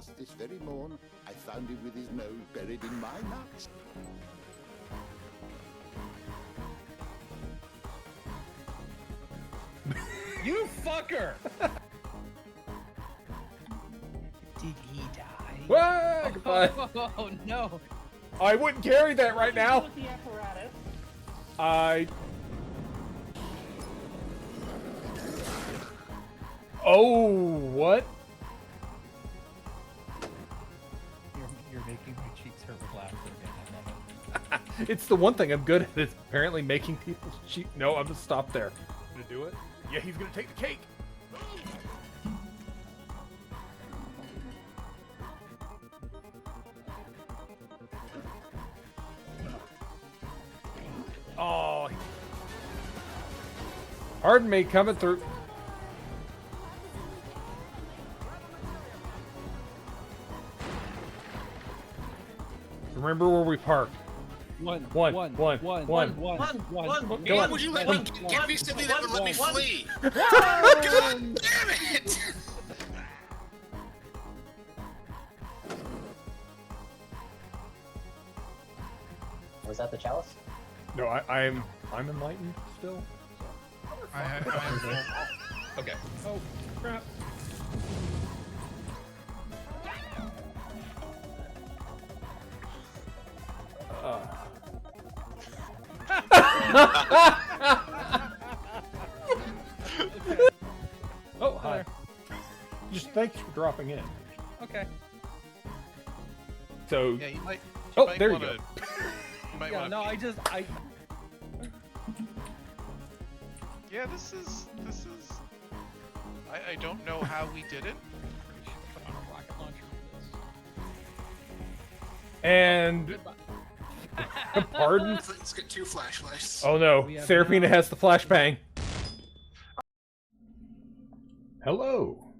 just this very morn, I found him with his nose buried in my nuts. You fucker! Did he die? Whoa, goodbye. Oh no! I wouldn't carry that right now. With the apparatus. Oh, what? You're making my cheeks hurt with laughter again. I love it. It's the one thing I'm good at. It's apparently making people cheat. No, I'm gonna stop there. Gonna do it? Yeah, he's gonna take the cake. Oh. Pardon me, coming through. Remember where we parked. One. Go on. Would you let me give me something that would let me flee? God damn it! Was that the chalice? No, I'm enlightened still. Okay. Oh crap! Oh hi. Just thanks for dropping in. Okay. So Yeah, you might. Oh, might there you wanna, go. You might Yeah, wanna no, peek. Yeah, this is. I don't know how we did it. Put on a rocket launcher for this. and pardon. Let's get 2 flashlights. Oh no, We have Seraphina now- has the flashbang. Hello.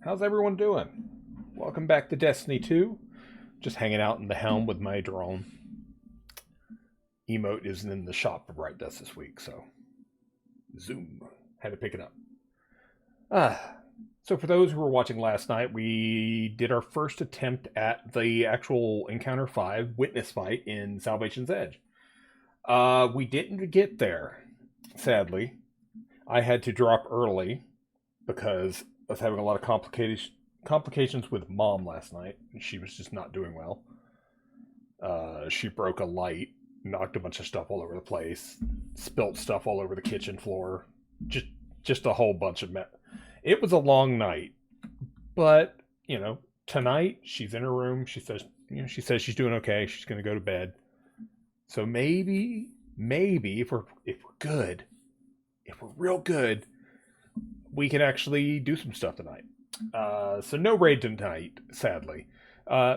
How's everyone doing? Welcome back to Destiny 2. Just hanging out in the helm with my drone. Emote isn't in the shop for Bright Dust this week, so zoom. Had to pick it up. So for those who were watching last night, we did our first attempt at the actual Encounter 5 witness fight in Salvation's Edge. We didn't get there, sadly. I had to drop early because I was having a lot of complications with Mom last night, and she was just not doing well. She broke a light, knocked a bunch of stuff all over the place, spilt stuff all over the kitchen floor, just a whole bunch of mess. It was a long night, but tonight she's in her room. She says she's doing okay. She's going to go to bed. So maybe if we're good, if we're real good, we can actually do some stuff tonight. So no raid tonight, sadly.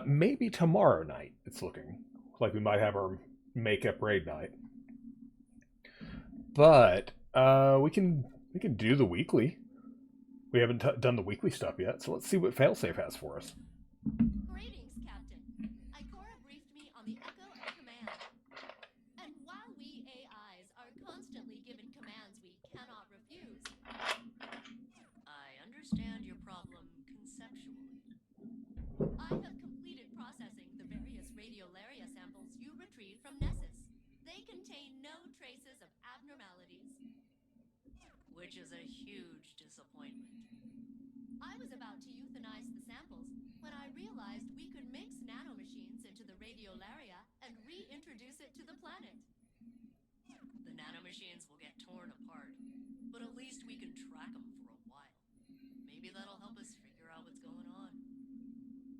Maybe tomorrow night. It's looking like we might have our makeup raid night. But we can do the weekly. We haven't done the weekly stuff yet, so let's see what Failsafe has for us. Greetings, Captain. Ikora briefed me on the echo of command. And while we AIs are constantly given commands we cannot refuse, I understand your problem conceptually. I have completed processing the various radiolaria samples you retrieved from Nessus. They contain no traces of abnormalities, which is a huge disappointment. I was about to euthanize the samples when I realized we could mix nanomachines into the radiolaria and reintroduce it to the planet. The nanomachines will get torn apart, but at least we can track them for a while. Maybe that'll help us figure out what's going on.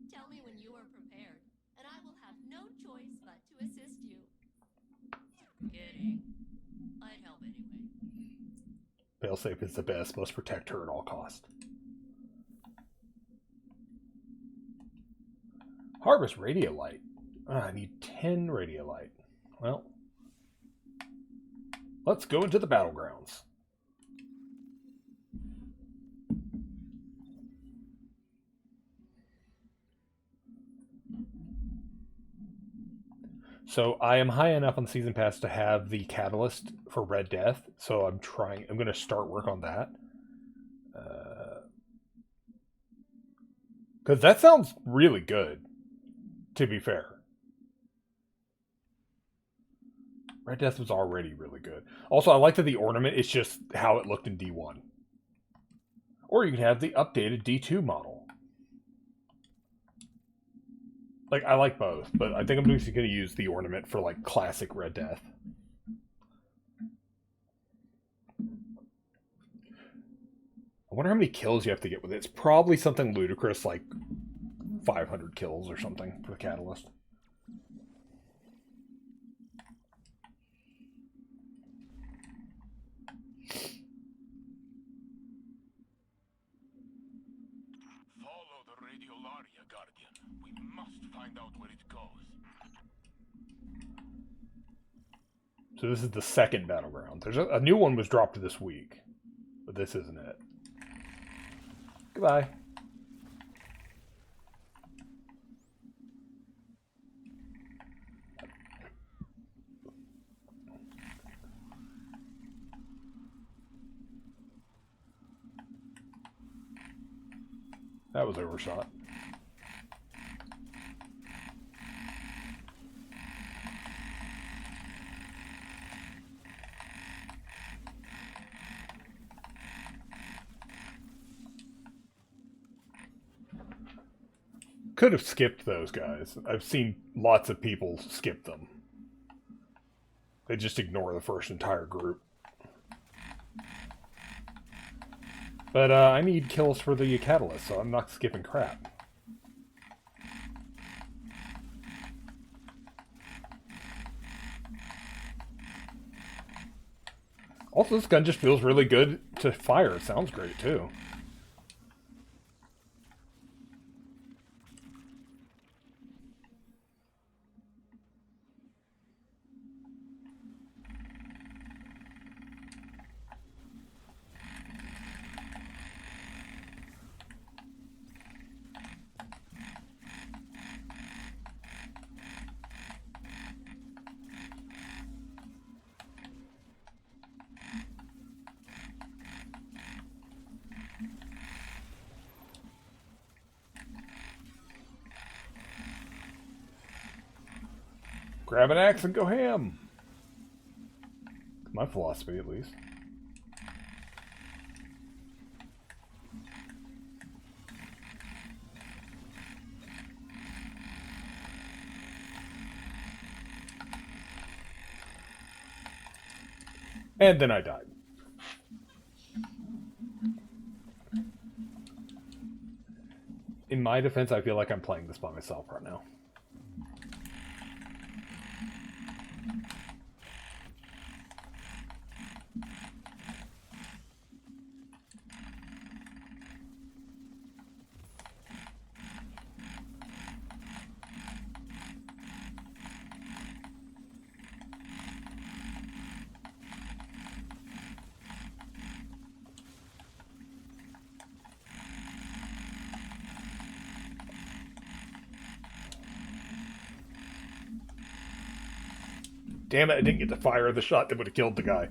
Tell me when you are prepared, and I will have no choice but to assist you. Kidding. I'd help anyway. Failsafe is the best. Must protect her at all costs. Harvest Radiolite. I need 10 Radiolite. Well, let's go into the battlegrounds. So I am high enough on the season pass to have the catalyst for Red Death. So I'm going to start work on that. Because that sounds really good, to be fair. Red Death was already really good. Also, I like that the ornament is just how it looked in D1. Or you can have the updated D2 model. Like, I like both, but I think I'm just going to use the ornament for, like, classic Red Death. I wonder how many kills you have to get with it. It's probably something ludicrous, like 500 kills or something for the Catalyst. Follow the Radiolaria, Guardian. We must find out where it goes. So this is the second battleground. There's a new one was dropped this week, but this isn't it. Goodbye. That was overshot. Could have skipped those guys. I've seen lots of people skip them. They just ignore the first entire group. But I need kills for the Catalyst, so I'm not skipping crap. Also, this gun just feels really good to fire. It sounds great, too. Grab an axe and go ham. My philosophy, at least. And then I died. In my defense, I feel like I'm playing this by myself right now. Damn it, I didn't get to fire the shot that would have killed the guy.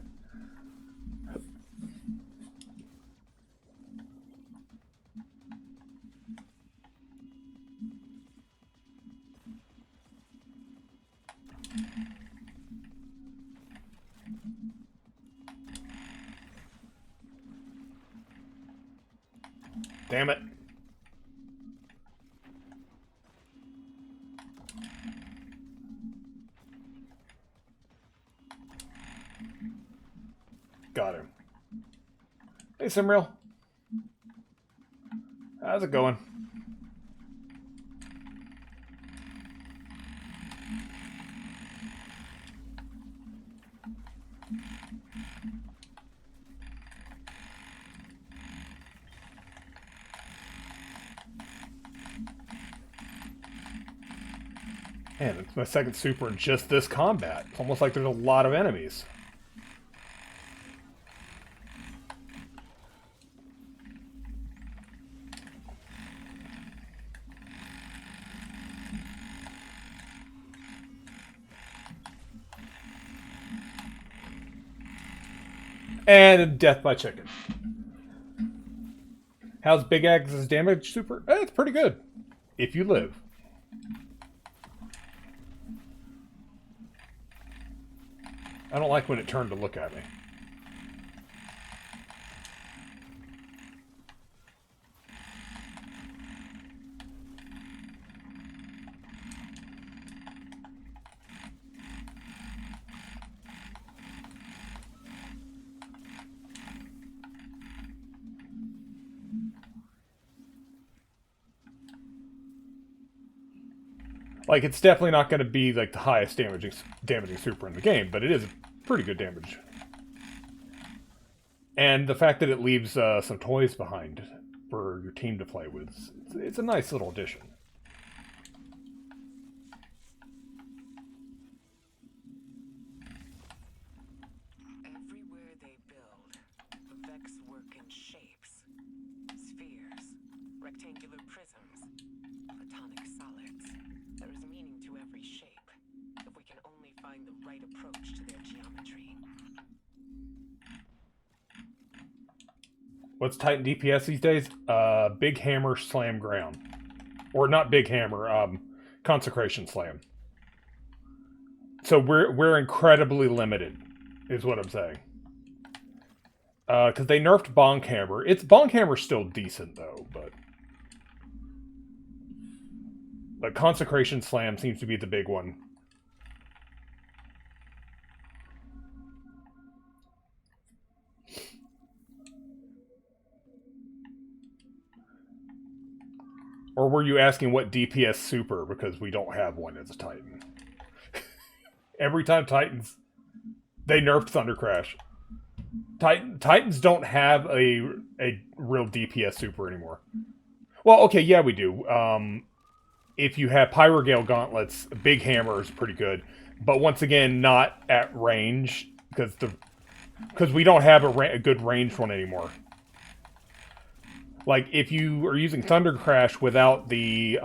Damn it. Got him. Hey, Simreal. How's it going? Man, it's my second super in just this combat. It's almost like there's a lot of enemies. And death by chicken. How's Big Ag's damage super? It's pretty good. If you live. I don't like when it turned to look at me. Like, it's definitely not going to be like the highest damaging super in the game, but it is pretty good damage. And the fact that it leaves some toys behind for your team to play with, it's a nice little addition. Everywhere they build, the Vex work in shapes. Spheres, rectangular prisms, platonic solids. There is meaning to every shape, if we can only find the right approach to their geometry. What's Titan DPS these days? Big Hammer Slam Ground. Or not Big Hammer, Consecration Slam. So we're incredibly limited, is what I'm saying. Because they nerfed Bonk Hammer. Bonk Hammer's still decent, though, but Consecration Slam seems to be the big one. Or were you asking what DPS super? Because we don't have one as a Titan. Every time Titans... They nerfed Thunder Crash. Titans don't have a real DPS super anymore. Well, okay, yeah, we do. If you have Pyrogale Gauntlets, Big Hammer is pretty good. But once again, not at range. Because we don't have a good ranged one anymore. Like, if you are using Thunder Crash without the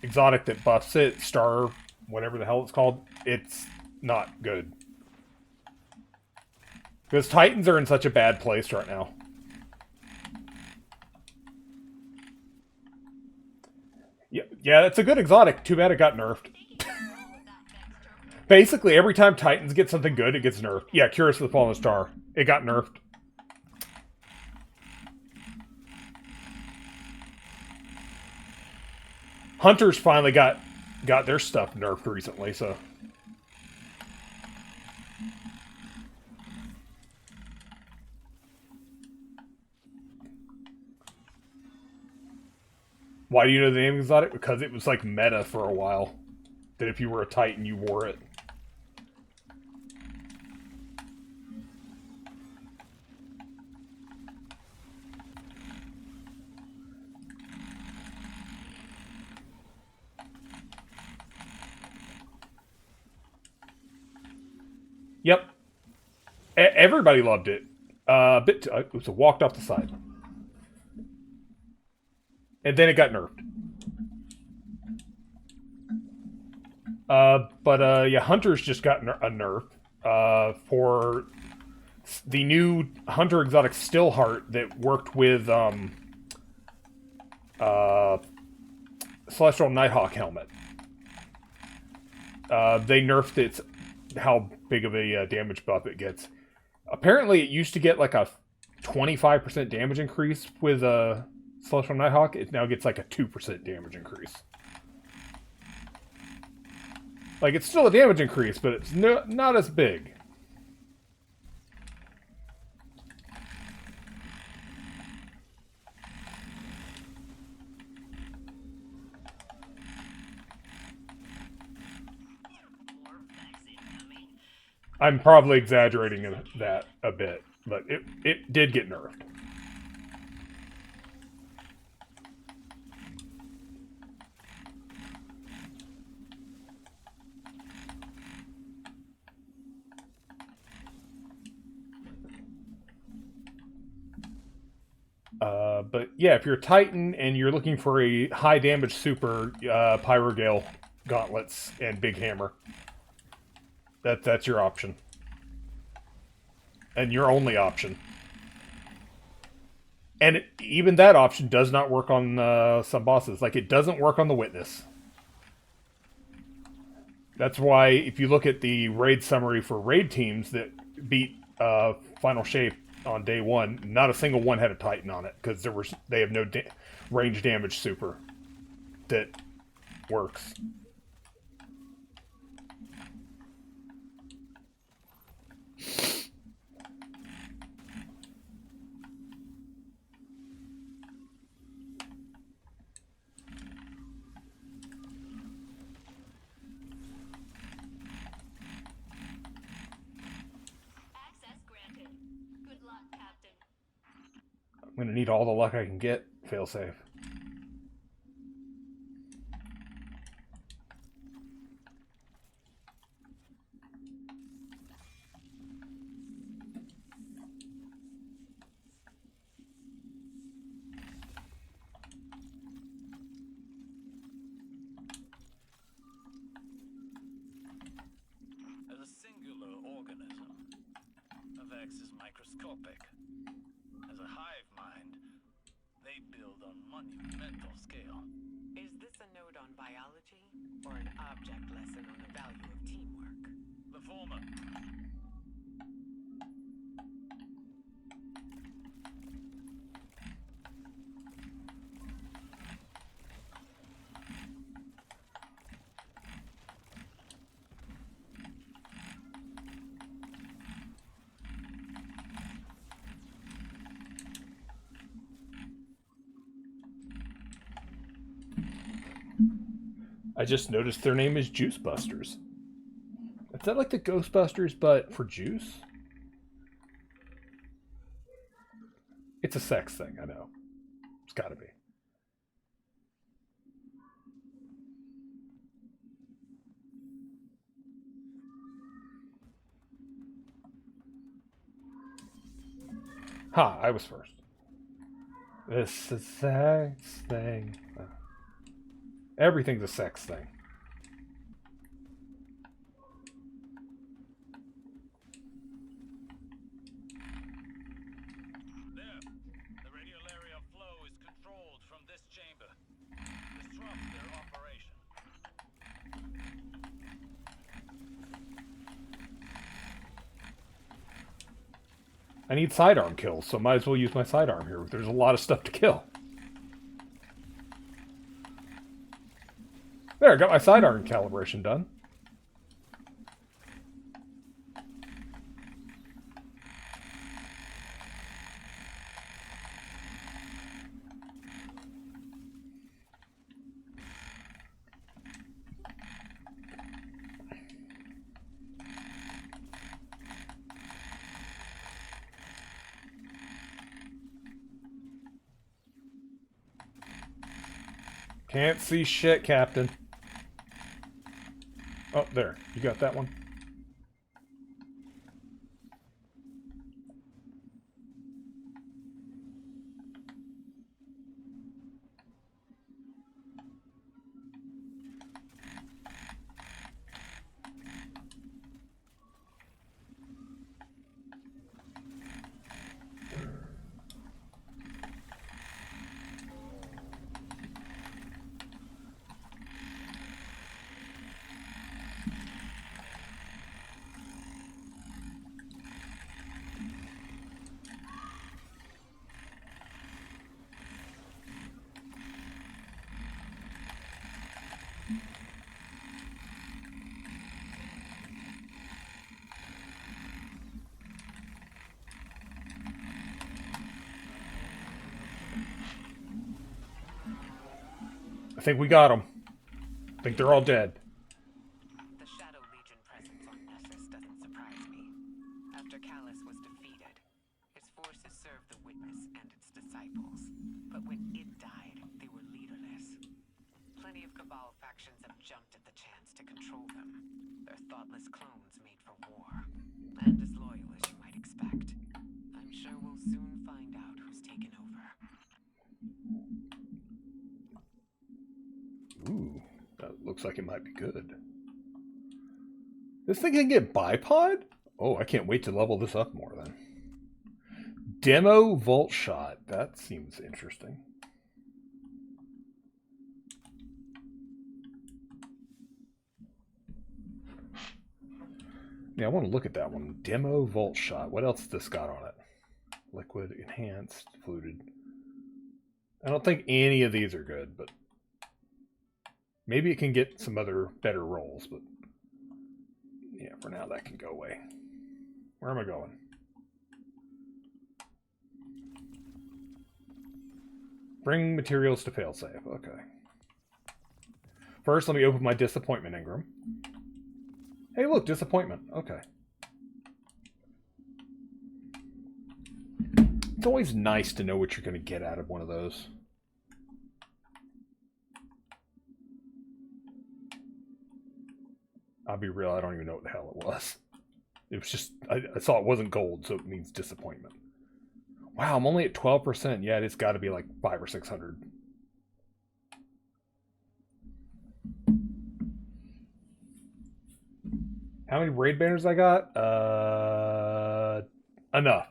exotic that buffs it, Star, whatever the hell it's called, it's not good. Because Titans are in such a bad place right now. Yeah, it's a good exotic. Too bad it got nerfed. Basically, every time Titans get something good, it gets nerfed. Yeah, Curious of the Fallen Star. It got nerfed. Hunters finally got their stuff nerfed recently, so... Why do you know the name exotic? Because it was like meta for a while. That if you were a Titan, you wore it. Yep. Everybody loved it. It was walked off the side. And then it got nerfed. Yeah, Hunters just got a nerf. For the new Hunter Exotic Stillheart that worked with Celestial Nighthawk helmet. They nerfed its how big of a damage buff it gets. Apparently, it used to get like a 25% damage increase with Celestial Nighthawk. It now gets like a 2% damage increase. Like, it's still a damage increase, but it's not as big. I'm probably exaggerating that a bit, but it did get nerfed. But yeah, if you're a Titan and you're looking for a high damage super, Pyrogale Gauntlets and Big Hammer. That's your option. And your only option. And even that option does not work on some bosses. Like, it doesn't work on the Witness. That's why, if you look at the raid summary for raid teams that beat Final Shape on day one, not a single one had a Titan on it, because they have no range damage super that works. Access granted. Good luck, Captain. I'm going to need all the luck I can get. Failsafe. As a singular organism, Avex is microscopic. As a hive mind, they build on monumental scale. Is this a note on biology or an object lesson on the value of teamwork? The former. I just noticed their name is Juice Busters. Is that like the Ghostbusters, but for juice? It's a sex thing, I know. It's gotta be. Ha, I was first. This is a sex thing. Everything's a sex thing. There. The radial area of flow is controlled from this chamber. Disrupt their operation. I need sidearm kills, so might as well use my sidearm here. There's a lot of stuff to kill. There, I got my sidearm calibration done. Can't see shit, Captain. Oh, there. You got that one? I think we got them. I think they're all dead. The Shadow Legion presence on Nessus doesn't surprise me. After Callus was defeated, his forces served the Witness and its disciples. But when it died, they were leaderless. Plenty of Cabal factions have jumped at the chance to control them. They're thoughtless clones made for war. And as loyal as you might expect. I'm sure we'll soon find out who's taken over. Ooh, that looks like it might be good. This thing can get bipod? Oh, I can't wait to level this up more then. Demo Vault Shot. That seems interesting. Yeah, I want to look at that one. Demo Vault Shot. What else has this got on it? Liquid, enhanced, fluted. I don't think any of these are good, but maybe it can get some other better rolls, but yeah, for now that can go away. Where am I going? Bring materials to failsafe. Okay. First, let me open my disappointment engram. Hey, look, disappointment. Okay. It's always nice to know what you're going to get out of one of those. I'll be real, I don't even know what the hell it was. It was just, I saw it wasn't gold, so it means disappointment. Wow, I'm only at 12%. Yeah, it's got to be like 500 or 600. How many raid banners I got? Enough.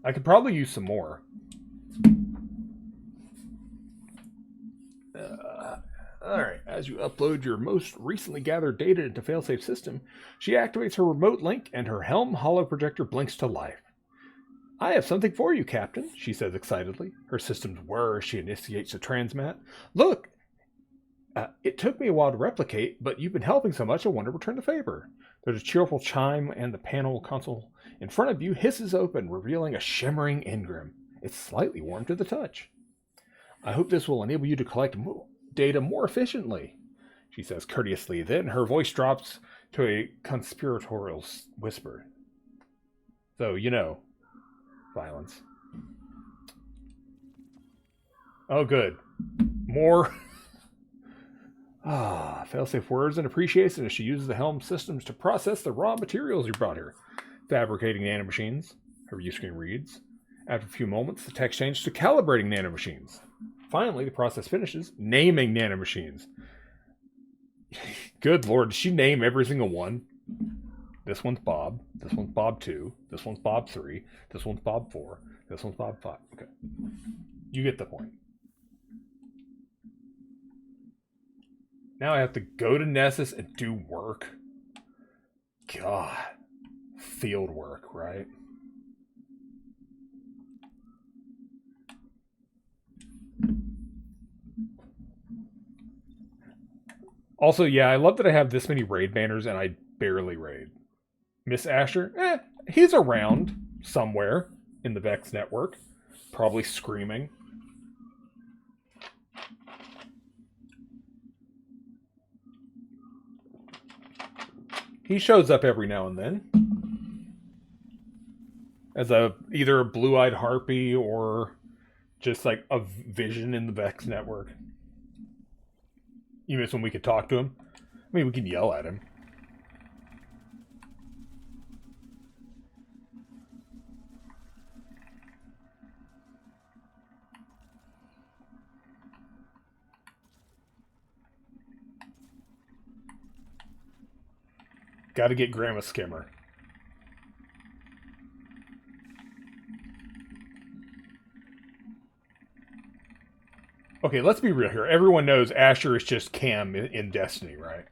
I could probably use some more. Alright, as you upload your most recently gathered data into Failsafe system, she activates her remote link and her Helm holo projector blinks to life. I have something for you, Captain, she says excitedly. Her systems whir as she initiates the transmat. Look! It took me a while to replicate, but you've been helping so much I want to return the favor. There's a cheerful chime, and the panel console in front of you hisses open, revealing a shimmering engram. It's slightly warm to the touch. I hope this will enable you to collect data more efficiently, she says courteously. Then her voice drops to a conspiratorial whisper. So, you know, violence. Oh, good. More... Failsafe words and appreciation as she uses the Helm systems to process the raw materials you brought her. Fabricating nanomachines, her view screen reads. After a few moments, the text changes to calibrating nanomachines. Finally, the process finishes, naming nanomachines. Good lord, did she name every single one? This one's Bob, this one's Bob 2, this one's Bob 3, this one's Bob 4, this one's Bob 5. Okay. You get the point. Now I have to go to Nessus and do work. God. Field work, right? Also, yeah, I love that I have this many raid banners and I barely raid. Miss Asher, he's around somewhere in the Vex network. Probably screaming. He shows up every now and then. As either a blue-eyed harpy or just like a vision in the Vex network. You miss when we could talk to him? I mean, we can yell at him. Gotta get Grandma Skimmer. Okay, let's be real here. Everyone knows Asher is just Cam in Destiny, right?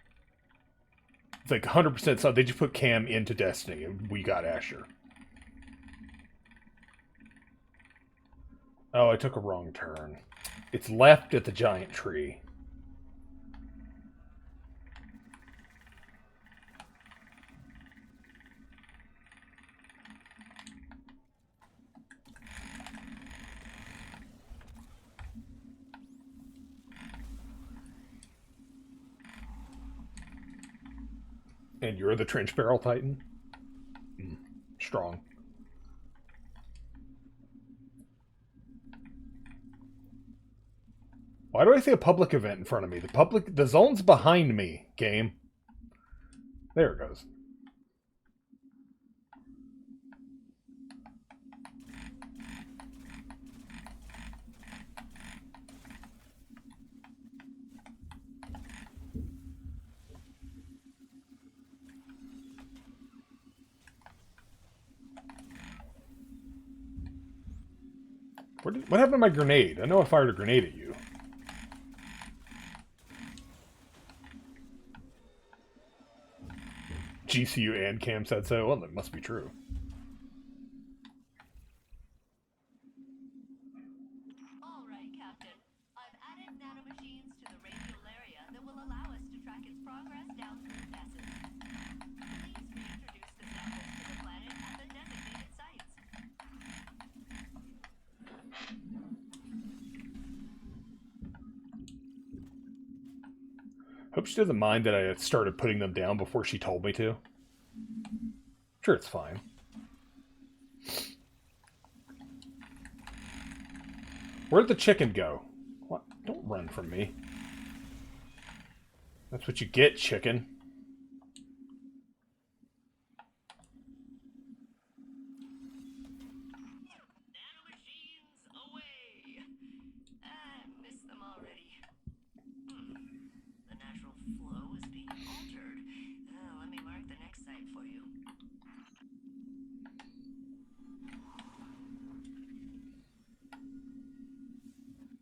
It's like 100% so they just put Cam into Destiny and we got Asher. Oh, I took a wrong turn. It's left at the giant tree. And you're the Trench Barrel Titan? Strong. Why do I see a public event in front of me? The zone's behind me, game. There it goes. What happened to my grenade? I know I fired a grenade at you. GCU and Cam said so. Well, that must be true. All right, Captain. I've added nanomachines to the radial area that will allow us to track its progress down through Nessus. Please reintroduce the samples to the planet at the designated sites. Hope she doesn't mind that I had started putting them down before she told me to. Sure, it's fine. Where'd the chicken go? What? Don't run from me. That's what you get, chicken. Nanomachines away! I miss them already. The natural flow is being altered. Let me mark the next site for you.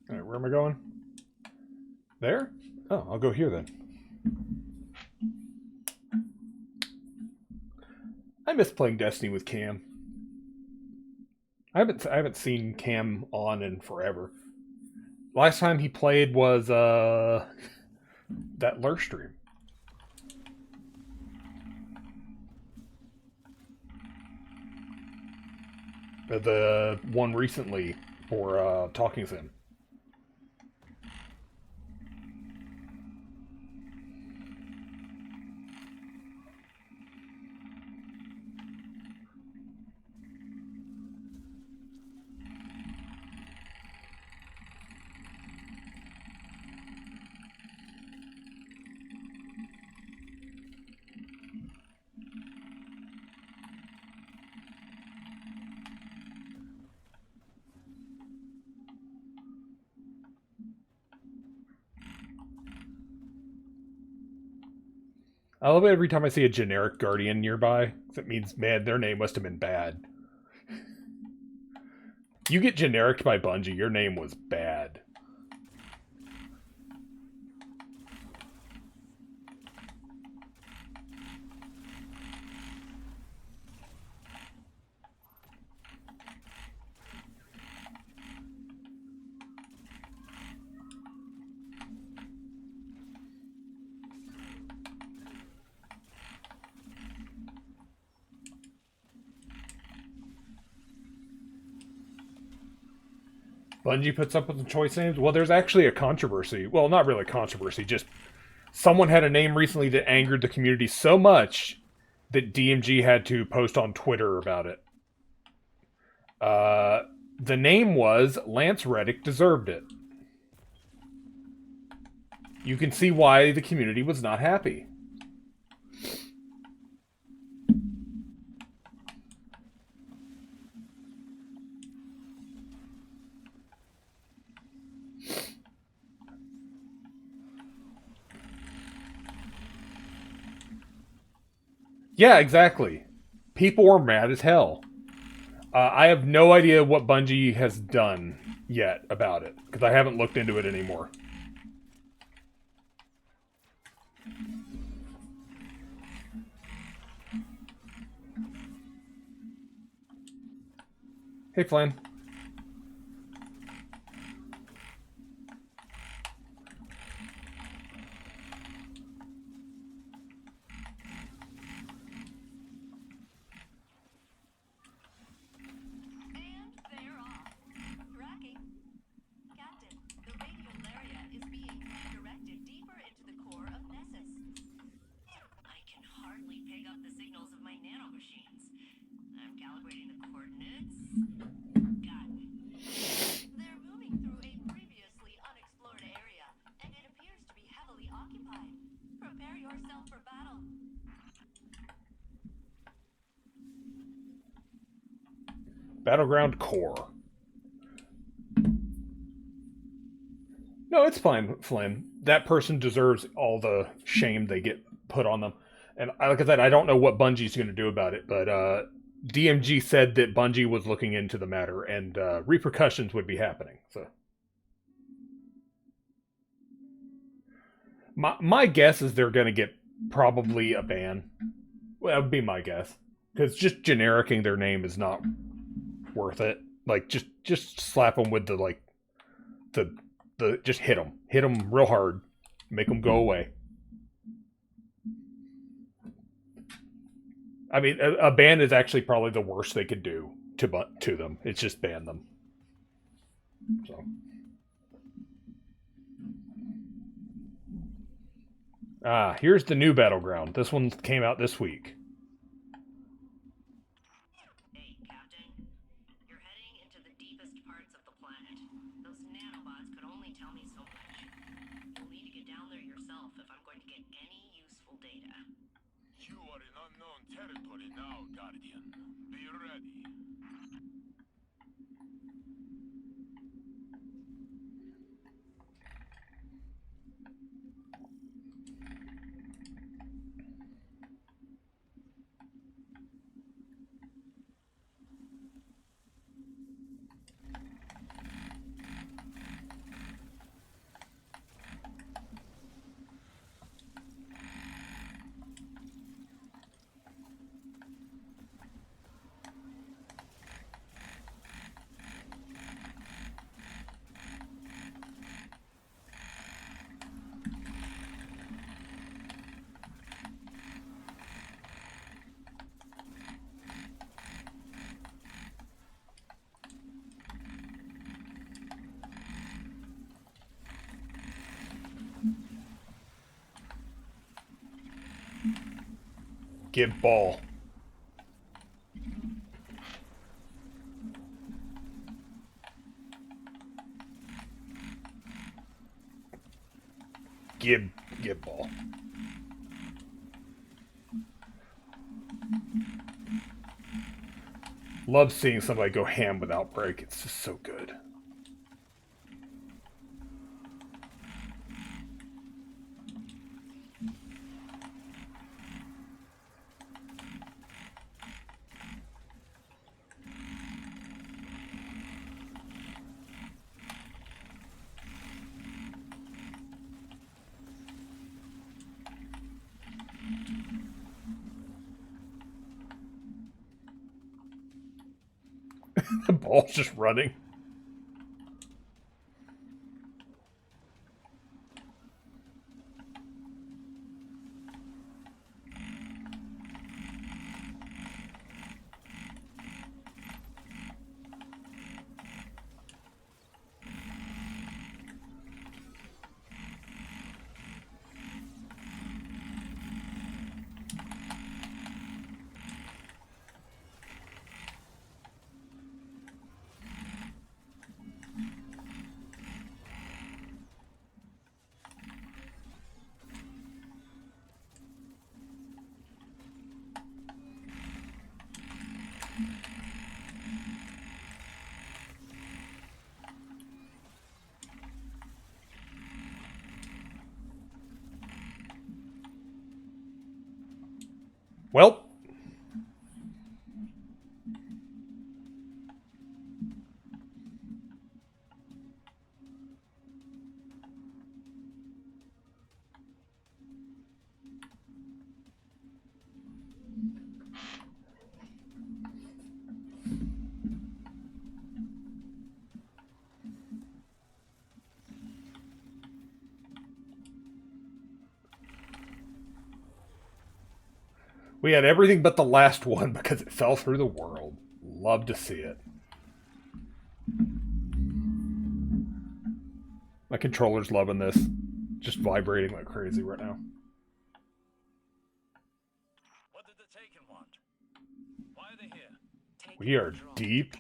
Alright, where am I going? There? Oh, I'll go here then. I miss playing Destiny with Cam. I haven't seen Cam on in forever. Last time he played was that Lurk stream. The one recently for Talking Sim. I love it every time I see a generic Guardian nearby. That means, man, their name must have been bad. You get generic by Bungie, your name was bad. Bungie puts up with the choice names? Well, there's actually a controversy. Well, not really a controversy, just someone had a name recently that angered the community so much that DMG had to post on Twitter about it. The name was Lance Reddick Deserved It. You can see why the community was not happy. Yeah, exactly. People were mad as hell. I have no idea what Bungie has done yet about it, because I haven't looked into it anymore. Hey, Flynn. Battleground Core. No, it's fine, Flynn. That person deserves all the shame they get put on them. And like I said, I don't know what Bungie's going to do about it, but DMG said that Bungie was looking into the matter and repercussions would be happening. So, my guess is they're going to get probably a ban. Well, that would be my guess, because just genericing their name is not worth it. Like, just slap them with the just hit them real hard, make them go away. I mean, a ban is actually probably the worst they could do to them. It's just ban them. So, here's the new Battleground. This one came out this week. Hey, Captain. You're heading into the deepest parts of the planet. Those nanobots could only tell me so much. You'll need to get down there yourself if I'm going to get any useful data. You are in unknown territory now, Guardian. Be ready. Give ball. Give ball. Love seeing somebody go ham without break. It's just so good. The ball's just running. Well, we had everything but the last one because it fell through the world. Love to see it. My controller's loving this. Just vibrating like crazy right now. What did the Taken want? Why are they here? We are deep.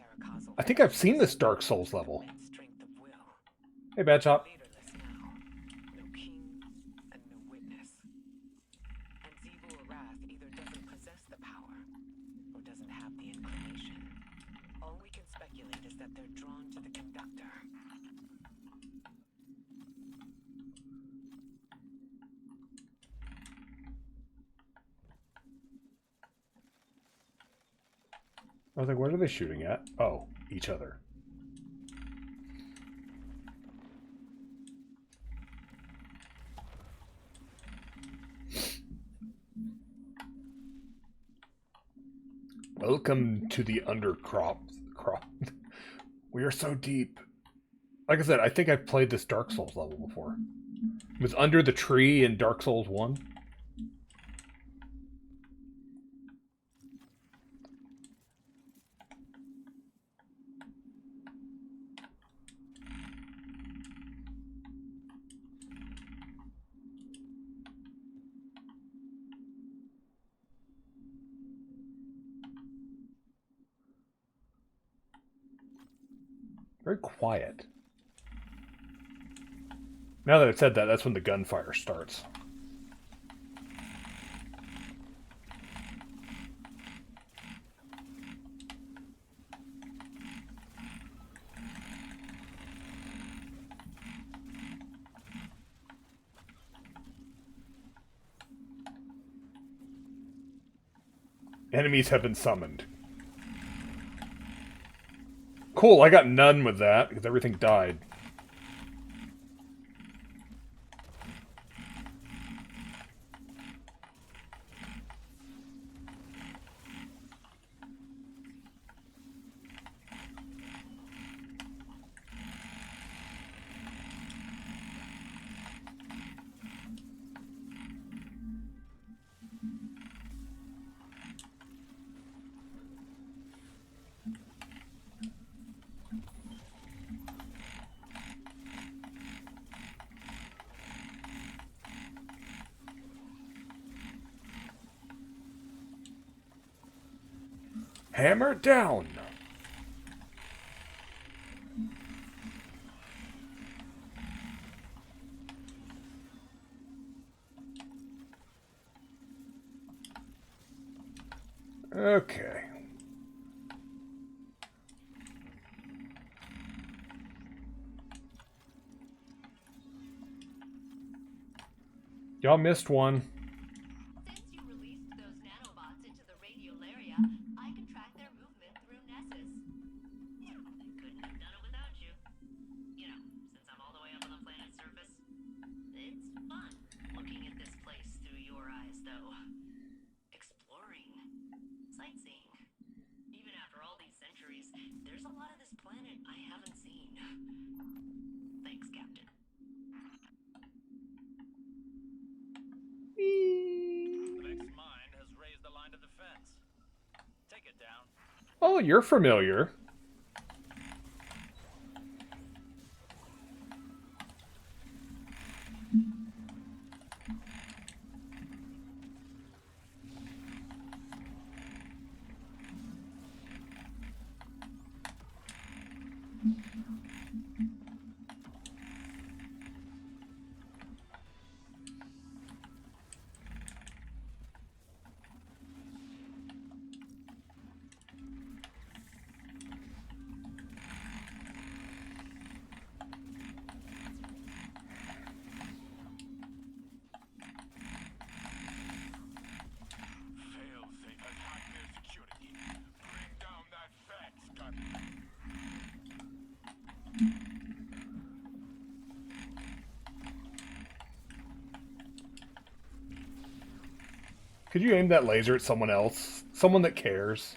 I think I've seen this Dark Souls level. Hey, Bad Chop. Leaderless now. No king and no witness. And Zebu Arath either doesn't possess the power or doesn't have the inclination. All we can speculate is that they're drawn to the conductor. I was like, what are they shooting at? Oh, each other. Welcome to the undercrop. We are so deep. Like I said, I think I've played this Dark Souls level before. It was under the tree in Dark Souls 1. Very quiet. Now that I've said that, that's when the gunfire starts. Enemies have been summoned. Cool, I got none with that, because everything died. Hammer down! Okay. Y'all missed one. Since you released those nanobots into the radiolaria, I can track their movement through Nessus. Couldn't have done it without you. You know, since I'm all the way up on the planet's surface. It's fun looking at this place through your eyes, though. Exploring. Sightseeing. Even after all these centuries, there's a lot of this planet I haven't seen. Thanks, Captain. The next mine has raised the line of defense. Take it down. Oh, you're familiar. Failsafe has hacked their security. Bring down that fax gun. Could you aim that laser at someone else? Someone that cares.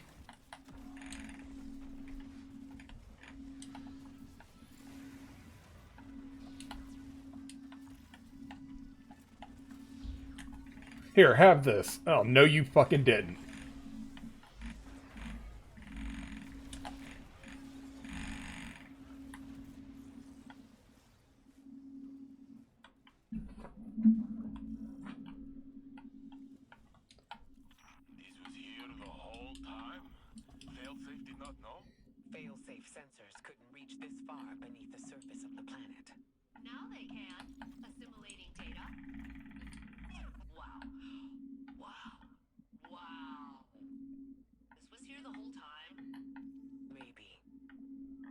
Here, have this. Oh, no you fucking didn't. This was here the whole time? Failsafe did not know? Failsafe sensors couldn't reach this far beneath the surface of the planet. Now they can, assimilating data. Wow. Wow. Wow. This was here the whole time? Maybe.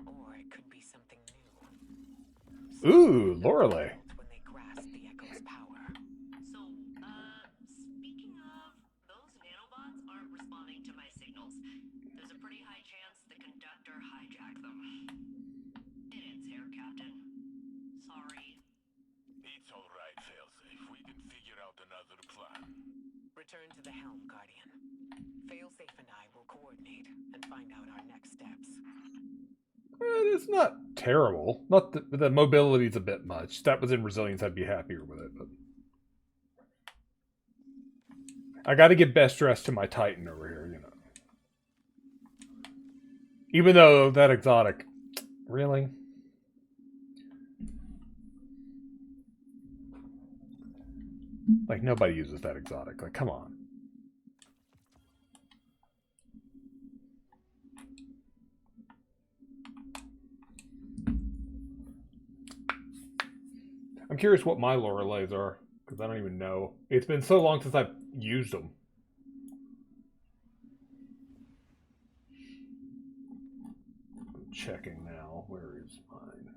Or it could be something new. Ooh, Lorelei. When they grasp the Echo's power. So, speaking of, those nanobots aren't responding to my signals. There's a pretty high another plan. Return to the helm, Guardian. Failsafe and I will coordinate and find out our next steps. It's not terrible. Not the mobility's a bit much. If that was in resilience, I'd be happier with it. But I got to get best dressed to my Titan over here, you know. Even though that exotic, really. Like, nobody uses that exotic. Like, come on. I'm curious what my Loreleis are, because I don't even know. It's been so long since I've used them. I'm checking now. Where is mine?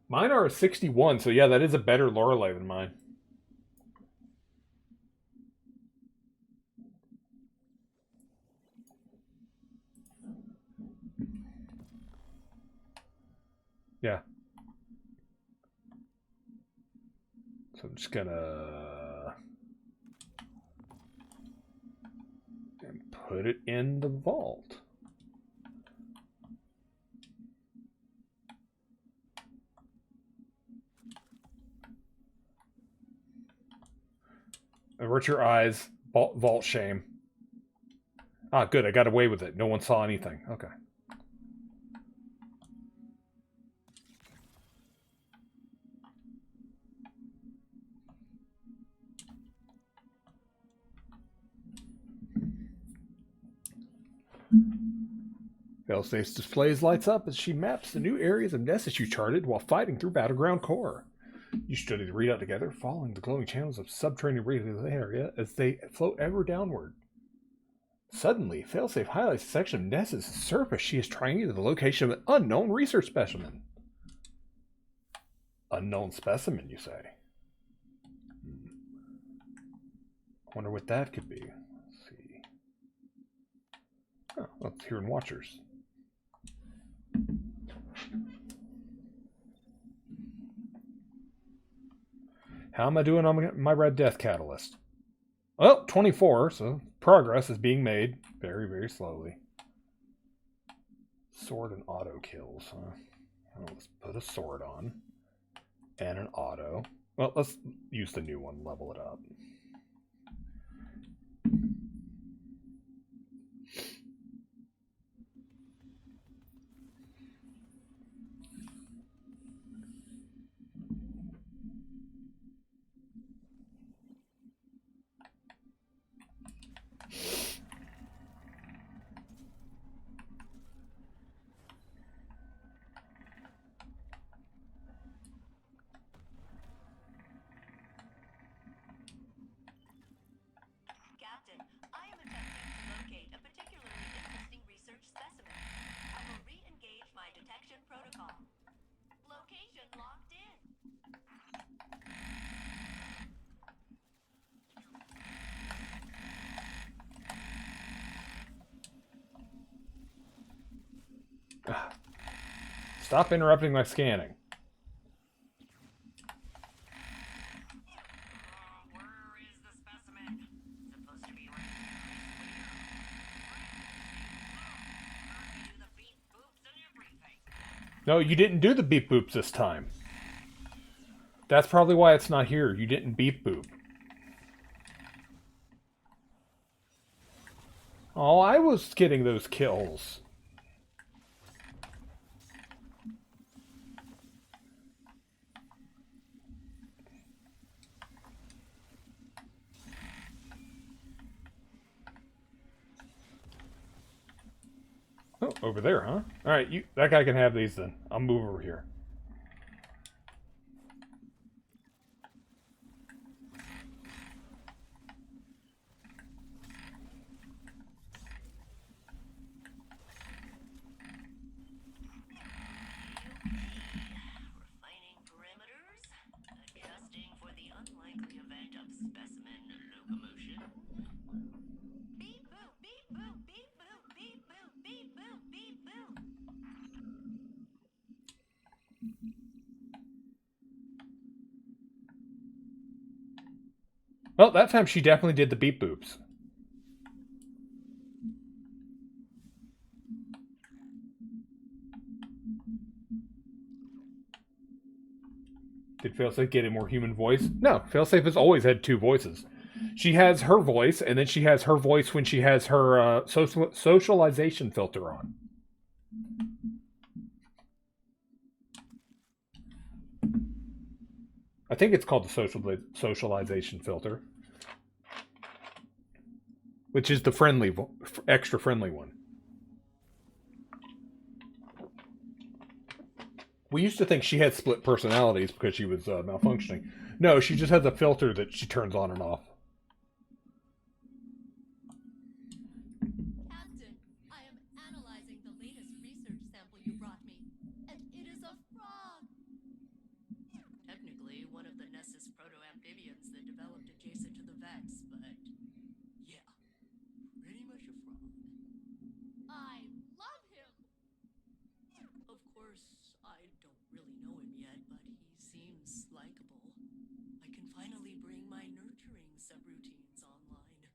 Mine are a 61, so yeah, that is a better Lorelei than mine. Yeah. So I'm just gonna put it in the vault. Avert your eyes. Vault shame. Ah, good. I got away with it. No one saw anything. Okay. Failsafe's displays lights up as she maps the new areas of Nessus you charted while fighting through Battleground Core. You study the readout together, following the glowing channels of subterranean radio area as they float ever downward. Suddenly, Failsafe highlights a section of Nessus' surface she is trying to the location of an unknown research specimen. Unknown specimen, you say? Wonder what that could be. Let's see. Oh, let's hear in Watchers. How am I doing on my Red Death Catalyst? Well, 24, so progress is being made very, very slowly. Sword and auto kills, huh? Well, let's put a sword on. And an auto. Well, let's use the new one, level it up. Captain, I am attempting to locate a particularly interesting research specimen. I will re-engage my detection protocol. Location locked in. Stop interrupting my scanning. Where is the specimen? Supposed to be right there. Do the beep boops and everything. No, you didn't do the beep boops this time. That's probably why it's not here. You didn't beep boop. Oh, I was getting those kills. Oh, over there, huh? Alright, that guy can have these then. I'll move over here. Refining perimeters. Adjusting for the unlikely event of specimen locomotion. Beep boop, beep boop, beep boop, beep boop, beep boop, beep boop. Well, that time she definitely did the beep boops. Did Failsafe get a more human voice? No, Failsafe has always had two voices. She has her voice, and then she has her voice when she has her socialization filter on. I think it's called the socialization filter, which is the friendly, extra friendly one. We used to think she had split personalities because she was malfunctioning. No, she just has a filter that she turns on and off. Captain, I am analyzing the latest research sample you brought me, and it is a frog. Technically, one of the Nessus proto-amphibians that developed adjacent to the Vex, but yeah, pretty much a frog. I love him. Of course, I don't really know him yet, but he seems likable. I can finally bring my nurturing subroutines online.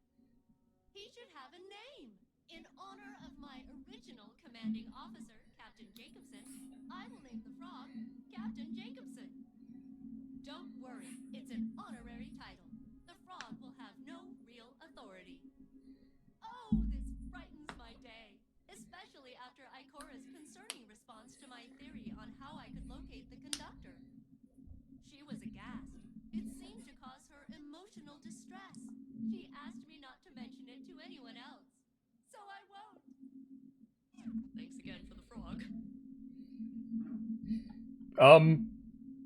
He should have a name. In honor of my original commanding officer, Captain Jacobson, I will name the frog Captain Jacobson. Don't worry, it's an honorary title. The frog will have no real authority. Oh, this brightens my day, especially after Ikora's concerning response to my theory on how I could locate the conductor. She was aghast. It seemed to cause her emotional distress. She asked me not to mention it to anyone else. So I won't. Thanks again for the frog.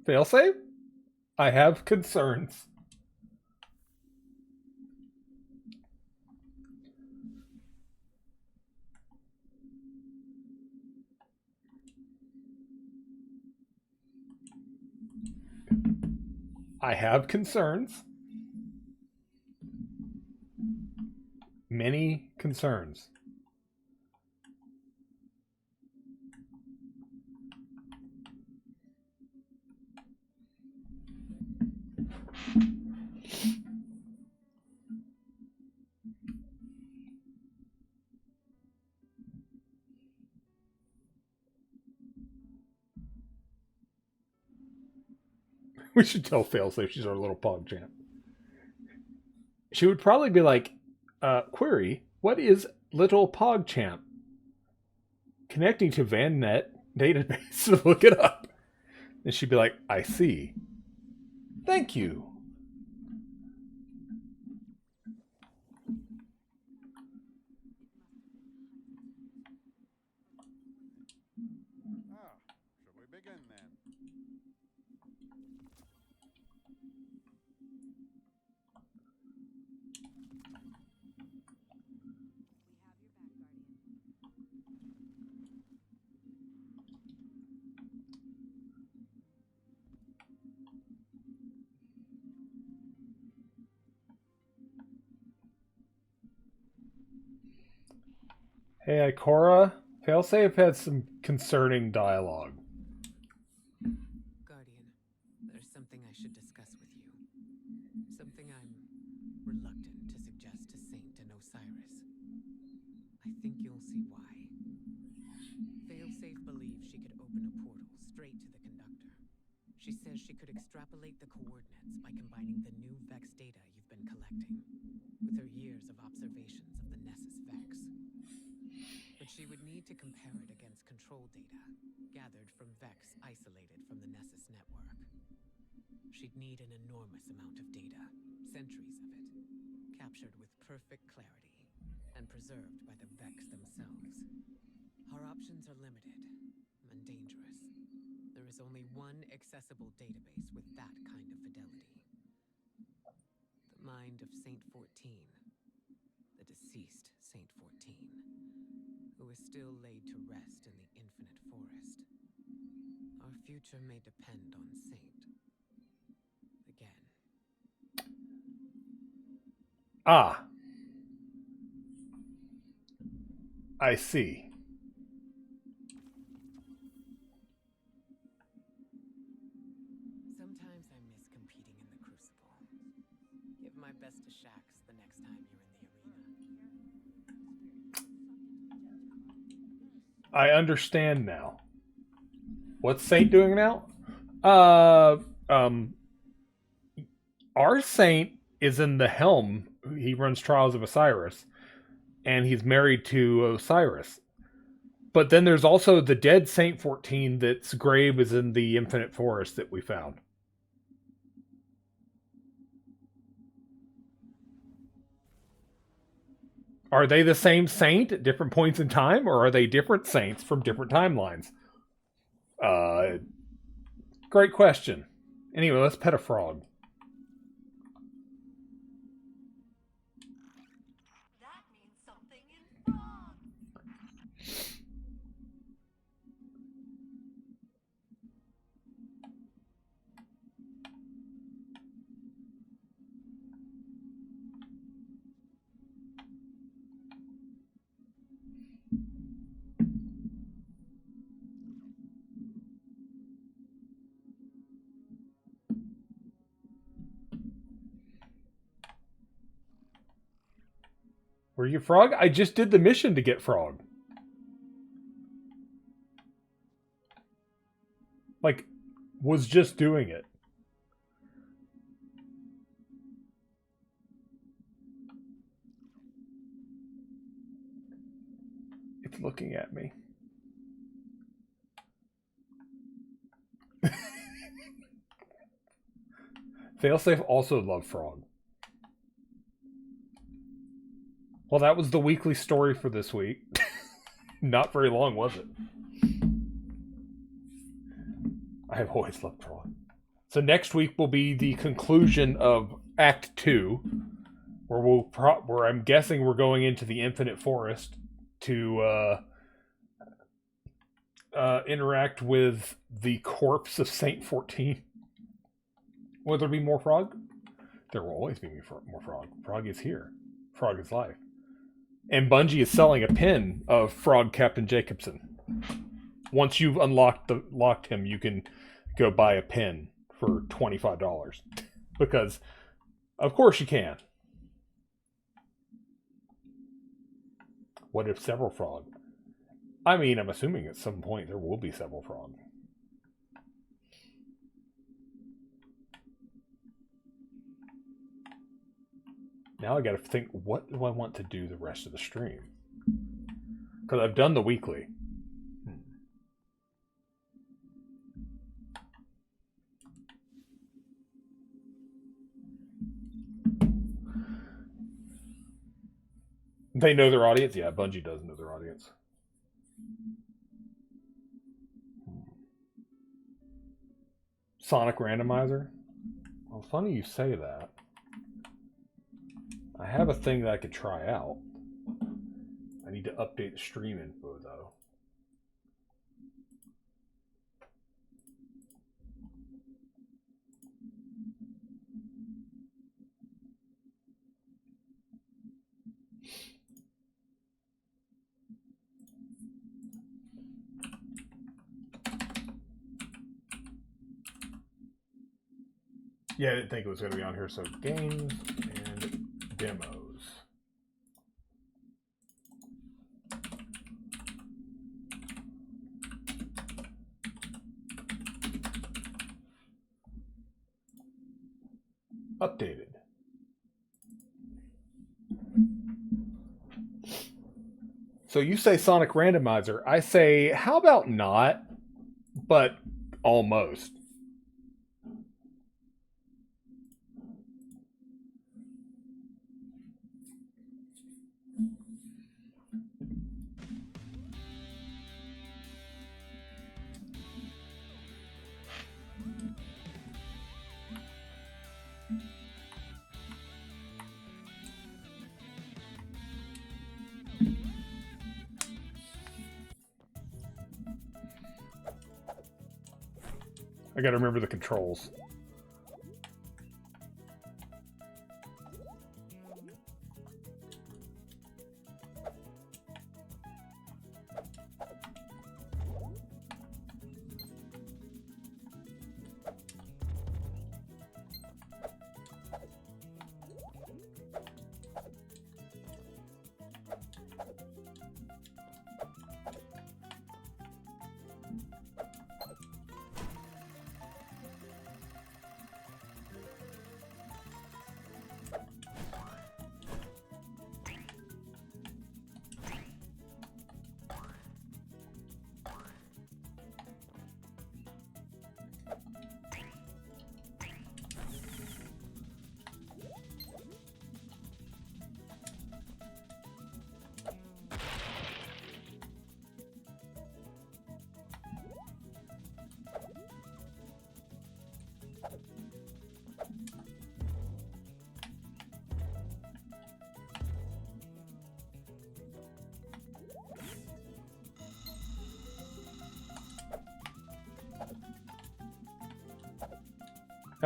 Failsafe? I have concerns. I have concerns. Many concerns. We should tell Failsafe she's our little pog champ. She would probably be like, query, what is little pog champ? Connecting to VanNet database to look it up. And she'd be like, I see. Thank you. Shall we begin then? Hey, Ikora. Failsafe had some concerning dialogue. Guardian, there's something I should discuss with you. Something I'm reluctant to suggest to Saint and Osiris. I think you'll see why. Failsafe believes she could open a portal straight to the conductor. She says she could extrapolate the coordinates by combining the new Vex data you've been collecting with her years of observations of the Nessus Vex. But she would need to compare it against control data gathered from Vex isolated from the Nessus network. She'd need an enormous amount of data, centuries of it, captured with perfect clarity and preserved by the Vex themselves. Our options are limited and dangerous. There is only one accessible database with that kind of fidelity. The mind of Saint 14, the deceased Saint 14. Who is still laid to rest in the infinite forest. Our future may depend on Saint. Again. Ah. I see. Sometimes I miss competing in the Crucible. Give my best to Shax the next time you're in the arena. I understand now. What's Saint doing now? Our Saint is in the Helm. He runs Trials of Osiris, and he's married to Osiris. But then there's also the dead Saint 14 that's grave is in the Infinite Forest that we found. Are they the same saint at different points in time, or are they different saints from different timelines? Great question. Anyway, let's pet a frog. That means something in frog. Were you frog? I just did the mission to get frog. Like, was just doing it. It's looking at me. Failsafe also loved frog. Well, that was the weekly story for this week. Not very long, was it? I have always loved frog. So next week will be the conclusion of Act 2, where where I'm guessing we're going into the Infinite Forest to interact with the corpse of Saint 14. Will there be more frog? There will always be more frog. Frog is here. Frog is life. And Bungie is selling a pin of Frog Captain Jacobson. Once you've locked him, you can go buy a pin for $25. Because, of course you can. What if several frog? I mean, I'm assuming at some point there will be several frog. Now I gotta think, what do I want to do the rest of the stream? Because I've done the weekly. They know their audience? Yeah, Bungie does know their audience. Sonic Randomizer? Well, funny you say that. I have a thing that I could try out. I need to update the stream info, though. Yeah, I didn't think it was going to be on here, so games and demos. Updated. So you say Sonic Randomizer. I say, how about not, but almost. I gotta remember the controls.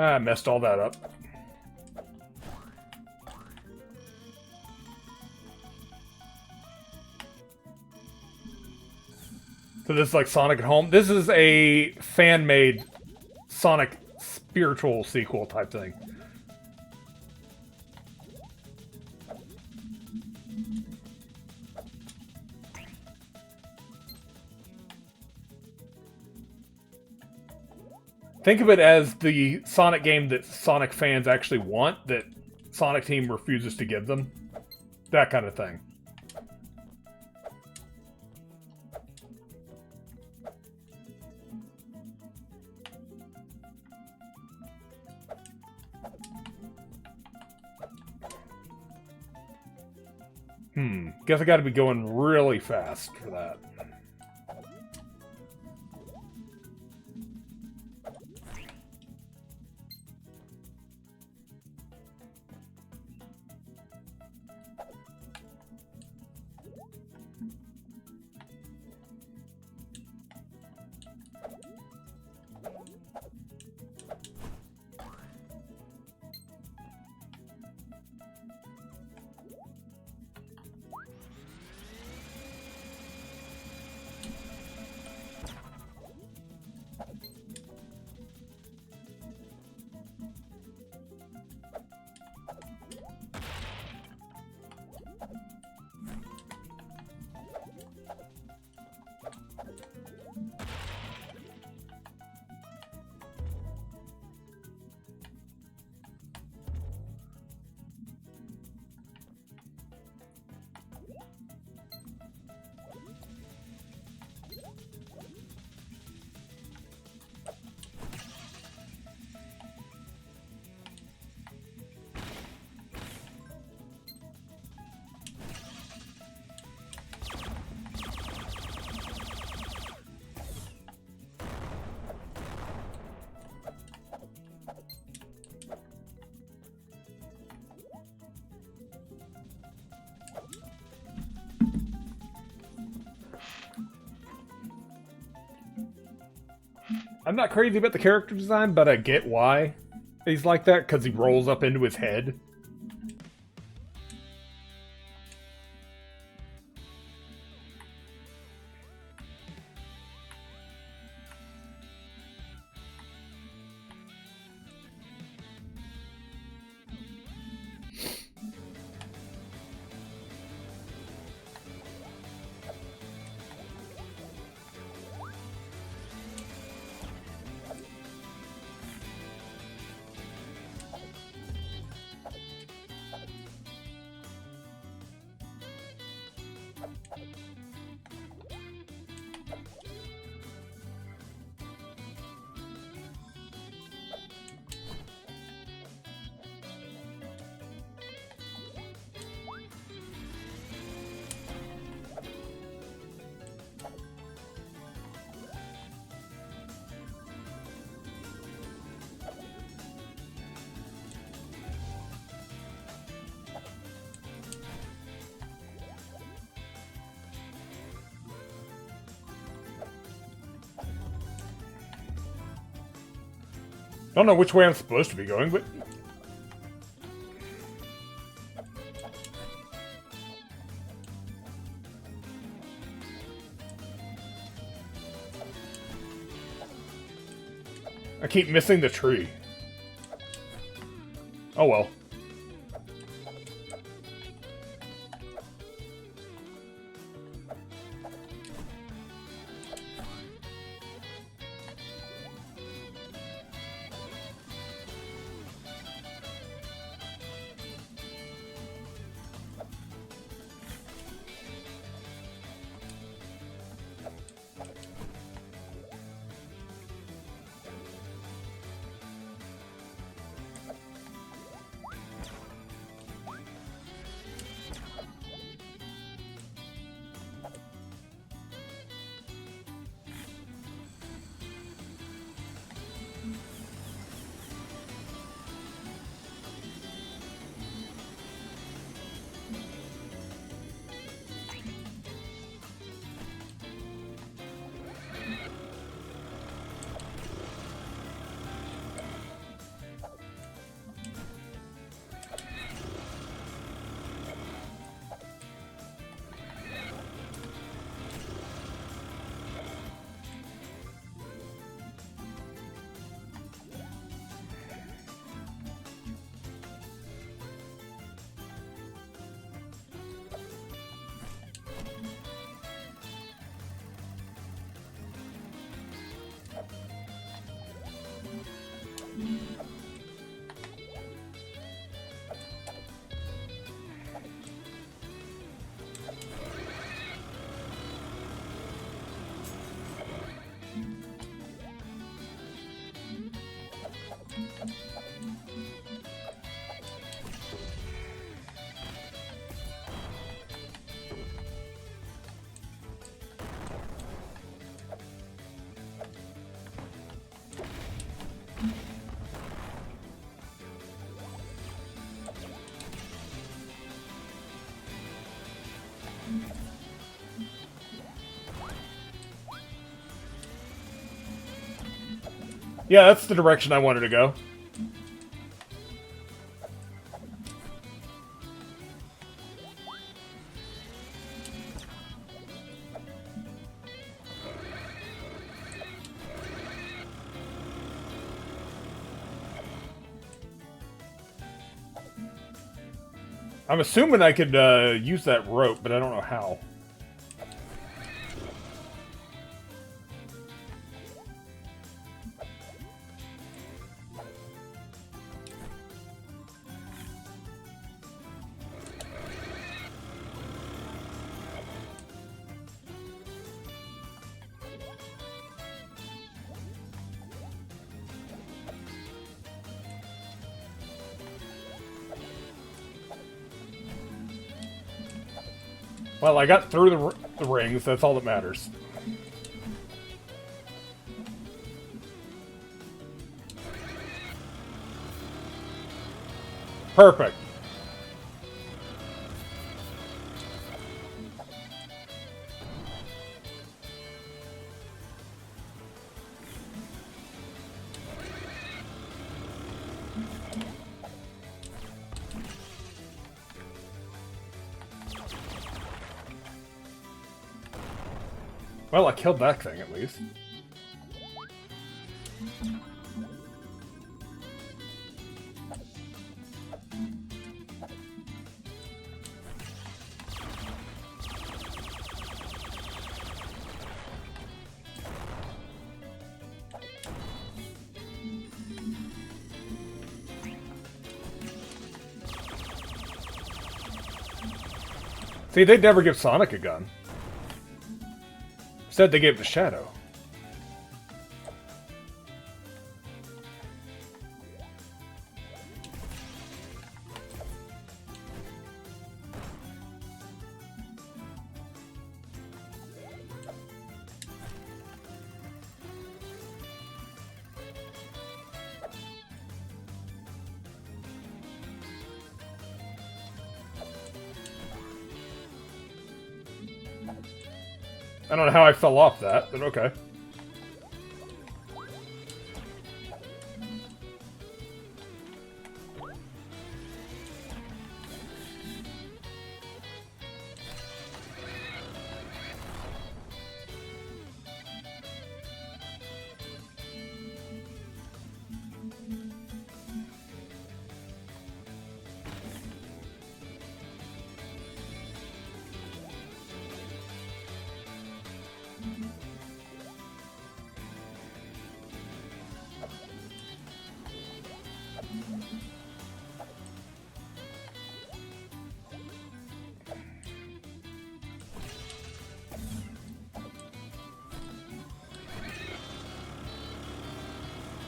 Ah, I messed all that up. So this is like Sonic at Home. This is a fan-made Sonic spiritual sequel type thing. Think of it as the Sonic game that Sonic fans actually want, that Sonic Team refuses to give them. That kind of thing. Guess I gotta be going really fast for that. I'm not crazy about the character design, but I get why he's like that, because he rolls up into his head. I don't know which way I'm supposed to be going, but... I keep missing the tree. Oh well. Yeah, that's the direction I wanted to go. I'm assuming I could use that rope, but I don't know how. Well, I got through the rings. That's all that matters. Perfect. Well, I killed that thing at least. See, they'd never give Sonic a gun. Instead, they gave the Shadow. I don't know how I fell off that, but okay.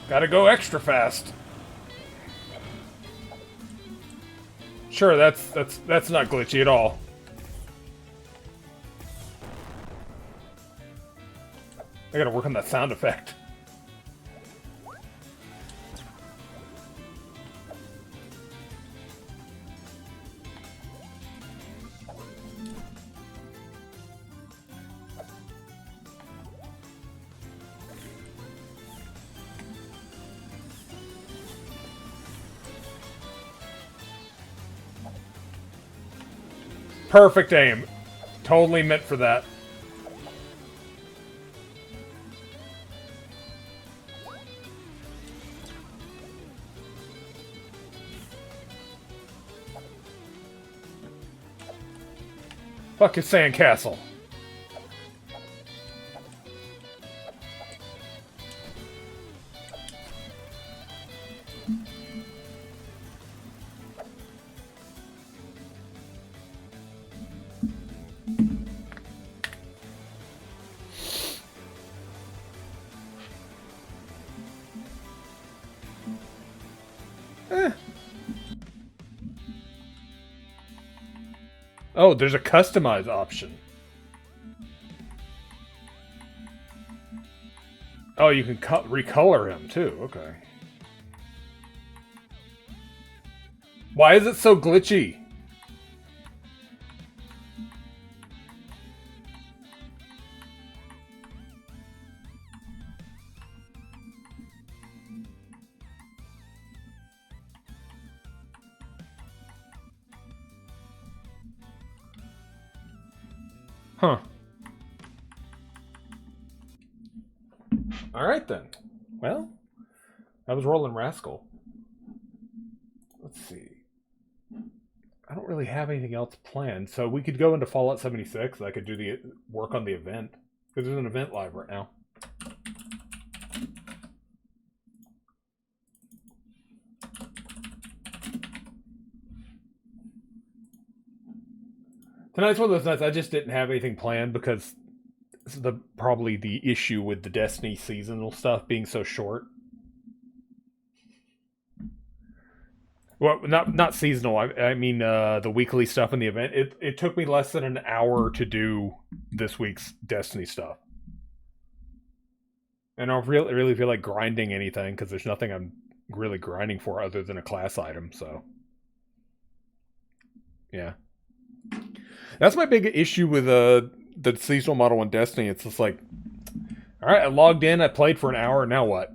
Gotta go extra fast. Sure, that's not glitchy at all. I gotta work on that sound effect. Perfect aim. Totally meant for that. Fuck his sandcastle. Oh, there's a customize option. Oh, you can recolor him too. Okay. Why is it so glitchy? Huh. Alright then. Well, I was rolling Rascal. Let's see. I don't really have anything else planned, so we could go into Fallout 76. I could do the work on the event. Because there's an event live right now. Tonight's one of those nights I just didn't have anything planned because probably the issue with the Destiny seasonal stuff being so short. Well, not seasonal. I mean the weekly stuff in the event. It took me less than an hour to do this week's Destiny stuff, and I don't really feel like grinding anything because there's nothing I'm really grinding for other than a class item. So, yeah, that's my big issue with the seasonal model in Destiny. It's just like, all right, I logged in, I played for an hour, now what?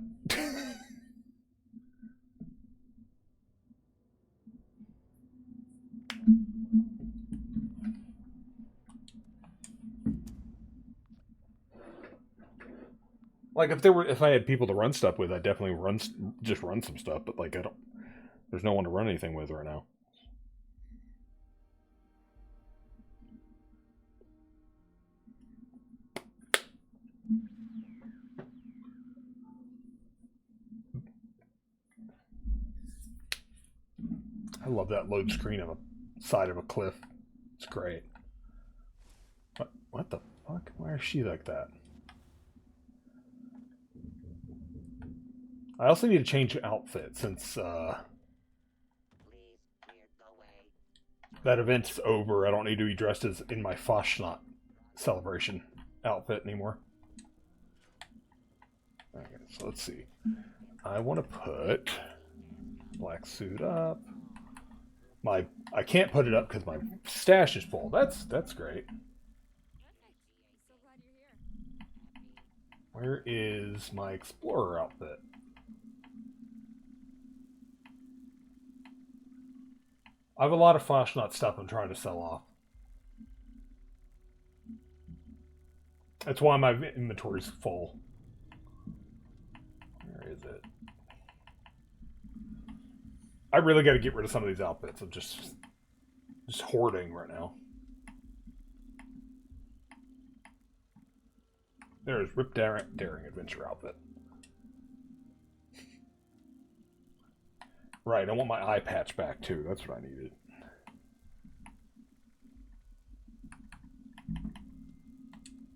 Like if I had people to run stuff with, I'd definitely just run some stuff. But like there's no one to run anything with right now. I love that load screen on the side of a cliff. It's great. What the fuck? Why is she like that? I also need to change outfit since that event's over. I don't need to be dressed as in my Fastnacht celebration outfit anymore. Okay, so let's see. I want to put black suit up. I can't put it up because my stash is full. That's great. Where is my explorer outfit? I have a lot of Fastnacht stuff I'm trying to sell off. That's why my inventory's full. Where is it? I really got to get rid of some of these outfits. I'm just hoarding right now. There's Rip Daring Adventure outfit. Right, I want my eye patch back too. That's what I needed.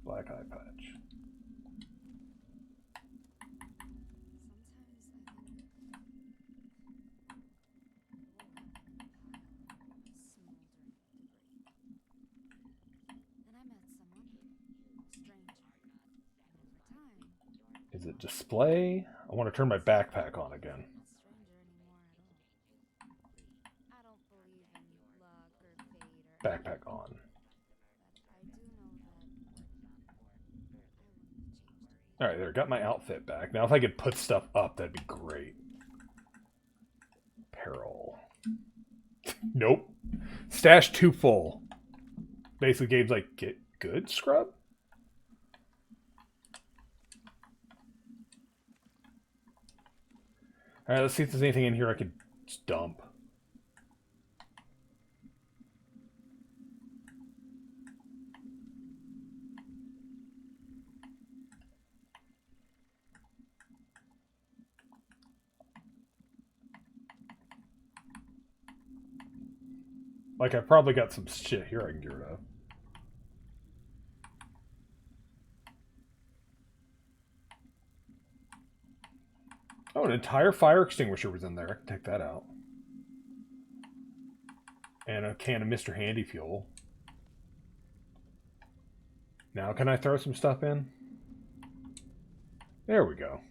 Black eye patch. Is it display? I want to turn my backpack on again. Backpack on. Alright, there, got my outfit back. Now if I could put stuff up, that'd be great. Apparel. Nope. Stash too full. Basically, game's like, get good, scrub? Alright, let's see if there's anything in here I could just dump. Like, I've probably got some shit here I can get rid of. Oh, an entire fire extinguisher was in there. Take that out. And a can of Mr. Handy fuel. Now can I throw some stuff in? There we go.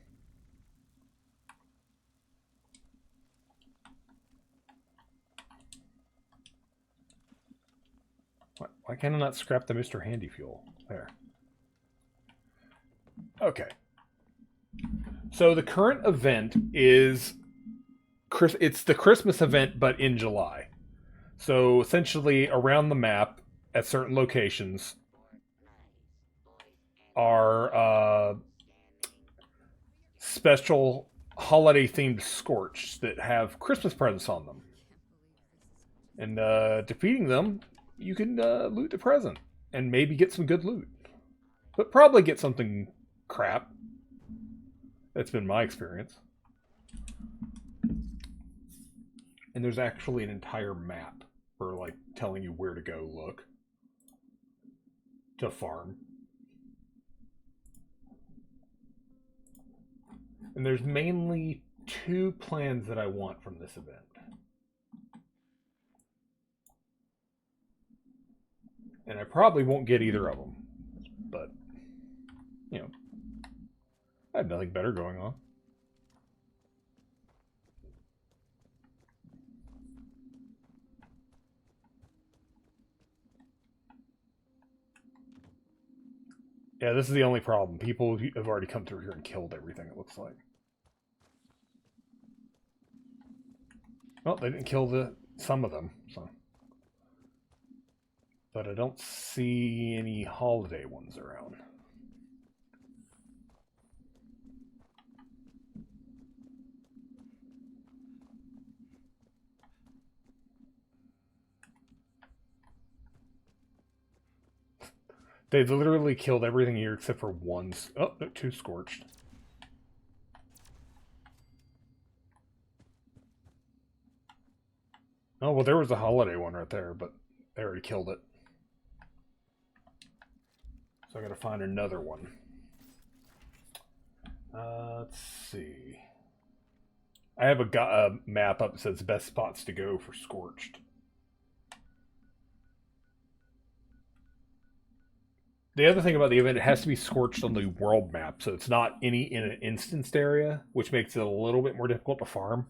Why can I not scrap the Mr. Handy fuel? There. Okay. So the current event is... It's the Christmas event, but in July. So essentially, around the map, at certain locations, are special holiday themed scorched that have Christmas presents on them. And defeating them, you can loot the present and maybe get some good loot. But probably get something crap. That's been my experience. And there's actually an entire map for like telling you where to go look to farm. And there's mainly 2 plans that I want from this event. And I probably won't get either of them. But, you know, I have nothing better going on. Yeah, this is the only problem. People have already come through here and killed everything, it looks like. Well, they didn't kill some of them, so. But I don't see any holiday ones around. They literally killed everything here except for one. Oh, no, 2 scorched. Oh, well, there was a holiday one right there, but they already killed it. So I gotta find another one. Let's see. I have a map up that says best spots to go for Scorched. The other thing about the event, it has to be Scorched on the world map, so it's not in an instanced area, which makes it a little bit more difficult to farm.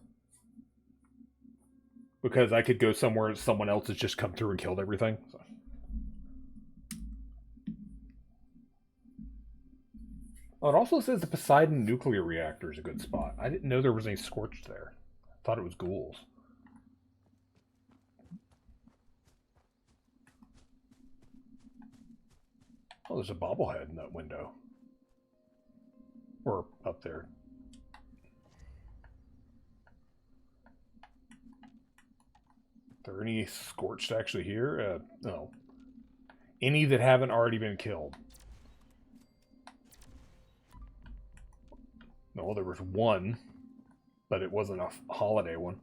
Because I could go somewhere someone else has just come through and killed everything. So. Oh, it also says the Poseidon nuclear reactor is a good spot. I didn't know there was any Scorched there. I thought it was ghouls. Oh, there's a bobblehead in that window. Or up there. Are there any Scorched actually here? No. Any that haven't already been killed? No, there was one, but it wasn't a holiday one.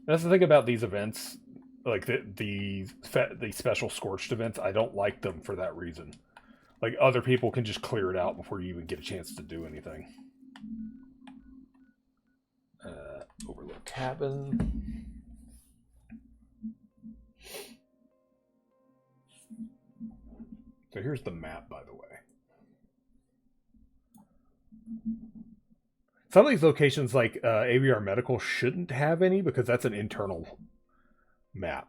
That's the thing about these events, like the special Scorched events. I don't like them for that reason. Like, other people can just clear it out before you even get a chance to do anything. Overlook cabin. So here's the map, by the way. Some of these locations, like ABR Medical, shouldn't have any because that's an internal map.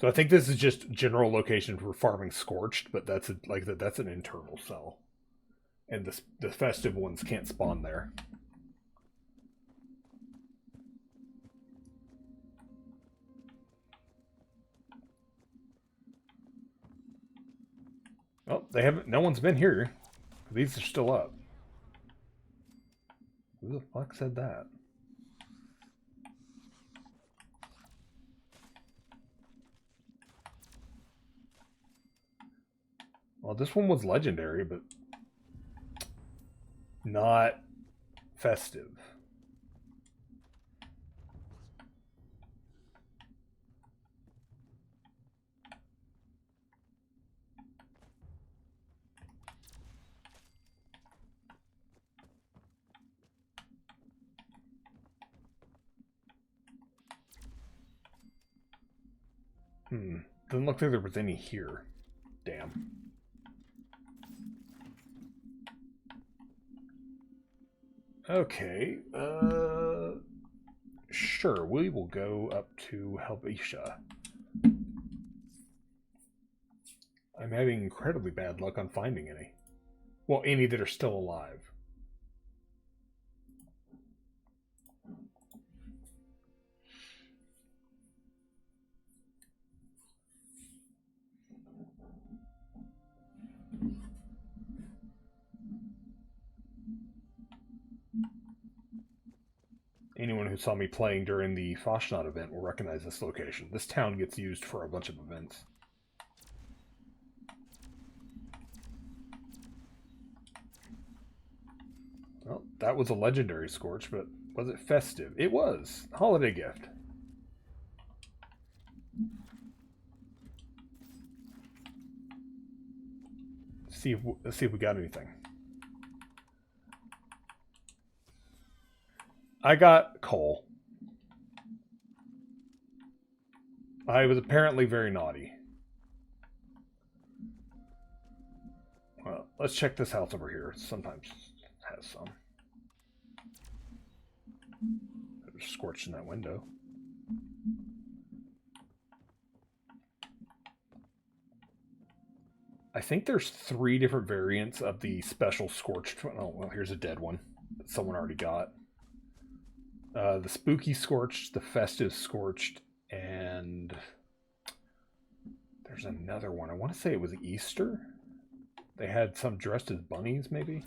So I think this is just general location for farming Scorched, but that's that's an internal cell, and the festive ones can't spawn there. Oh, they haven't. No one's been here. These are still up. Who the fuck said that? Well, this one was legendary, but not festive. Doesn't look like there was any here. Damn. Okay, sure, we will go up to Helvetia. I'm having incredibly bad luck on finding any. Well, any that are still alive. Anyone who saw me playing during the Foshnot event will recognize this location. This town gets used for a bunch of events. Well, that was a legendary Scorch, but was it festive? It was. Holiday gift. Let's see if we got anything. I got coal. I was apparently very naughty. Well, let's check this house over here. Sometimes it has some. There's Scorched in that window. I think there's 3 different variants of the special Scorched. Oh, well, here's a dead one that someone already got. The Spooky Scorched, the Festive Scorched, and there's another one. I want to say it was Easter. They had some dressed as bunnies, maybe?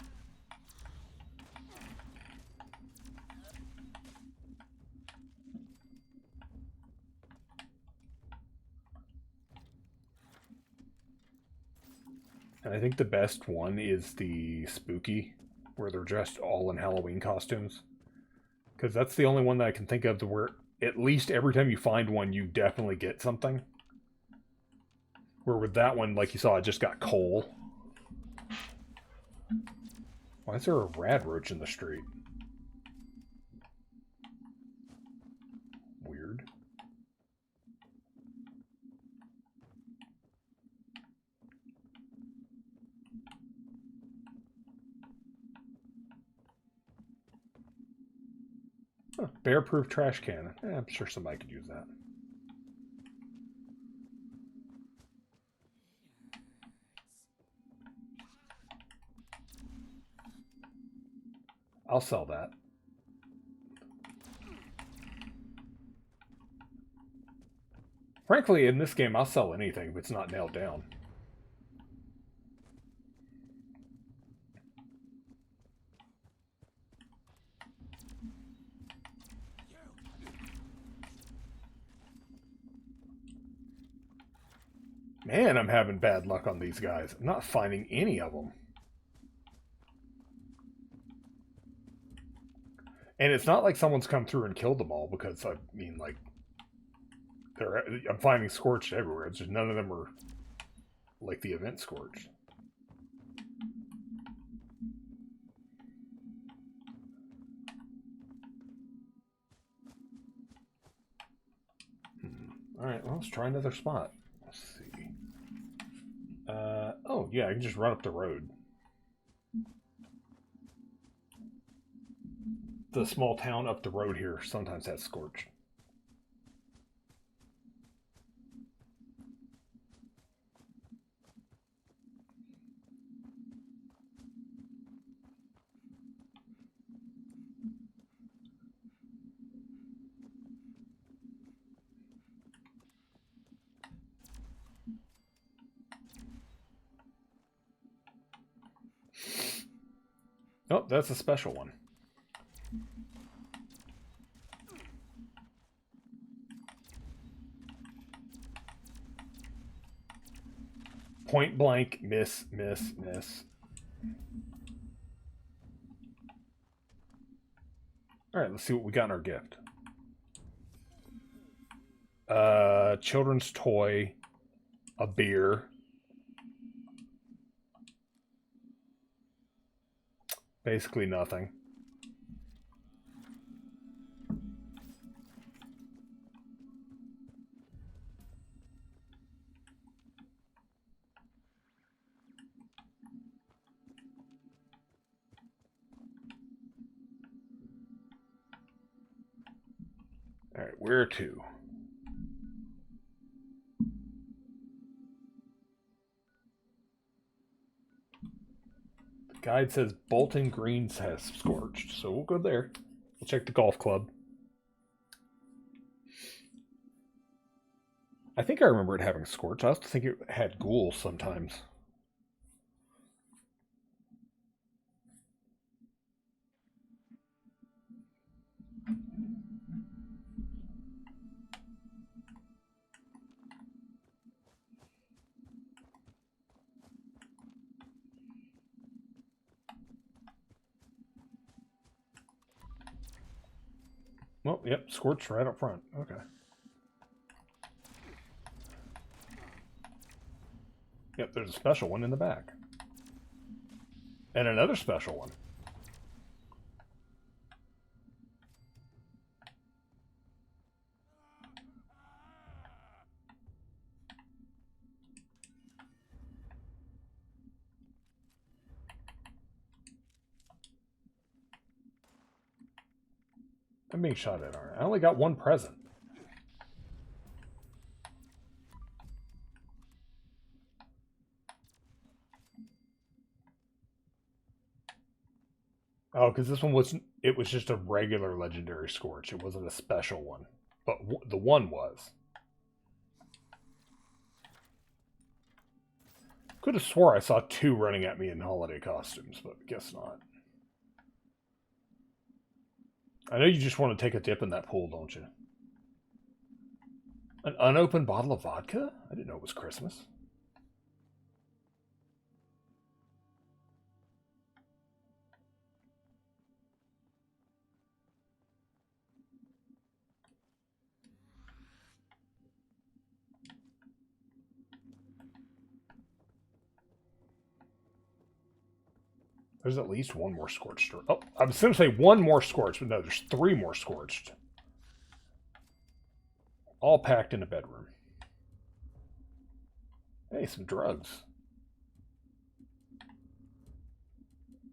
And I think the best one is the Spooky, where they're dressed all in Halloween costumes. Because that's the only one that I can think of to where at least every time you find one, you definitely get something. Where with that one, like you saw, I just got coal. Why is there a rad roach in the street? Weird. Huh, bear-proof trash can. I'm sure somebody could use that. I'll sell that. Frankly, in this game, I'll sell anything if it's not nailed down. Man, I'm having bad luck on these guys. I'm not finding any of them. And it's not like someone's come through and killed them all, because, I mean, like, I'm finding Scorched everywhere. It's just none of them are like the event Scorched. Alright, well, let's try another spot. Let's see. Oh, yeah, I can just run up the road. The small town up the road here sometimes has Scorched. Oh, that's a special one. Point blank, miss, miss, miss. Alright, let's see what we got in our gift. Children's toy, a beer. Basically nothing. All right, where to? The guide says Bolton Greens has Scorched, so we'll go there. We'll check the golf club. I think I remember it having Scorched. I also think it had ghouls sometimes. Well, yep, scorched right up front. Okay. Yep, there's a special one in the back. And another special one. I'm being shot at, aren't I? I only got one present. Oh, because this one wasn't, it was just a regular legendary Scorch. It wasn't a special one. But the one was. Could have swore I saw two running at me in holiday costumes, but guess not. I know you just want to take a dip in that pool, don't you? An unopened bottle of vodka? I didn't know it was Christmas. There's at least one more Scorched. Oh, I was going to say one more Scorched, but no, there's three more Scorched. All packed in a bedroom. Hey, some drugs.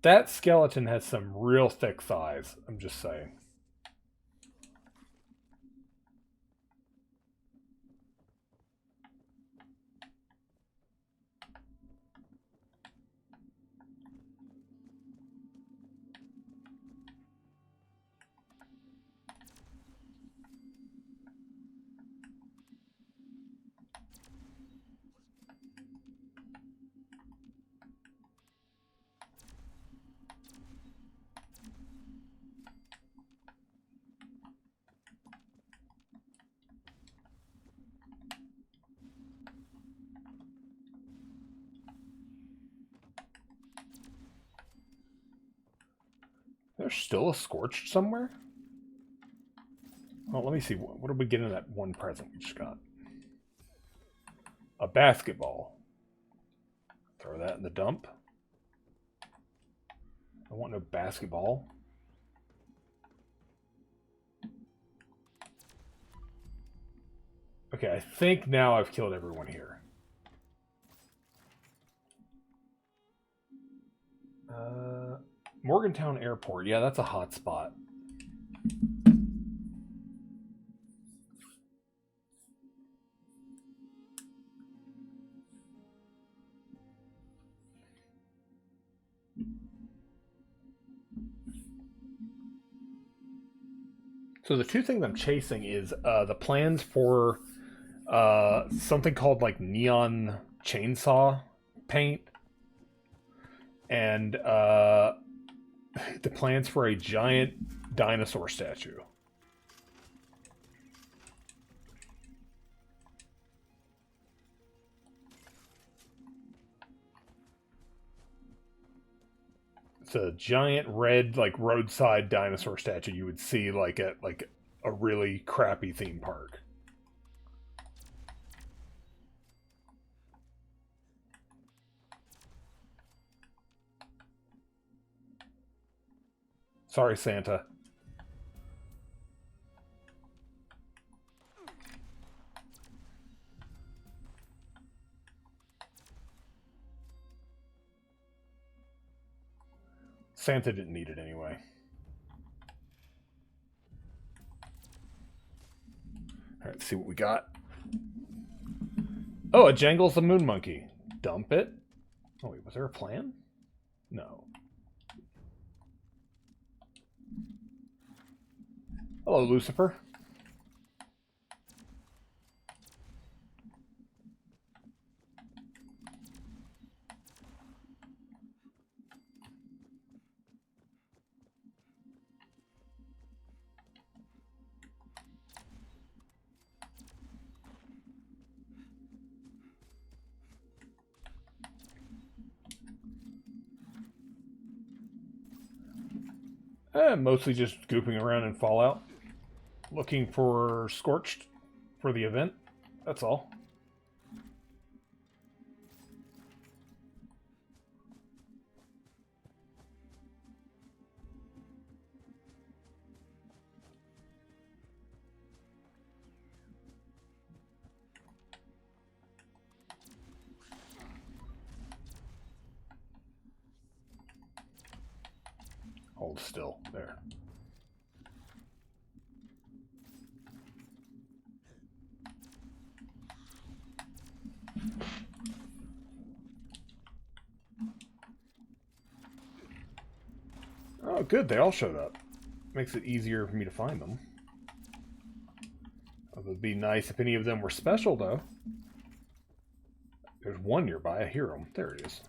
That skeleton has some real thick thighs, I'm just saying. There's still a Scorched somewhere? Well, let me see. What did we get in that one present we just got? A basketball. Throw that in the dump. I want no basketball. Okay, I think now I've killed everyone here. Morgantown Airport. Yeah, that's a hot spot. So the two things I'm chasing is the plans for something called like neon chainsaw paint, and the plans for a giant dinosaur statue. It's a giant red, like, roadside dinosaur statue you would see like at a really crappy theme park. Sorry, Santa. Santa didn't need it anyway. All right, let's see what we got. Oh, it jangles the moon monkey. Dump it. Oh, wait, was there a plan? No. Hello, Lucifer. Mostly just gooping around in Fallout. Looking for Scorched for the event. That's all. Hold still. There. Oh, good. They all showed up. Makes it easier for me to find them. It would be nice if any of them were special, though. There's one nearby. I hear him. There it is.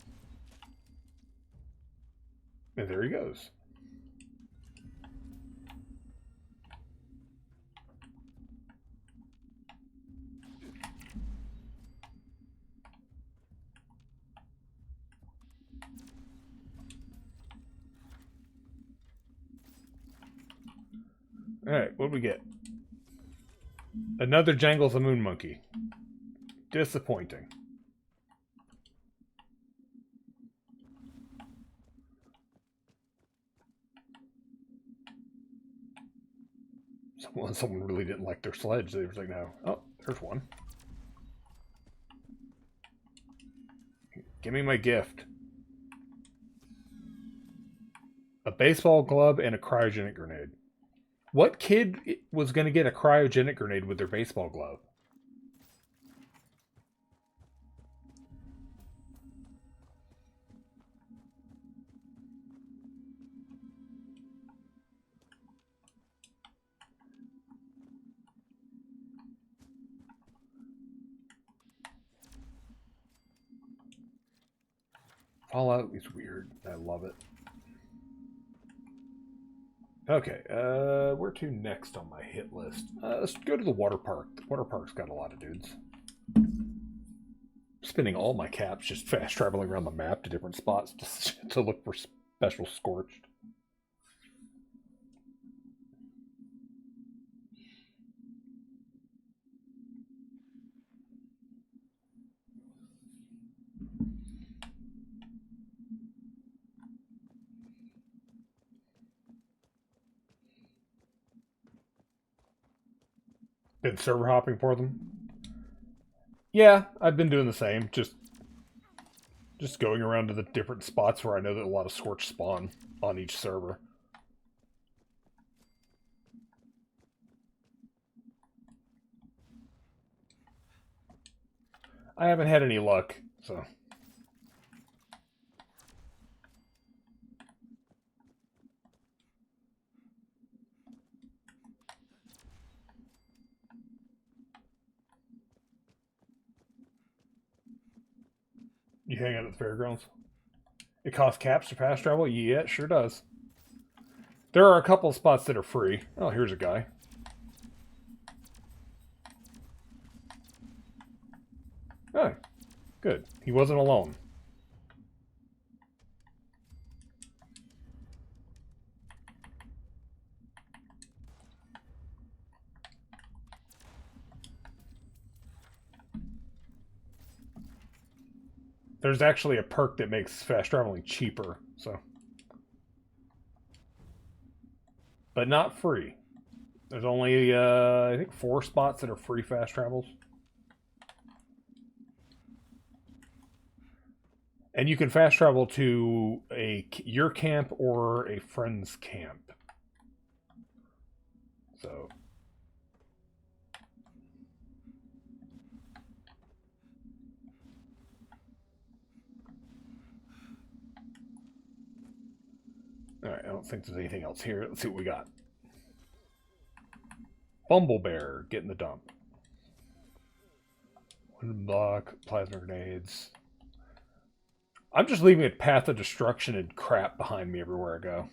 And there he goes. Alright, what do we get? Another Jangles the Moon Monkey. Disappointing. Someone really didn't like their sledge. They were like, no. Oh, there's one. Give me my gift. A baseball glove and a cryogenic grenade. What kid was going to get a cryogenic grenade with their baseball glove? Fallout is weird. I love it. Okay, where to next on my hit list? Let's go to the water park. The water park's got a lot of dudes. Spending all my caps just fast traveling around the map to different spots to look for special Scorched. Been server hopping for them? Yeah, I've been doing the same. Just going around to the different spots where I know that a lot of Scorch spawn on each server. I haven't had any luck, so... You hang out at the fairgrounds? It costs caps to fast travel? Yeah, it sure does. There are a couple of spots that are free. Oh, here's a guy. Oh, good. He wasn't alone. There's actually a perk that makes fast traveling cheaper, so. But not free. There's only, I think 4 spots that are free fast travels. And you can fast travel to your camp or a friend's camp. So. Alright, I don't think there's anything else here. Let's see what we got. Bumblebear getting the dump. Wooden block, plasma grenades. I'm just leaving a path of destruction and crap behind me everywhere I go.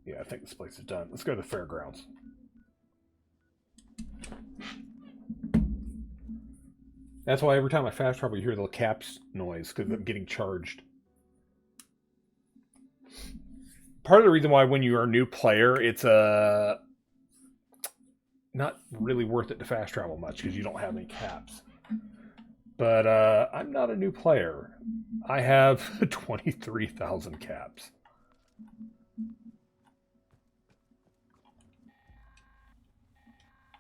Yeah, I think this place is done. Let's go to the fairgrounds. That's why every time I fast travel, you hear the caps noise, because I'm getting charged. part of the reason why when you're a new player, it's not really worth it to fast travel much because you don't have any caps. But I'm not a new player. I have 23,000 caps.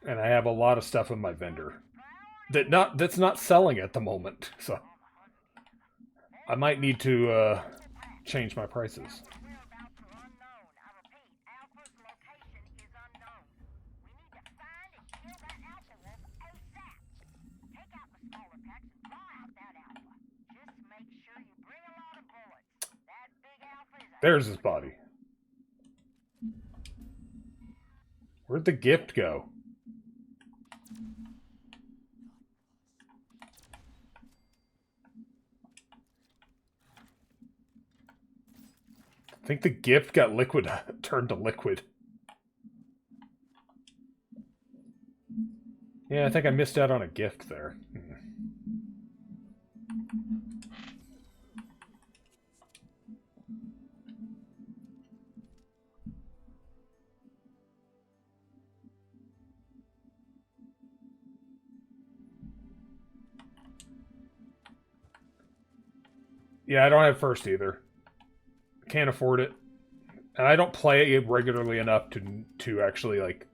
And I have a lot of stuff in my vendor that's not selling at the moment. So I might need to change my prices. There's his body. Where'd the gift go? I think the gift got liquid, turned to liquid. Yeah, I think I missed out on a gift there. Yeah, I don't have first either. Can't afford it. And I don't play it regularly enough to actually, like,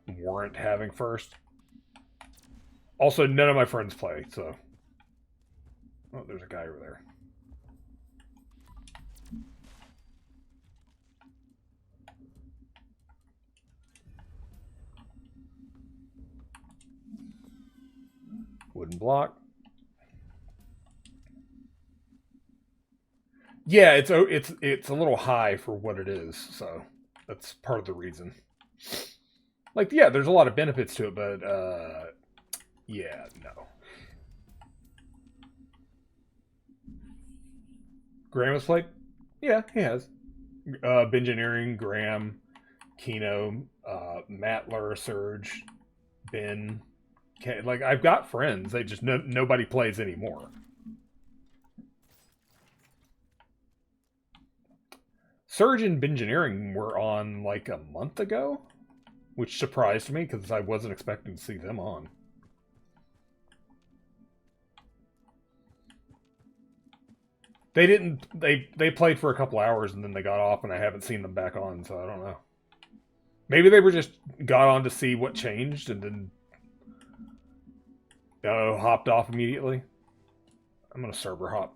warrant having first. Also, none of my friends play, so... Oh, there's a guy over there. Wooden block. Yeah, it's a little high for what it is, so that's part of the reason. Like, yeah, there's a lot of benefits to it, but yeah, no. Graham has played? Yeah, he has. Bengineering, Graham, Kino, Mattler, Surge, Ben. Like, I've got friends. They just nobody plays anymore. Surge and Bengineering were on like a month ago, which surprised me because I wasn't expecting to see them on. They didn't. They played for a couple hours and then they got off, and I haven't seen them back on, so I don't know. Maybe they were just got on to see what changed and then hopped off immediately. I'm gonna server hop.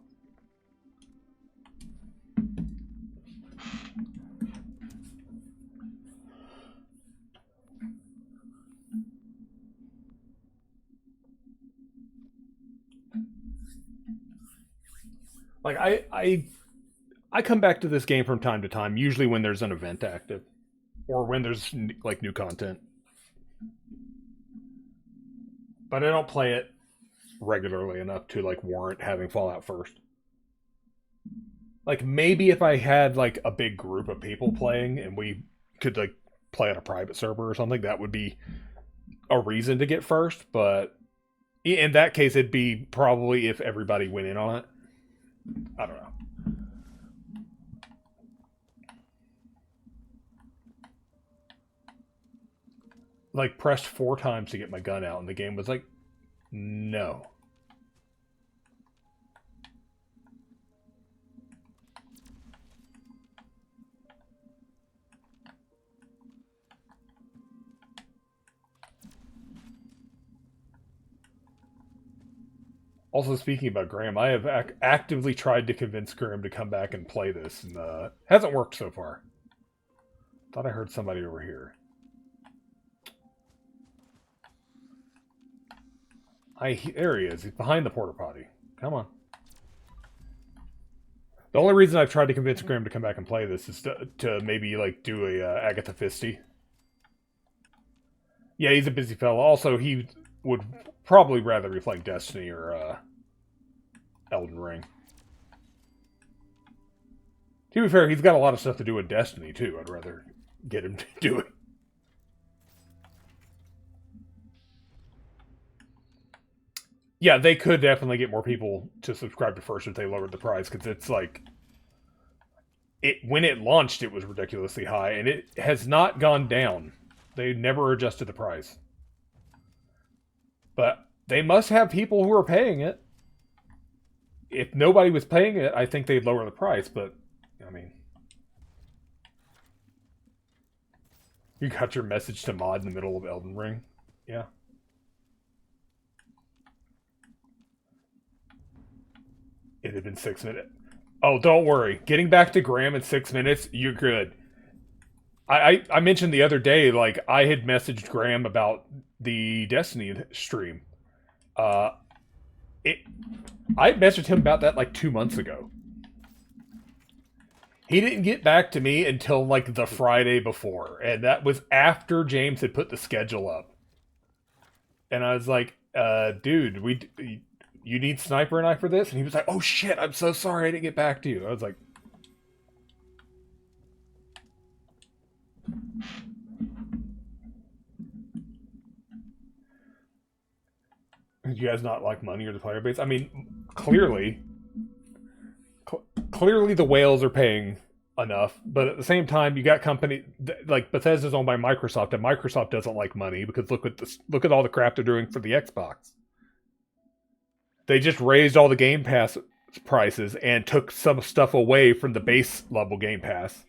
Like, I come back to this game from time to time, usually when there's an event active. Or when there's, like, new content. But I don't play it regularly enough to, like, warrant having Fallout first. Like, maybe if I had, like, a big group of people playing and we could, like, play on a private server or something, that would be a reason to get first. But in that case, it'd be probably if everybody went in on it. I don't know. Like, pressed 4 times to get my gun out, and the game was like, no. Also, speaking about Graham, I have actively tried to convince Graham to come back and play this, and hasn't worked so far. Thought I heard somebody over here. There he is. He's behind the porta potty. Come on. The only reason I've tried to convince Graham to come back and play this is to maybe, like, do a Agatha Fisty. Yeah, he's a busy fellow. Also, he would probably rather be playing Destiny or Elden Ring. To be fair, he's got a lot of stuff to do with Destiny, too. I'd rather get him to do it. Yeah, they could definitely get more people to subscribe to First if they lowered the price, because it's like... when it launched, it was ridiculously high, and it has not gone down. They never adjusted the price. But they must have people who are paying it. If nobody was paying it, I think they'd lower the price, but, I mean... You got your message to mod in the middle of Elden Ring? Yeah. It had been 6 minutes. Oh, don't worry. Getting back to Graham in 6 minutes, you're good. I mentioned the other day, like, I had messaged Graham about the Destiny stream. I messaged him about that like 2 months ago. He didn't get back to me until like the Friday before, and that was after James had put the schedule up. And I was like, dude, you need Sniper and I for this? And he was like, oh shit, I'm so sorry I didn't get back to you. I was like... Do you guys not like money or the player base? I mean, clearly the whales are paying enough, but at the same time, you got company like Bethesda's owned by Microsoft, and Microsoft doesn't like money because look at all the crap they're doing for the Xbox. They just raised all the Game Pass prices and took some stuff away from the base level Game Pass.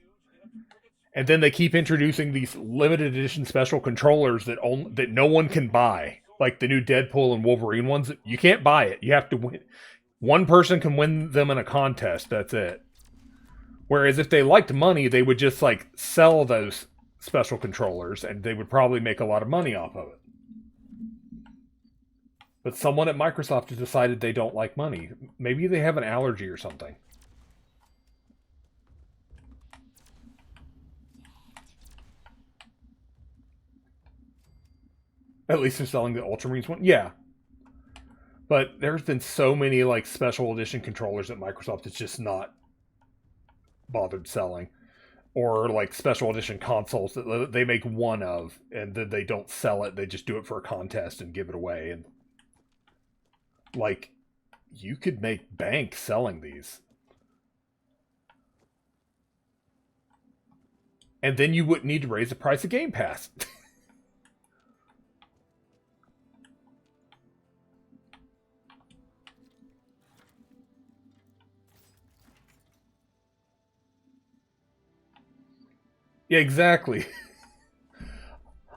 And then they keep introducing these limited edition special controllers that no one can buy. Like the new Deadpool and Wolverine ones. You can't buy it. You have to win. One person can win them in a contest. That's it. Whereas if they liked money, they would just like sell those special controllers and they would probably make a lot of money off of it. But someone at Microsoft has decided they don't like money. Maybe they have an allergy or something. At least they're selling the Ultramarines one. Yeah. But there's been so many like special edition controllers that Microsoft has just not bothered selling. Or like special edition consoles that they make one of and then they don't sell it. They just do it for a contest and give it away. And like, you could make bank selling these. And then you wouldn't need to raise the price of Game Pass. Yeah, exactly.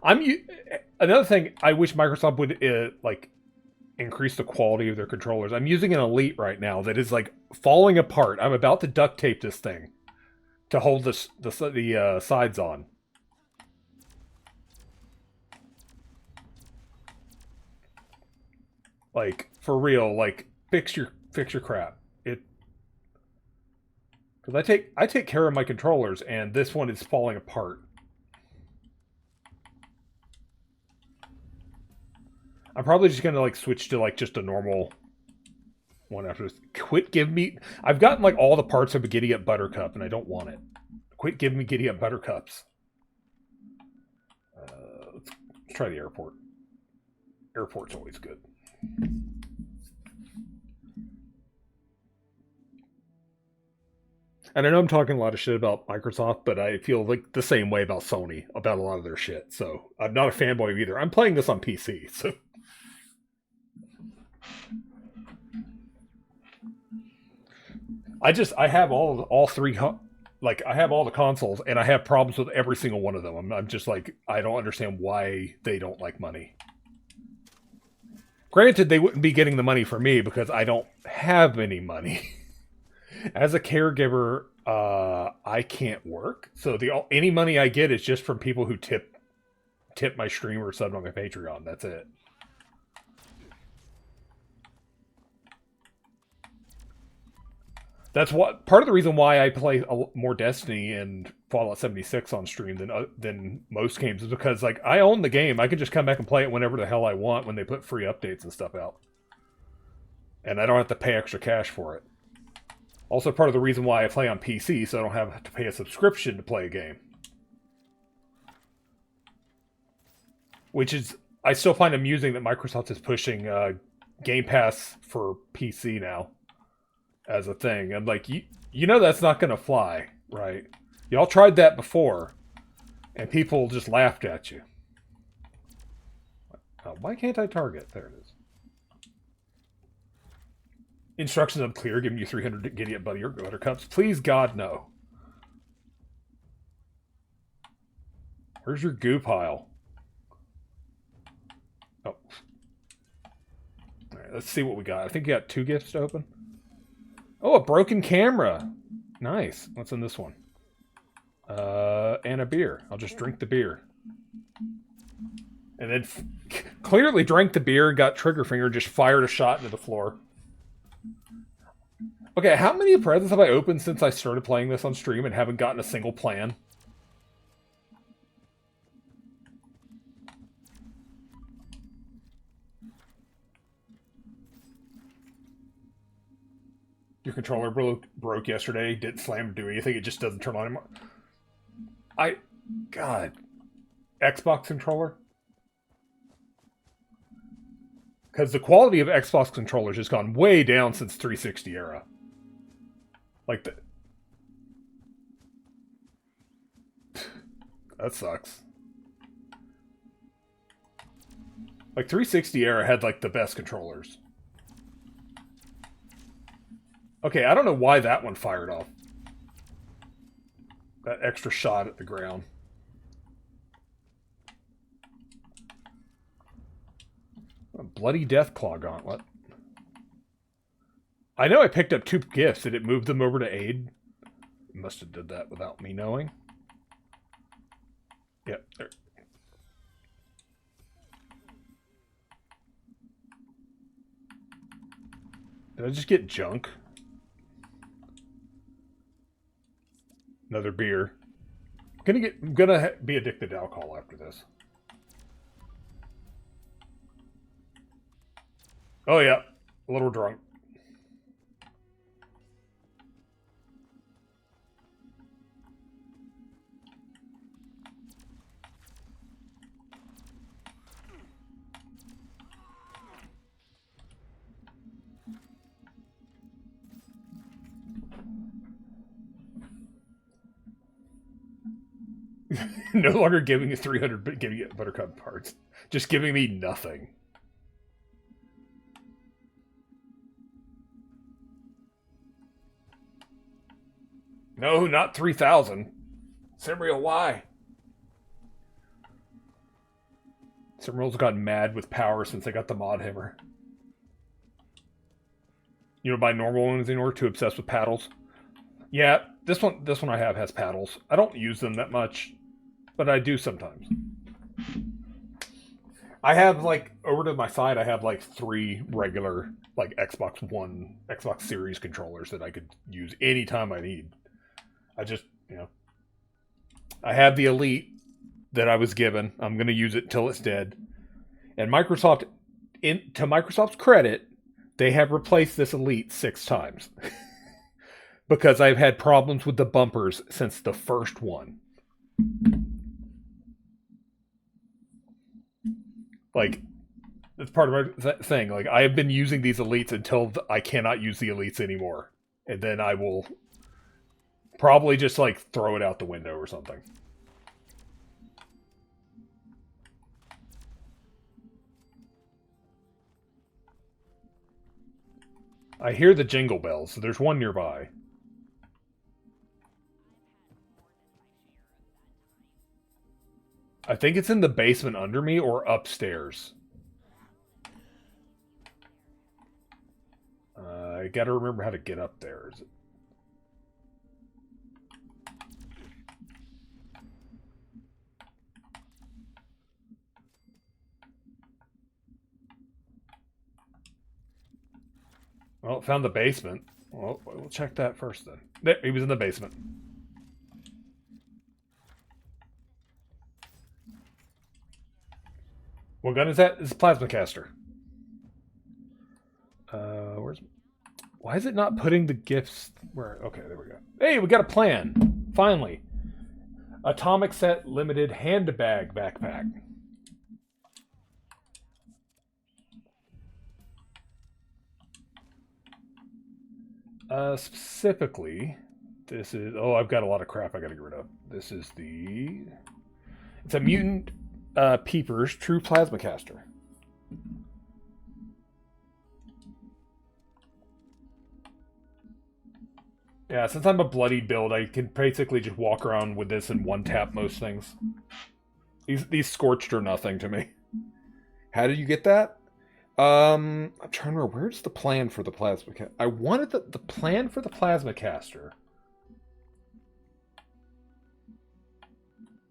Another thing I wish Microsoft would like increase the quality of their controllers. I'm using an Elite right now that is like falling apart. I'm about to duct tape this thing to hold the sides on. Like for real, like fix your crap. Because I take care of my controllers, and this one is falling apart. I'm probably just gonna like switch to like just a normal one after this. Quit giving me... I've gotten like all the parts of a Giddy Up Buttercup, and I don't want it. Quit giving me Giddy Up Buttercups. Let's try the airport. Airport's always good. And I know I'm talking a lot of shit about Microsoft, but I feel like the same way about Sony, about a lot of their shit. So I'm not a fanboy either. I'm playing this on PC, so... I have all three, like, I have all the consoles, and I have problems with every single one of them. I'm just like, I don't understand why they don't like money. Granted, they wouldn't be getting the money from me because I don't have any money. As a caregiver, I can't work, so any money I get is just from people who tip my stream or sub on my Patreon. That's it. That's part of the reason why I play more Destiny and Fallout 76 on stream than most games is because like I own the game. I can just come back and play it whenever the hell I want when they put free updates and stuff out, and I don't have to pay extra cash for it. Also part of the reason why I play on PC, so I don't have to pay a subscription to play a game. Which is, I still find amusing that Microsoft is pushing Game Pass for PC now as a thing. I'm like, you know that's not going to fly, Right. Y'all tried that before, and people just laughed at you. Why can't I target? There it is. Instructions unclear, giving you 300 giddy buttercups. Please, God, no. Where's your goo pile? Oh. Alright, let's see what we got. I think you got 2 gifts to open. Oh, a broken camera. Nice. What's in this one? And a beer. I'll just drink the beer. And then clearly drank the beer, got trigger finger, just fired a shot into the floor. Okay, how many presents have I opened since I started playing this on stream and haven't gotten a single plan? Your controller broke yesterday, didn't slam or do anything, it just doesn't turn on anymore. God. Xbox controller? Because the quality of Xbox controllers has gone way down since 360 era. Like that sucks. Like 360 era had like the best controllers. Okay, I don't know why that one fired off. That extra shot at the ground. A bloody Deathclaw gauntlet. I know I picked up 2 gifts. Did it move them over to aid? It must have did that without me knowing. Yep, there. Did I just get junk? Another beer. I'm gonna be addicted to alcohol after this. Oh yeah, a little drunk. No longer giving you 300, but giving you buttercup parts. Just giving me nothing. No, not 3,000. Simriel, why? Simriel's gotten mad with power since I got the mod hammer. You don't buy normal ones anymore, too obsessed with paddles. Yeah, this one I have has paddles. I don't use them that much, but I do sometimes. I have, like, over to my side, I have, like, 3 regular, like, Xbox One, Xbox Series controllers that I could use anytime I need. I just, you know, I have the Elite that I was given. I'm going to use it till it's dead. And Microsoft, to Microsoft's credit, they have replaced this Elite 6 times. Because I've had problems with the bumpers since the first one. Like, that's part of my thing. Like, I have been using these Elites until I cannot use the Elites anymore. And then I will probably just, like, throw it out the window or something. I hear the jingle bells, so there's one nearby. I think it's in the basement under me or upstairs. I gotta remember how to get up there. Is it? Well, found the basement. Well, we'll check that first then. There, he was in the basement. What gun is that? It's a plasma caster. Where's... Why is it not putting the gifts where... Okay, there we go. Hey, we got a plan. Finally. Atomic Set Limited Handbag Backpack. Specifically, This is... Oh, I've got a lot of crap I gotta get rid of. This is the... It's a Mutant Peepers True Plasma Caster. Yeah, since I'm a bloodied build, I can basically just walk around with this and one-tap most things. These scorched are nothing to me. How did you get that? I'm trying to remember, where's the plan for the plasma caster? I wanted the plan for the plasma caster.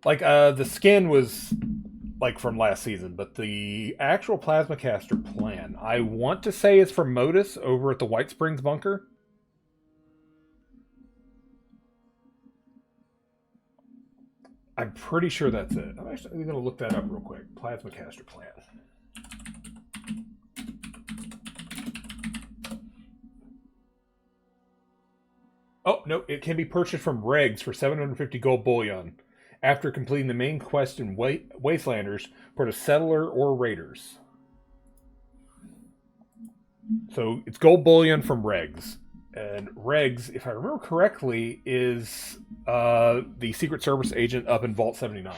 Like, the skin was, like, from last season, but the actual plasma caster plan, I want to say is from Modus over at the White Springs bunker. I'm pretty sure that's it. I'm actually going to look that up real quick. Plasma caster plan. Oh, no, it can be purchased from Regs for 750 gold bullion after completing the main quest in Wastelanders for the Settler or Raiders. So it's gold bullion from Regs. And Regs, if I remember correctly, is the Secret Service agent up in Vault 79.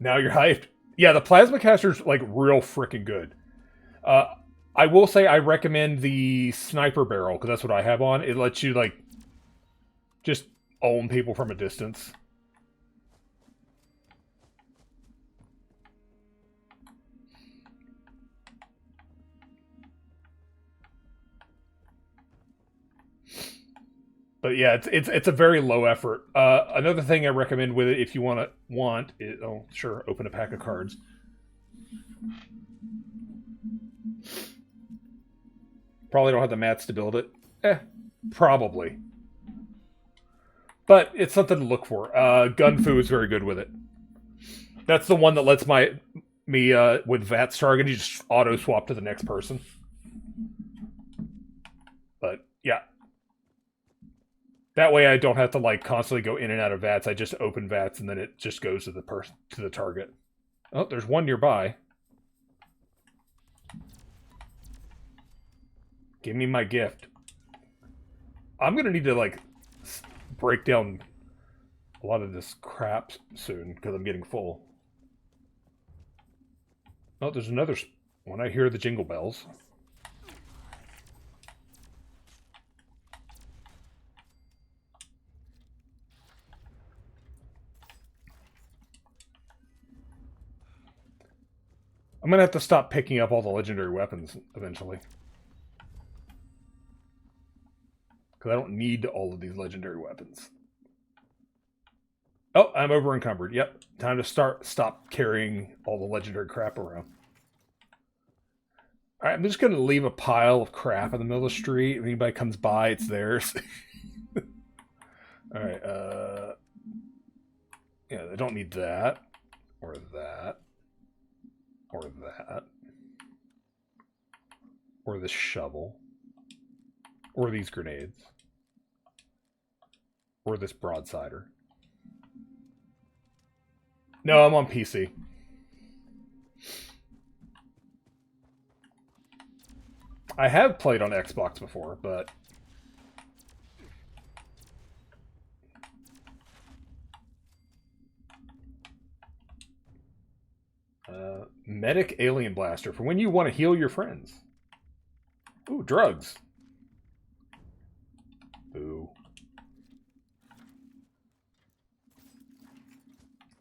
Now you're hyped. Yeah, the plasma caster's like real freaking good. I will say I recommend the sniper barrel because that's what I have on. It lets you like just own people from a distance. But yeah, it's a very low effort. Another thing I recommend with it, if you want it, oh sure, open a pack of cards. Probably don't have the mats to build it. Probably. But it's something to look for. Gunfu is very good with it. That's the one that lets me with VATS target, you just auto swap to the next person. But yeah. That way I don't have to like constantly go in and out of VATS. I just open VATS and then it just goes to the person, to the target. Oh, there's one nearby. Give me my gift. I'm going to need to like break down a lot of this crap soon because I'm getting full. Oh, there's another one. I hear the jingle bells. I'm going to have to stop picking up all the legendary weapons eventually. Because I don't need all of these legendary weapons. Oh, I'm over encumbered. Yep. Time to stop carrying all the legendary crap around. Alright, I'm just going to leave a pile of crap in the middle of the street. If anybody comes by, it's theirs. Alright, yeah, I don't need that. Or that. Or that. Or this shovel. Or these grenades. Or this broadsider. No, I'm on PC. I have played on Xbox before, but... Medic Alien Blaster for when you want to heal your friends. Ooh, drugs. Ooh.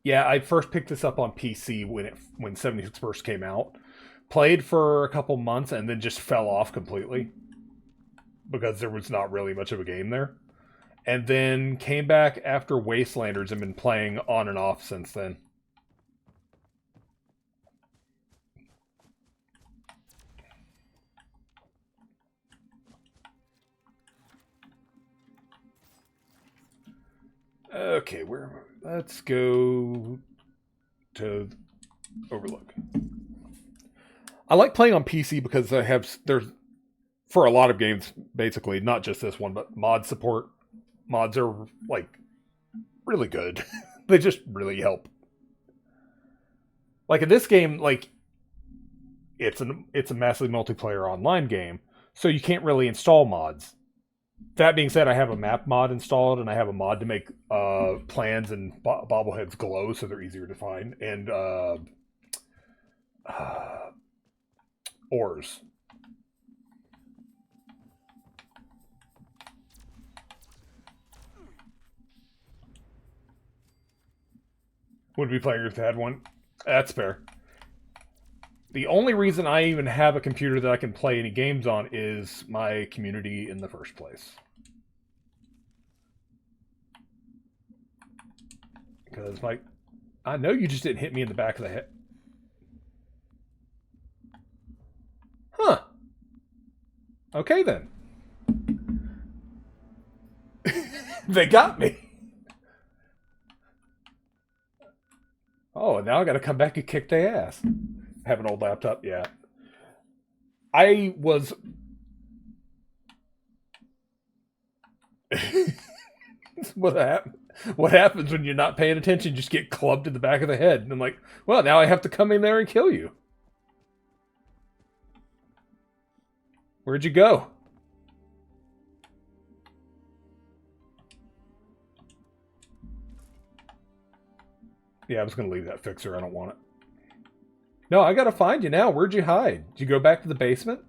Yeah, I first picked this up on PC when 76 first came out. Played for a couple months and then just fell off completely. Because there was not really much of a game there. And then came back after Wastelanders and been playing on and off since then. Okay, let's go to Overlook. I like playing on PC because there's for a lot of games, basically, not just this one, but mod support. Mods are like really good. They just really help. Like in this game, like it's a massively multiplayer online game, so you can't really install mods. That being said, I have a map mod installed, and I have a mod to make plans and bobbleheads glow so they're easier to find, and ores. Would be players had one. That's fair. The only reason I even have a computer that I can play any games on is my community in the first place. Because, I know you just didn't hit me in the back of the head. Huh. Okay, then. They got me. Oh, and now I gotta come back and kick their ass. Have an old laptop, yeah. I was... what happens when you're not paying attention? You just get clubbed in the back of the head. And I'm like, well, now I have to come in there and kill you. Where'd you go? Yeah, I was going to leave that fixer. I don't want it. No, I got to find you now. Where'd you hide? Did you go back to the basement?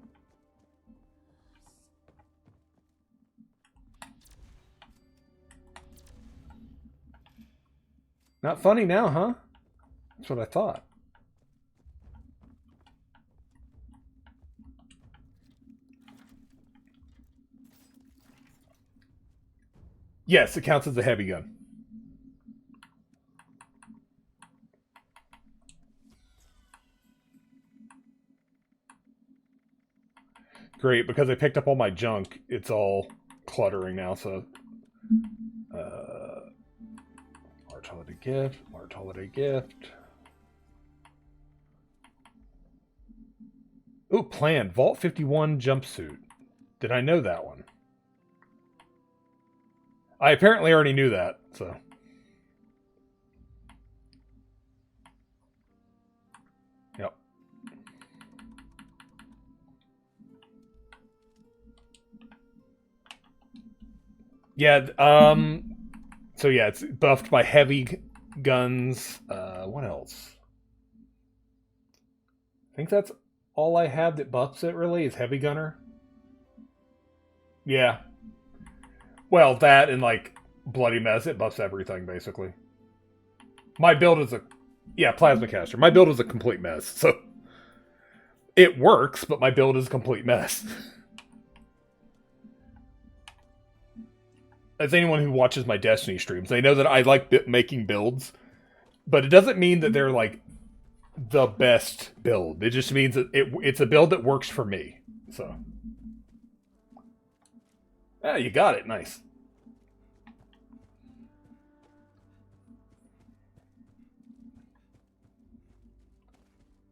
Not funny now, huh? That's what I thought. Yes, it counts as a heavy gun. Great, because I picked up all my junk, it's all cluttering now, so... March Holiday Gift, March Holiday Gift... Ooh, planned. Vault 51 jumpsuit. Did I know that one? I apparently already knew that, so... Yep. Yeah, so yeah, it's buffed by heavy guns. What else? I think that's all I have that buffs it, really, is heavy gunner. Yeah. Well, that and, like, Bloody Mess, it buffs everything, basically. My build is a... Yeah, Plasma Caster. My build is a complete mess, so... It works, but my build is a complete mess. As anyone who watches my Destiny streams, they know that I like making builds, but it doesn't mean that they're, like, the best build. It just means that it's a build that works for me, so... Ah, you got it. Nice.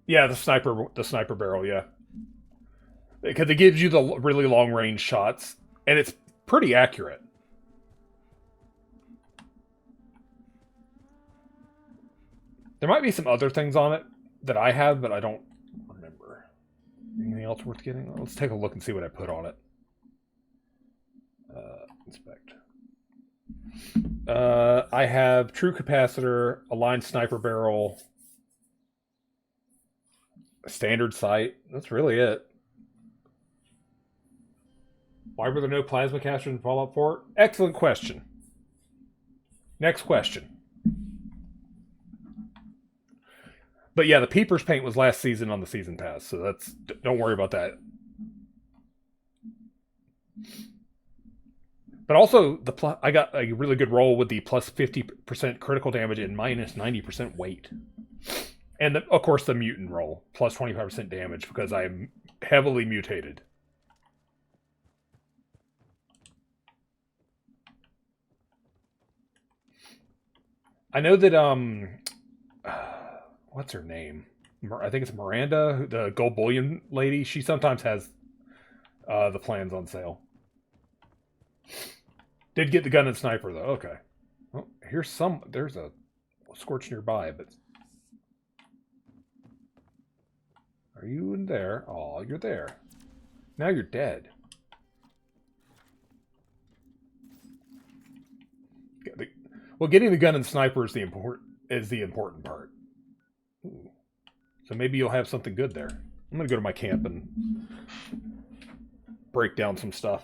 Yeah, the sniper barrel, yeah. Because it gives you the really long range shots, and it's pretty accurate. There might be some other things on it that I have, but I don't remember. Anything else worth getting? Let's take a look and see what I put on it. Inspect. I have true capacitor, aligned sniper barrel, a standard sight. That's really it. Why were there no plasma casters in Fallout 4? Excellent question. Next question. But yeah, the Peepers paint was last season on the season pass, so that's, don't worry about that. But also, I got a really good roll with the plus 50% critical damage and minus 90% weight. And, of course, the mutant roll, plus 25% damage, because I'm heavily mutated. I know that, what's her name? I think it's Miranda, the gold bullion lady. She sometimes has the plans on sale. Did get the gun and sniper, though. Okay. Well, there's a Scorch nearby, but... Are you in there? Oh, you're there. Now you're dead. Well, getting the gun and sniper is the important part. Ooh. So maybe you'll have something good there. I'm gonna go to my camp and break down some stuff.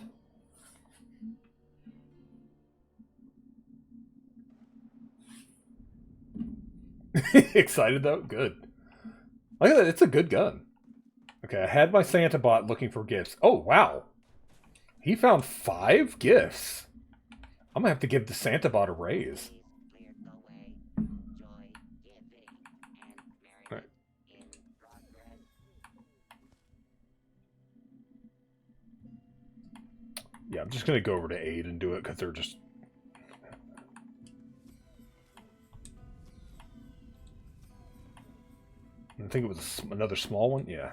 Excited though? Good. Look at that, it's a good gun. Okay, I had my Santa bot looking for gifts. Oh, wow. He found 5 gifts. I'm gonna have to give the Santa bot a raise. Right. Yeah, I'm just gonna go over to aid and do it because they're just... I think it was another small one. Yeah.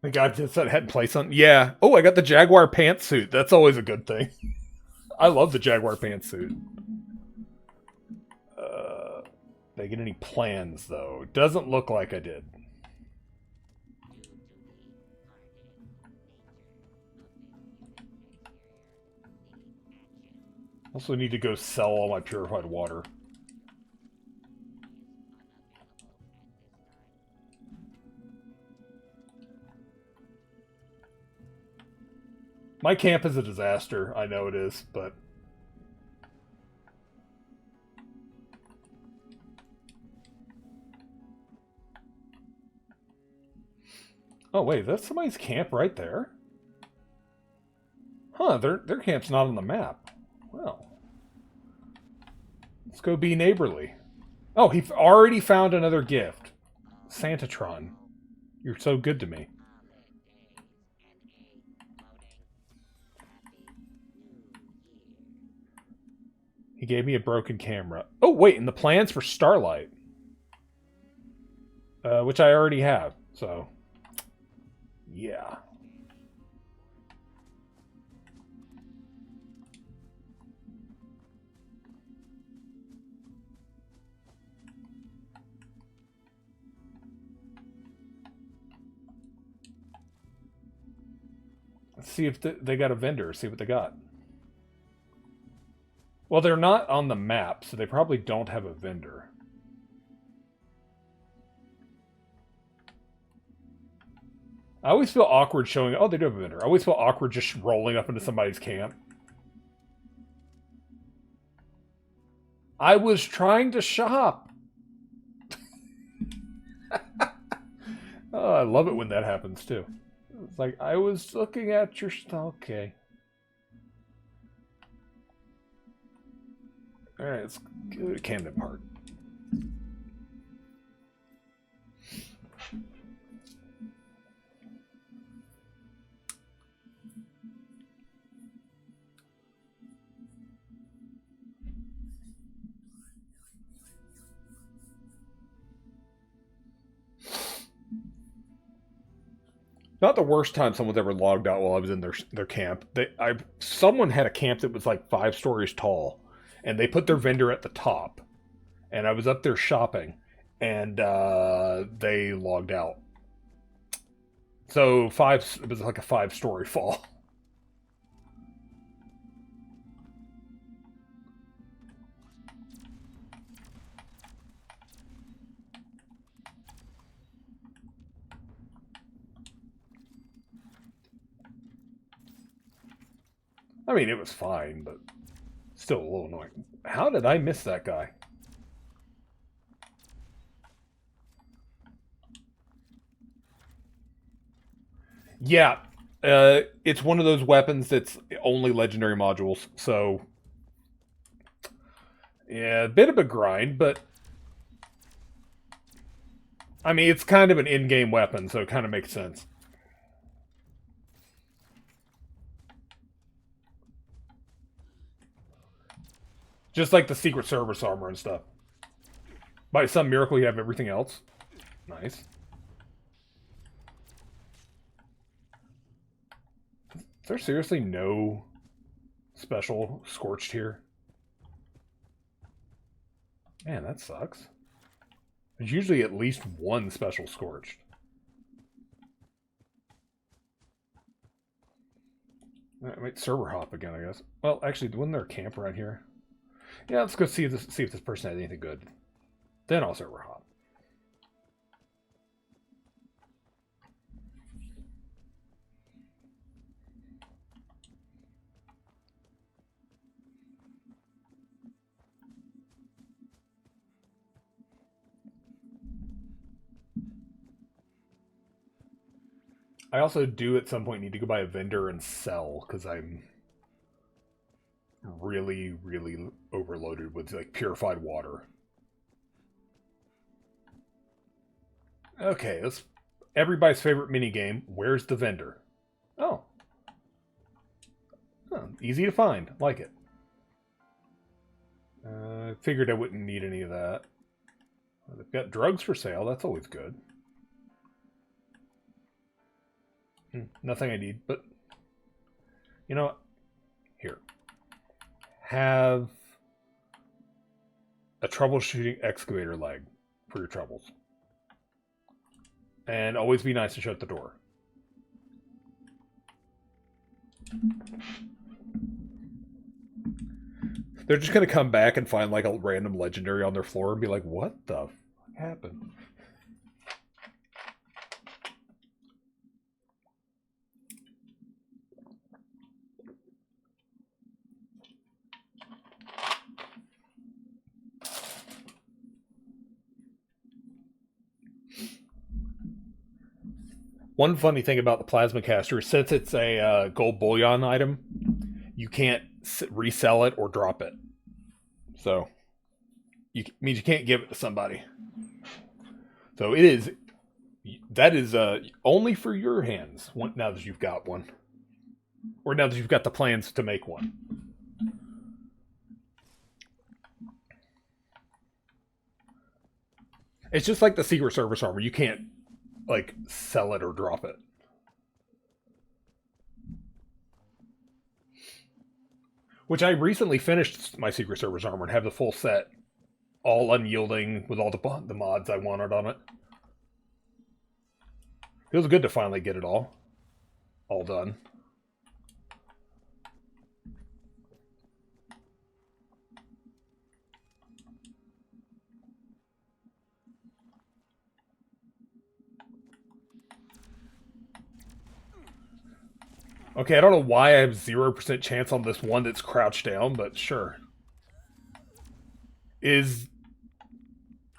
The guy just said head play something. Yeah. Oh, I got the Jaguar pantsuit. That's always a good thing. I love the Jaguar pantsuit. Did I get any plans though? Doesn't look like I did. Also need to go sell all my purified water. My camp is a disaster. I know it is, but... Oh, wait, that's somebody's camp right there? Huh, their camp's not on the map. Well, let's go be neighborly. Oh, he already found another gift. Santatron. You're so good to me. He gave me a broken camera. Oh, wait, and the plans for Starlight. Which I already have, so... Yeah. Let's see if they got a vendor, see what they got. Well, they're not on the map, so they probably don't have a vendor. I always feel awkward showing... Oh, they do have a vendor. I always feel awkward just rolling up into somebody's camp. I was trying to shop. Oh, I love it when that happens, too. It's like, I was looking at your stuff. Okay. Alright, let's go to Camden Park. Not the worst time someone's ever logged out while I was in their camp. Someone had a camp that was like 5 stories tall, and they put their vendor at the top. And I was up there shopping, and they logged out. So it was like a 5-story fall. I mean, it was fine, but still a little annoying. How did I miss that guy? Yeah, it's one of those weapons that's only legendary modules, so... Yeah, a bit of a grind, but... I mean, it's kind of an in-game weapon, so it kind of makes sense. Just like the Secret Service armor and stuff. By some miracle, you have everything else. Nice. Is there seriously no special Scorched here? Man, that sucks. There's usually at least one special scorched. I might server hop again, I guess. Well, actually, wasn't there a camp around here? Yeah, let's go see if this person has anything good. Then I'll server hop. I also do at some point need to go buy a vendor and sell because I'm really, really overloaded with like purified water. Okay, let's everybody's favorite mini game. Where's the vendor? Oh. Easy to find. Like it. I figured I wouldn't need any of that. They've got drugs for sale. That's always good. Nothing I need, but you know what? Here. Have a troubleshooting excavator leg for your troubles. And always be nice to shut the door. They're just going to come back and find like a random legendary on their floor and be like, what the fuck happened? One funny thing about the plasma caster, since it's a gold bullion item, you can't resell it or drop it. So, means you can't give it to somebody. So that is only for your hands now that you've got one. Or now that you've got the plans to make one. It's just like the Secret Service armor. You can't like sell it or drop it. Which I recently finished my Secret Service armor and have the full set, all unyielding with all the mods I wanted on it. Feels good to finally get it all done. Okay, I don't know why I have 0% chance on this one that's crouched down, but sure. Is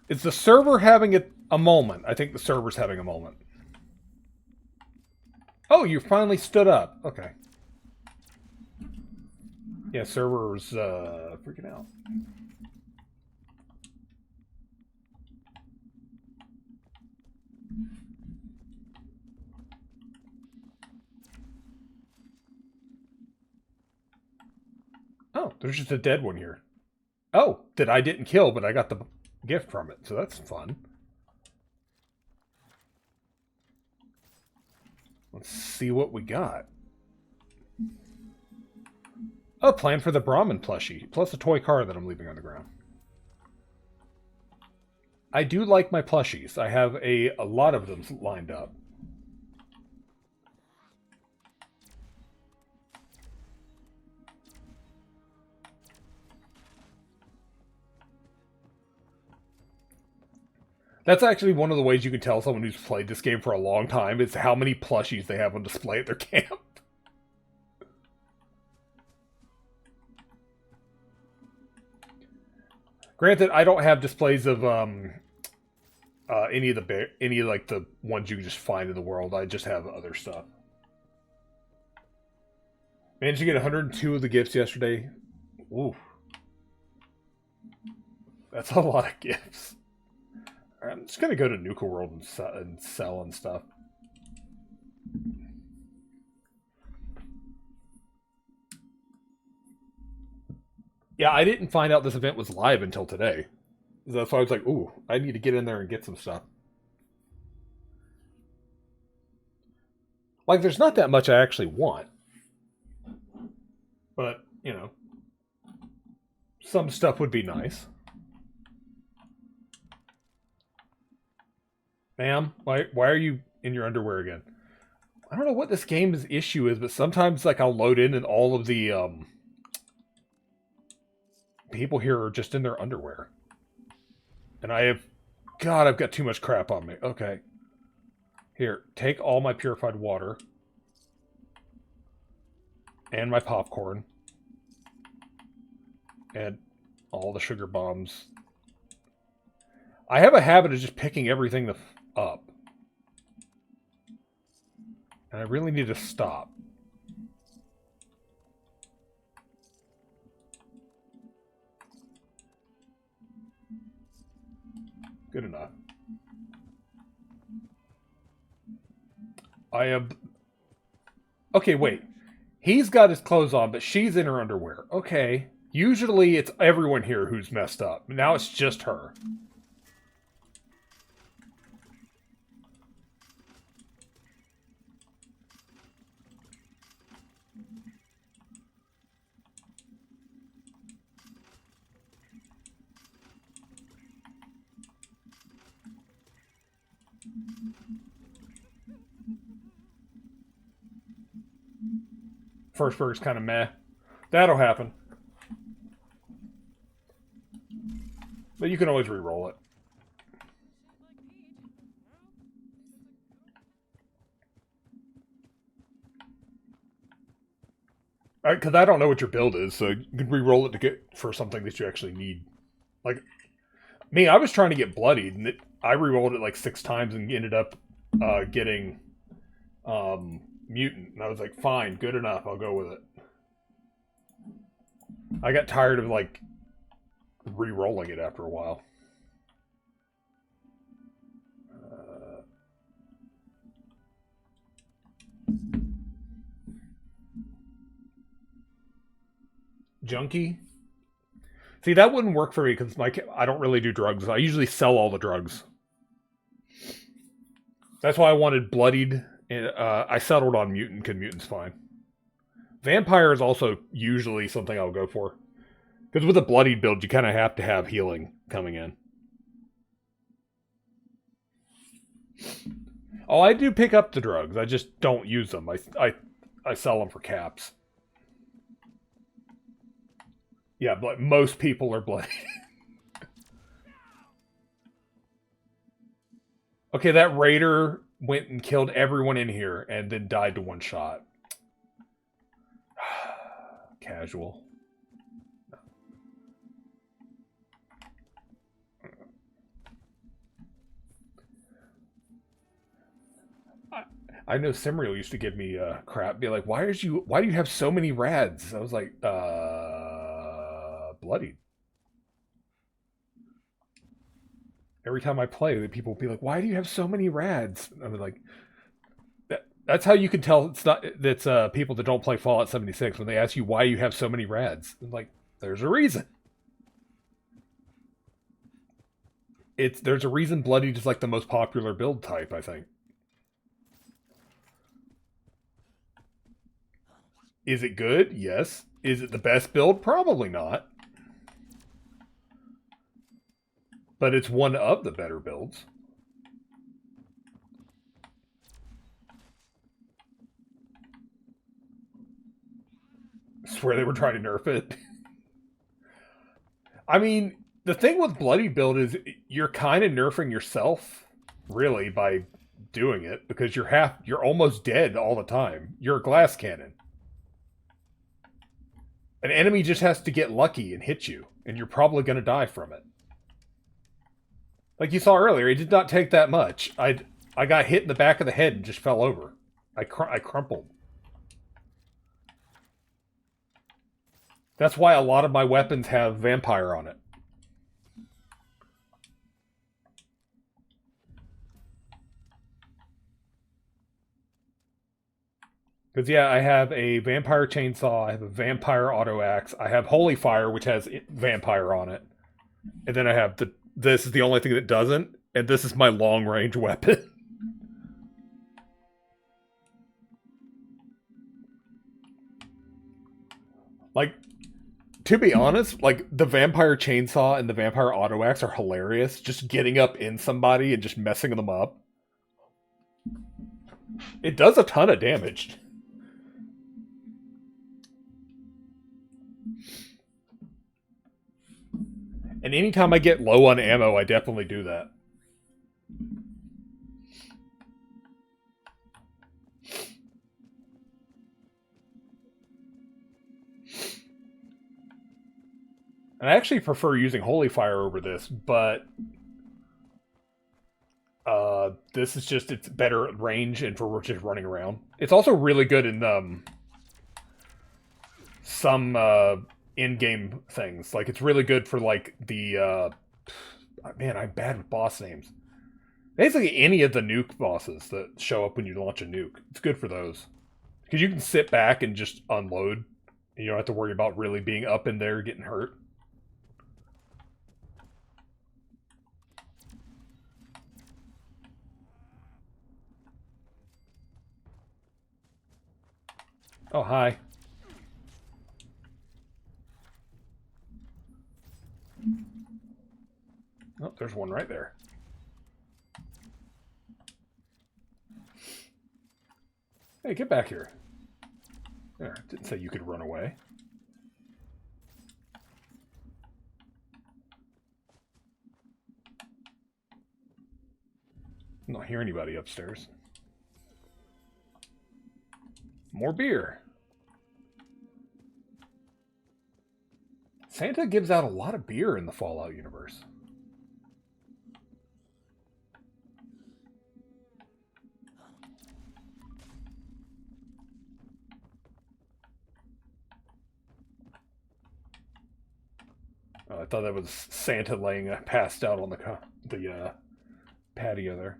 the server having a moment? I think the server's having a moment. Oh, you finally stood up. Okay. Yeah, server's freaking out. Oh, there's just a dead one here. Oh, that I didn't kill, but I got the gift from it, so that's fun. Let's see what we got. A plan for the Brahmin plushie, plus a toy car that I'm leaving on the ground. I do like my plushies. I have a lot of them lined up. That's actually one of the ways you can tell someone who's played this game for a long time is how many plushies they have on display at their camp. Granted, I don't have displays of any of the ones you can just find in the world. I just have other stuff. Managed to get 102 of the gifts yesterday. Ooh. That's a lot of gifts. I'm just gonna go to Nuka World and sell and stuff. Yeah, I didn't find out this event was live until today. That's why I was like, ooh, I need to get in there and get some stuff. Like, there's not that much I actually want. But, you know, some stuff would be nice. Ma'am, why are you in your underwear again? I don't know what this game's issue is, but sometimes like I'll load in and all of the people here are just in their underwear. And I've got too much crap on me. Okay. Here, take all my purified water. And my popcorn. And all the sugar bombs. I have a habit of just picking everything up. And I really need to stop. Good enough. I am... Okay, wait. He's got his clothes on, but she's in her underwear. Okay. Usually it's everyone here who's messed up. Now it's just her. First burger's kind of meh. That'll happen. But you can always re-roll it. Because I don't know what your build is, so you can re-roll it to get for something that you actually need. Like, me, I was trying to get bloodied, and I re-rolled it like 6 times and ended up getting mutant. And I was like, fine, good enough, I'll go with it. I got tired of, like, re-rolling it after a while. Junkie? See, that wouldn't work for me because I don't really do drugs. I usually sell all the drugs. That's why I wanted bloodied. And, I settled on mutant because mutant's fine. Vampire is also usually something I'll go for. Because with a bloodied build, you kind of have to have healing coming in. Oh, I do pick up the drugs. I just don't use them. I sell them for caps. Yeah, but most people are bloodied. Okay, that raider went and killed everyone in here and then died to one shot. Casual. I know Simriel used to give me crap, be like, why do you have so many rads? I was like, bloodied. Every time I play, people will be like, why do you have so many rads? I was like, that's how you can tell it's people that don't play Fallout 76 when they ask you why you have so many rads. I'm like, there's a reason. There's a reason bloodied is like the most popular build type, I think. Is it good? Yes. Is it the best build? Probably not. But it's one of the better builds. I swear they were trying to nerf it. I mean, the thing with bloody build is you're kind of nerfing yourself, really, by doing it, because you're almost dead all the time. You're a glass cannon. An enemy just has to get lucky and hit you, and you're probably going to die from it. Like you saw earlier, it did not take that much. I got hit in the back of the head and just fell over. I crumpled. That's why a lot of my weapons have vampire on it. Because, yeah, I have a vampire chainsaw, I have a vampire auto axe, I have holy fire, which has vampire on it. And then I have this is the only thing that doesn't, and this is my long range weapon. Like, to be honest, like, the vampire chainsaw and the vampire auto axe are hilarious. Just getting up in somebody and just messing them up. It does a ton of damage. And anytime I get low on ammo, I definitely do that. And I actually prefer using Holy Fire over this, but this is just, it's better at range and for just running around. It's also really good in some in-game things. Like, it's really good for, like, the... man, I'm bad with boss names. Basically, any of the nuke bosses that show up when you launch a nuke. It's good for those. Because you can sit back and just unload. And you don't have to worry about really being up in there getting hurt. Oh, hi. Oh, there's one right there. Hey, get back here. There, didn't say you could run away. I don't hear anybody upstairs. More beer. Santa gives out a lot of beer in the Fallout universe. Oh, I thought that was Santa laying passed out on the patio there.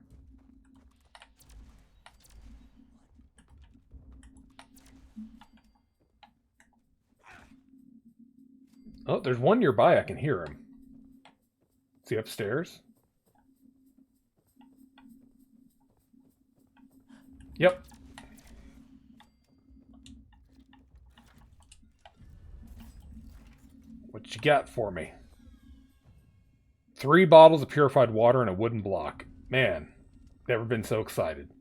Oh, there's one nearby. I can hear him. Is he upstairs? Yep. What you got for me? 3 bottles of purified water and a wooden block. Man, never been so excited.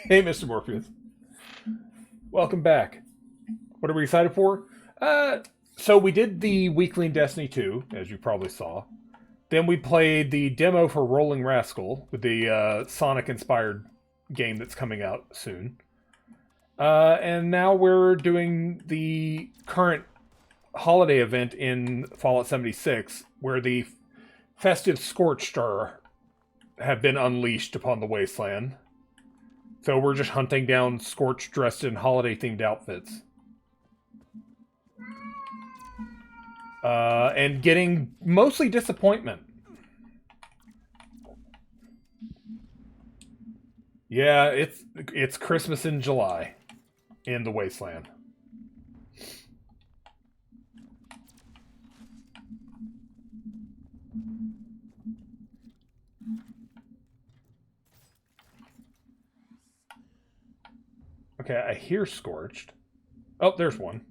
Hey, Mr. Morpheus. Welcome back. What are we excited for? So we did the weekly in Destiny 2, as you probably saw. Then we played the demo for Rolling Rascal, with the Sonic-inspired game that's coming out soon. And now we're doing the current holiday event in Fallout 76, where the festive Scorched have been unleashed upon the wasteland. So we're just hunting down Scorched dressed in holiday-themed outfits. And getting mostly disappointment. Yeah, it's Christmas in July in the wasteland. Okay, I hear Scorched. Oh, there's one.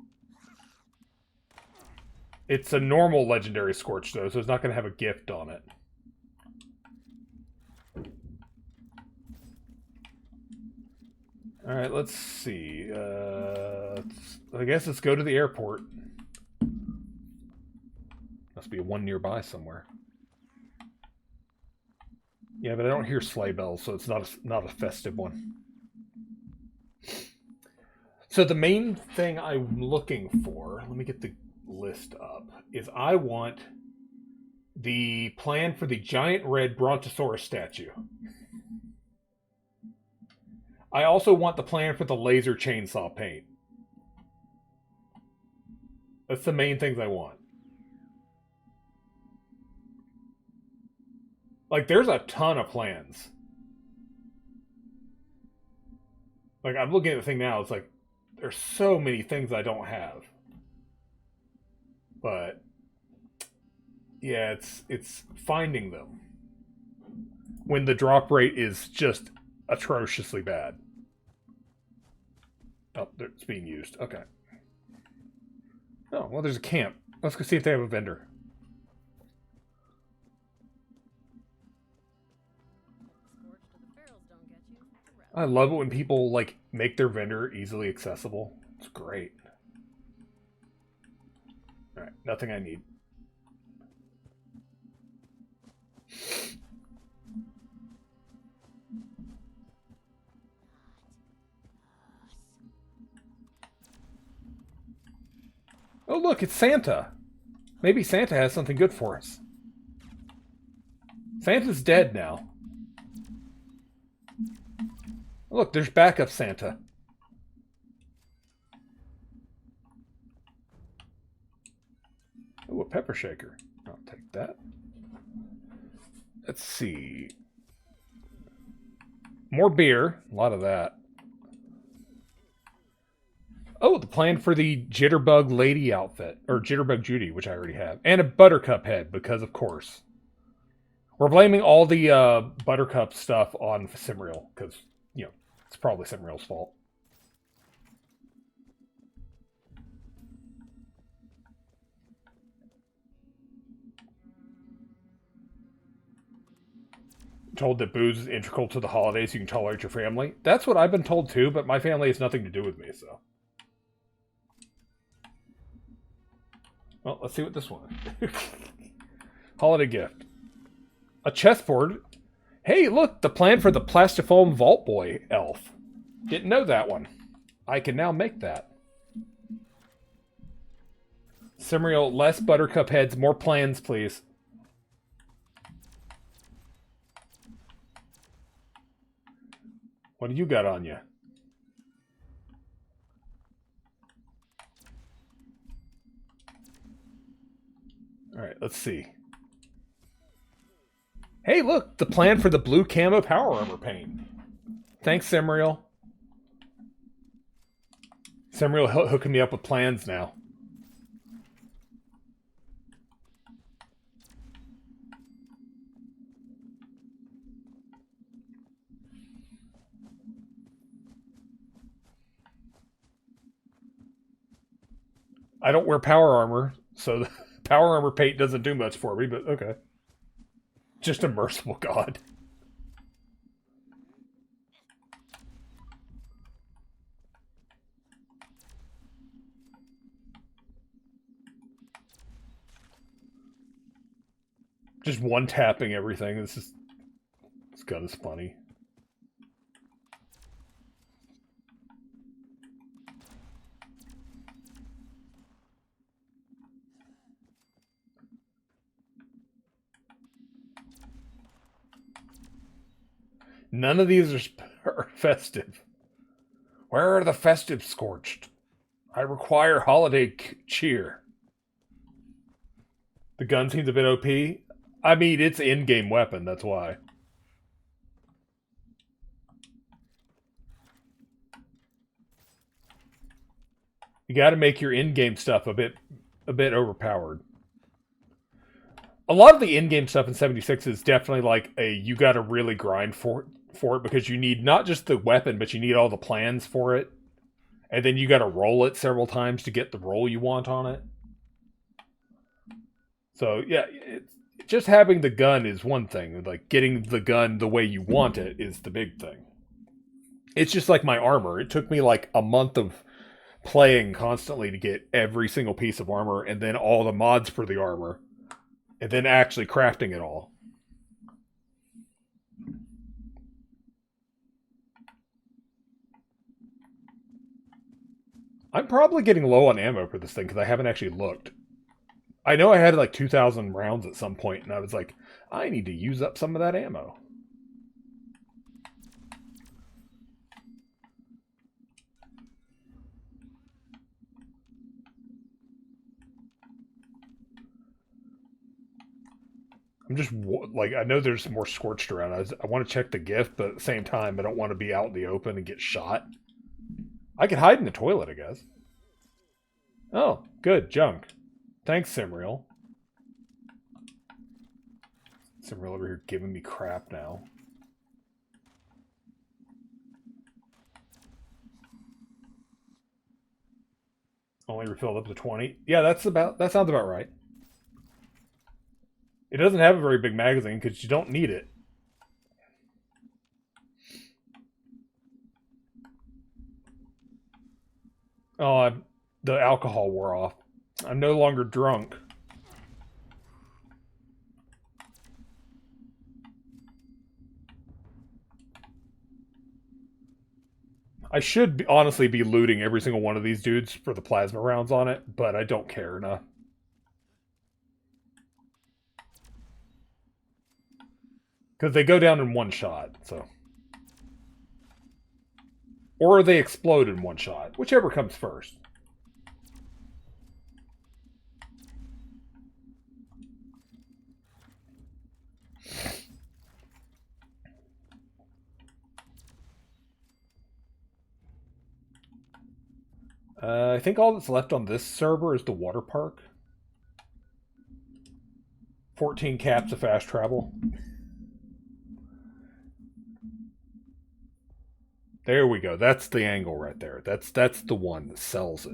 It's a normal legendary Scorched, though, so it's not going to have a gift on it. Alright, let's see. I guess let's go to the airport. Must be one nearby somewhere. Yeah, but I don't hear sleigh bells, so it's not a festive one. So the main thing I'm looking for, let me get the list up, is I want the plan for the giant red Brontosaurus statue. I also want the plan for the laser chainsaw paint. That's the main things I want. Like, there's a ton of plans. Like, I'm looking at the thing now, it's like, there's so many things I don't have. But yeah, it's finding them when the drop rate is just atrociously bad. Oh, it's being used. Okay. Oh, well, there's a camp. Let's go see if they have a vendor. I love it when people, like, make their vendor easily accessible. It's great. Alright, nothing I need. Oh, look, it's Santa. Maybe Santa has something good for us. Santa's dead now. Look, there's backup Santa. Oh, a pepper shaker. I'll take that. Let's see. More beer. A lot of that. Oh, the plan for the Jitterbug Lady outfit. Or Jitterbug Judy, which I already have. And a Buttercup head, because of course. We're blaming all the Buttercup stuff on Cymriel, because, you know, it's probably Cymriel's fault. Told that booze is integral to the holidays, you can tolerate your family. That's what I've been told too, but my family has nothing to do with me, so. Well, let's see what this one is. Holiday gift. A chessboard. Hey, look, the plan for the Plastifoam Vault Boy elf. Didn't know that one. I can now make that. Cymriel, less Buttercup heads, more plans, please. What do you got on you? Alright, let's see. Hey, look! The plan for the blue camo power armor paint. Thanks, Cymriel. Cymriel hooking me up with plans now. I don't wear power armor, so the power armor paint doesn't do much for me, but okay. Just a merciful god. Just one-tapping everything. This gun is funny. None of these are festive. Where are the festive scorched? I require holiday cheer. The gun seems a bit OP. I mean, it's an in-game weapon, that's why. You gotta make your in-game stuff a bit overpowered. A lot of the in-game stuff in 76 is definitely like you gotta really grind for it because you need not just the weapon, but you need all the plans for it. And then you gotta roll it several times to get the roll you want on it. So, yeah, just having the gun is one thing. Like, getting the gun the way you want it is the big thing. It's just like my armor. It took me like a month of playing constantly to get every single piece of armor and then all the mods for the armor. And then actually crafting it all. I'm probably getting low on ammo for this thing because I haven't actually looked. I know I had like 2,000 rounds at some point, and I was like, I need to use up some of that ammo. I'm just, like, I know there's more scorched around. I want to check the gift, but at the same time, I don't want to be out in the open and get shot. I could hide in the toilet, I guess. Oh, good. Junk. Thanks, Cymriel. Cymriel over here giving me crap now. only refilled up to 20. Yeah, that sounds about right. It doesn't have a very big magazine because you don't need it. Oh, the alcohol wore off. I'm no longer drunk. I should honestly be looting every single one of these dudes for the plasma rounds on it, but I don't care enough. Because they go down in one shot, so. Or they explode in one shot, whichever comes first. I think all that's left on this server is the water park. 14 caps of fast travel. There we go. That's the angle right there. That's the one that sells it.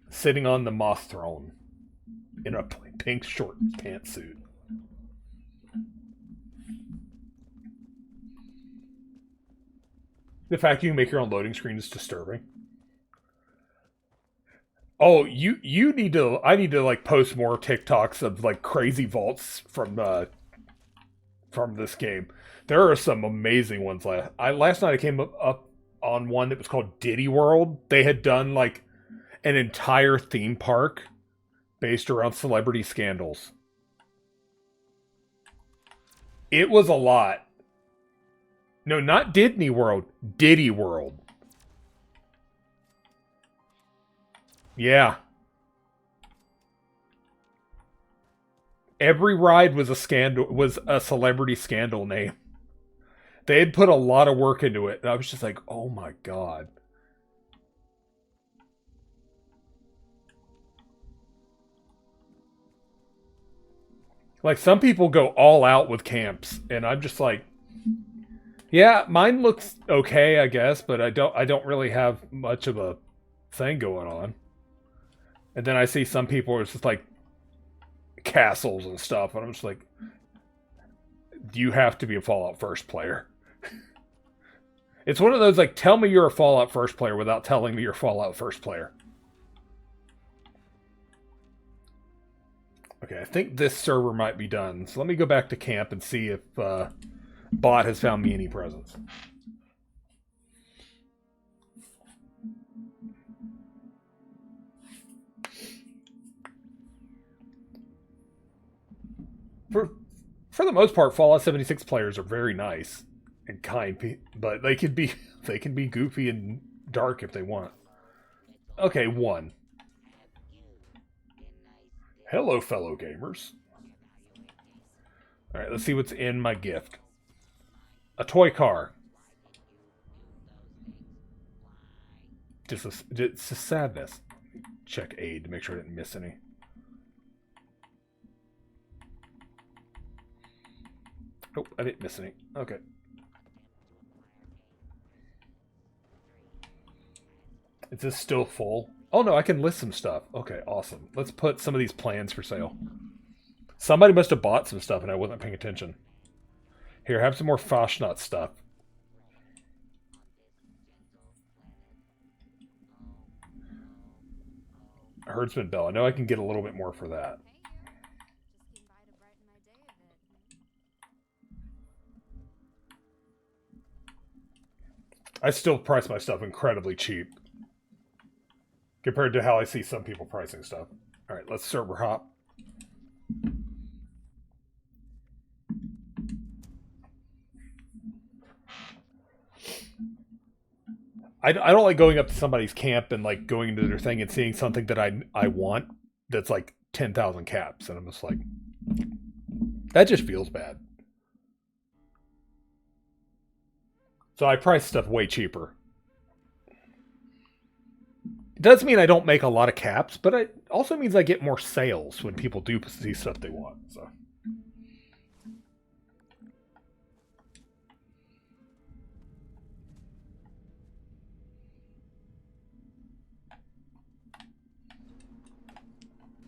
Sitting on the moth throne in a pink short pantsuit. The fact you can make your own loading screen is disturbing. Oh, you need to. I need to like post more TikToks of like crazy vaults from this game. There are some amazing ones. Last night I came up on one that was called Diddy World. They had done like an entire theme park based around celebrity scandals. It was a lot. No, not Disney World. Diddy World. Yeah. Every ride was a scandal, was a celebrity scandal name. They had put a lot of work into it, and I was just like, oh my god. Like, some people go all out with camps, and I'm just like, yeah, mine looks okay, I guess, but I don't really have much of a thing going on. And then I see some people where it's just like castles and stuff, and I'm just like, you have to be a Fallout First player. It's one of those like, tell me you're a Fallout First player without telling me you're a Fallout First player. Okay, I think this server might be done. So let me go back to camp and see if Bot has found me any presents. For the most part, Fallout 76 players are very nice and kind, but they can be goofy and dark if they want. Okay, 1. Hello, fellow gamers. All right, let's see what's in my gift. A toy car. Just a sadness. Check aid to make sure I didn't miss any. Oh, I didn't miss any. Okay. Is this still full? Oh no, I can list some stuff. Okay, awesome. Let's put some of these plans for sale. Somebody must have bought some stuff and I wasn't paying attention. Here, have some more Fashnot stuff. Herdsman Bell. I know I can get a little bit more for that. I still price my stuff incredibly cheap compared to how I see some people pricing stuff. All right, let's server hop. I don't like going up to somebody's camp and like going into their thing and seeing something that I want that's like 10,000 caps, and I'm just like, that just feels bad. So I price stuff way cheaper. It does mean I don't make a lot of caps, but it also means I get more sales when people do see stuff they want. So.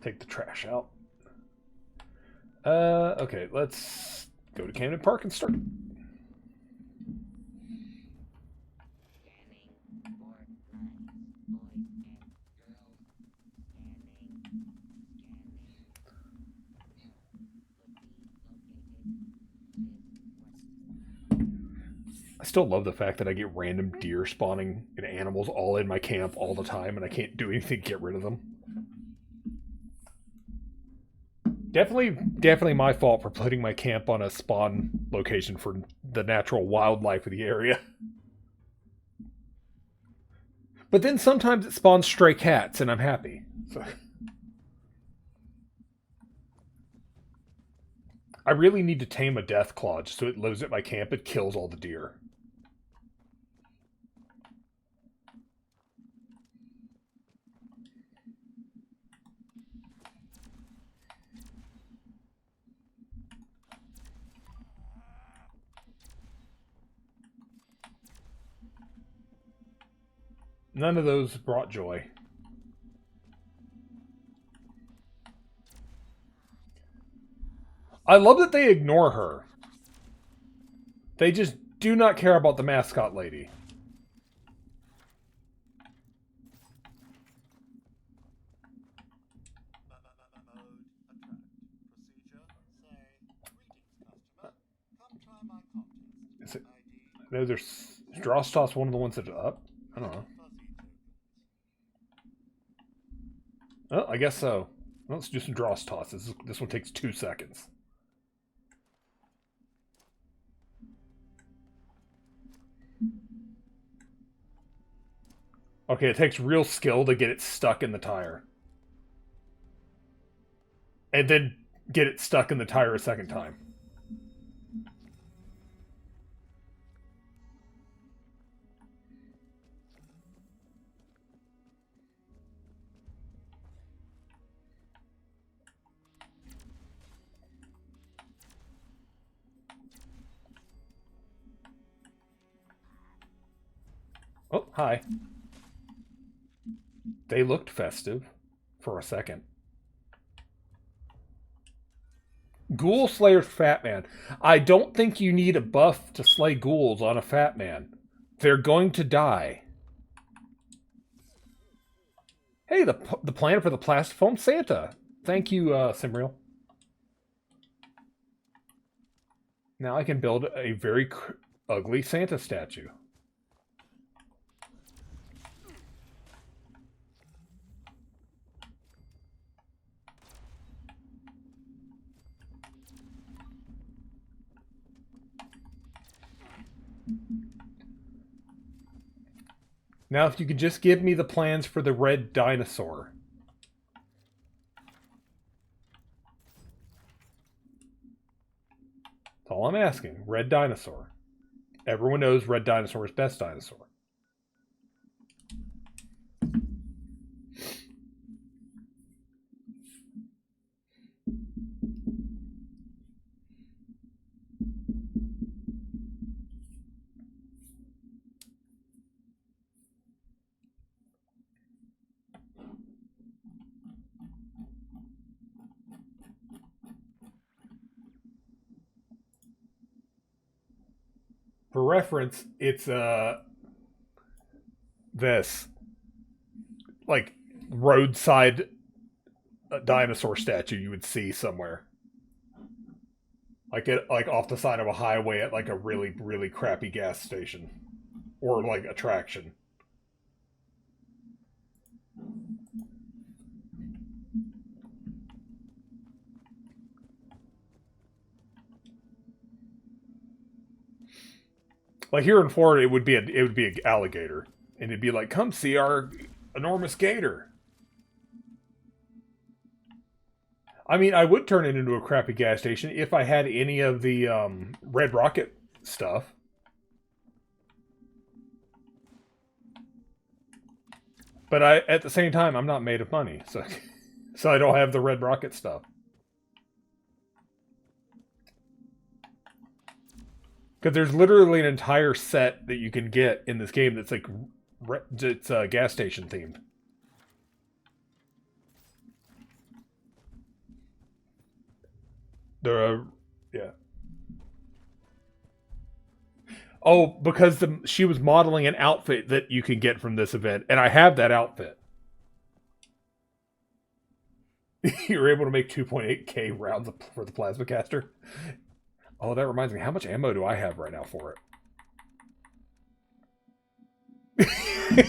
Take the trash out. Okay, let's go to Camden Park and start. I still love the fact that I get random deer spawning and animals all in my camp all the time, and I can't do anything to get rid of them. Definitely my fault for putting my camp on a spawn location for the natural wildlife of the area. But then sometimes it spawns stray cats, and I'm happy. So. I really need to tame a Deathclaw just so it lives at my camp. It kills all the deer. None of those brought joy. I love that they ignore her. They just do not care about the mascot lady. Is it? No, there's Drostos, one of the ones that's up. I don't know. Oh, I guess so. Well, let's do some Drostos. This one takes 2 seconds. Okay, it takes real skill to get it stuck in the tire. And then get it stuck in the tire a second time. Oh, hi. They looked festive for a second. Ghoul Slayer's Fat Man. I don't think you need a buff to slay ghouls on a fat man. They're going to die. Hey, the plan for the plastic foam Santa. Thank you, Simriel. Now I can build a very ugly Santa statue. Now, if you could just give me the plans for the red dinosaur. That's all I'm asking. Red dinosaur. Everyone knows red dinosaur is best dinosaur. For reference, it's this like roadside dinosaur statue you would see somewhere, like off the side of a highway at like a really crappy gas station or like attraction. Like here in Florida, it would be an alligator, and it'd be like, "Come see our enormous gator." I mean, I would turn it into a crappy gas station if I had any of the Red Rocket stuff. But at the same time, I'm not made of money, so I don't have the Red Rocket stuff. Because there's literally an entire set that you can get in this game that's like, it's gas station themed. Yeah. Oh, because she was modeling an outfit that you can get from this event, and I have that outfit. You're able to make 2.8k rounds for the plasma caster. Oh, that reminds me. How much ammo do I have right now for it?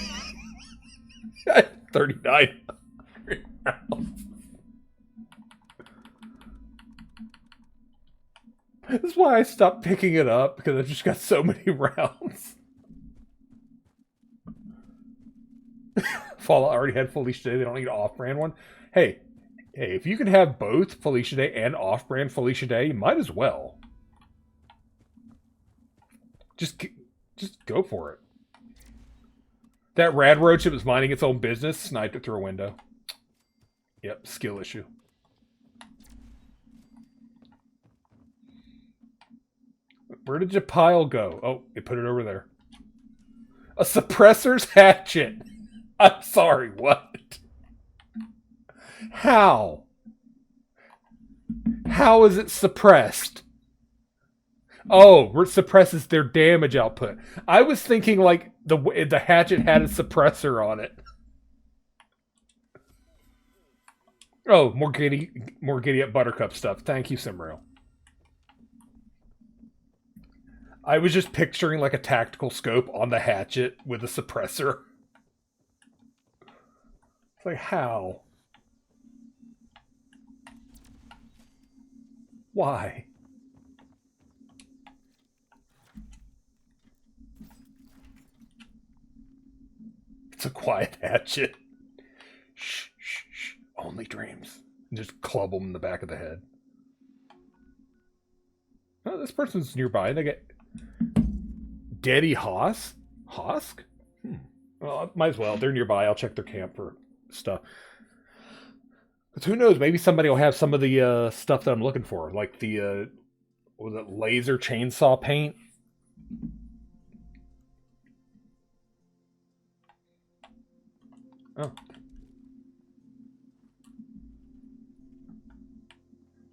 39 rounds. This is why I stopped picking it up, because I've just got so many rounds. Fallout already had Felicia Day. They don't need an off-brand one. Hey, if you can have both Felicia Day and off-brand Felicia Day, you might as well. Just go for it. That rad roach that was minding its own business sniped it through a window. Yep, skill issue. Where did your pile go? Oh, it put it over there. A suppressor's hatchet. I'm sorry, what? How? How is it suppressed? Oh, it suppresses their damage output. I was thinking like the hatchet had a suppressor on it. Oh, more giddy up Buttercup stuff. Thank you, Simrail. I was just picturing like a tactical scope on the hatchet with a suppressor. It's like, how? Why? It's a quiet hatchet. Shh, shh, shh. Only dreams. And just club them in the back of the head. Oh, this person's nearby. They get Daddy Hosk? Well, might as well. They're nearby. I'll check their camp for stuff. But who knows? Maybe somebody will have some of the stuff that I'm looking for, like the what was it, laser chainsaw paint. Oh.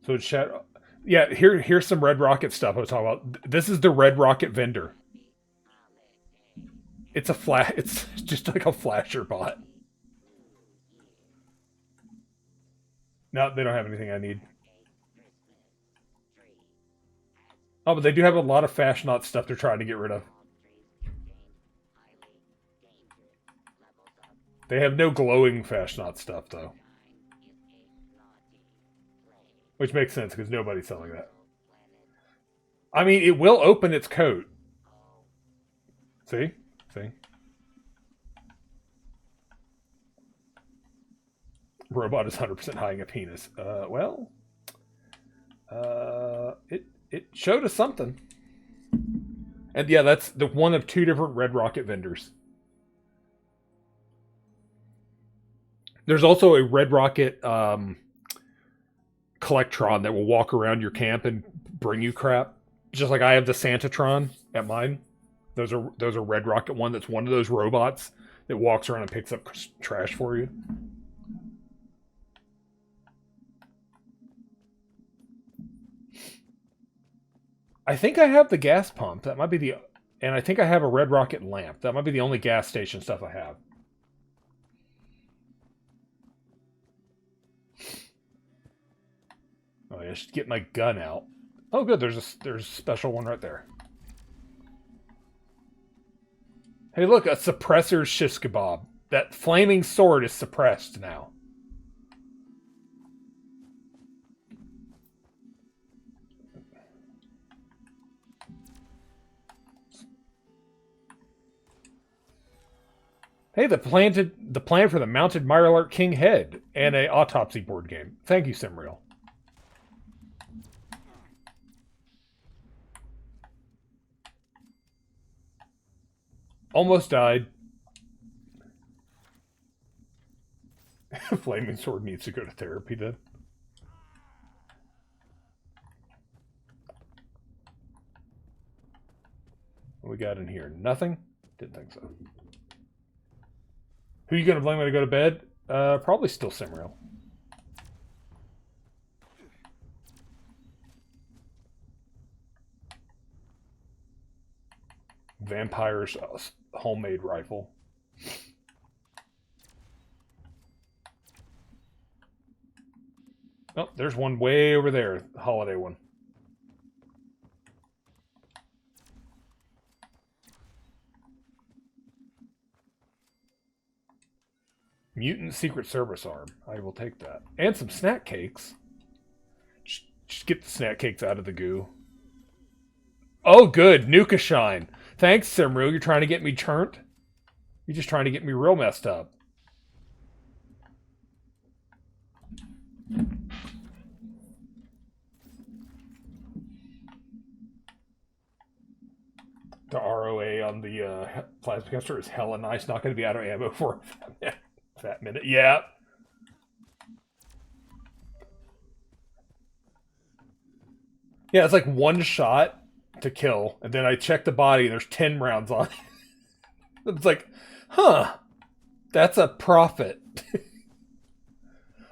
So chat. Yeah, here's some Red Rocket stuff I was talking about. This is the Red Rocket vendor. It's it's just like a flasher bot. No, they don't have anything I need. Oh, but they do have a lot of Fashionot stuff they're trying to get rid of. They have no glowing Fashionot stuff, though. Which makes sense, because nobody's selling that. I mean, it will open its coat. See? See? Robot is 100% hiding a penis. It showed us something. And yeah, that's the one of two different Red Rocket vendors. There's also a Red Rocket Collectron that will walk around your camp and bring you crap. Just like I have the Santatron at mine. Those are Red Rocket one that's one of those robots that walks around and picks up trash for you. I think I have the gas pump. That might be and I think I have a Red Rocket lamp. That might be the only gas station stuff I have. Oh, I should get my gun out. Oh, good. There's a special one right there. Hey, look, a suppressor's shish kebab. That flaming sword is suppressed now. Hey, the plan for the mounted Mirelurk King head and a autopsy board game. Thank you, Simreal. Almost died. Flaming sword needs to go to therapy then. What we got in here? Nothing? Didn't think so. Who are you going to blame when I go to bed? Probably still Simreal. Vampire's homemade rifle. Oh, there's one way over there, the holiday one. Mutant Secret Service arm. I will take that. And some snack cakes. Just get the snack cakes out of the goo. Oh, good. Nuka Shine. Thanks, Simru. You're trying to get me churnt? You're just trying to get me real messed up. The ROA on the plasma caster is hella nice. Not going to be out of ammo for that minute. Yeah. Yeah, it's like one shot to kill, and then I check the body, and there's 10 rounds on it. It's like, huh, that's a profit.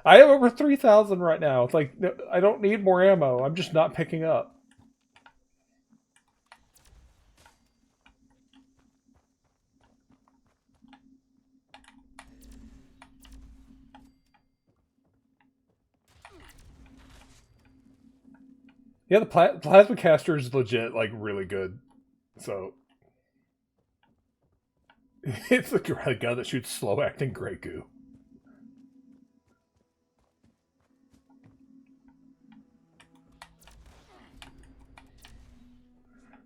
I have over 3,000 right now. It's like, I don't need more ammo. I'm just not picking up. Yeah, the plasma caster is legit, like, really good. So, it's like a gun that shoots slow-acting Grey Goo.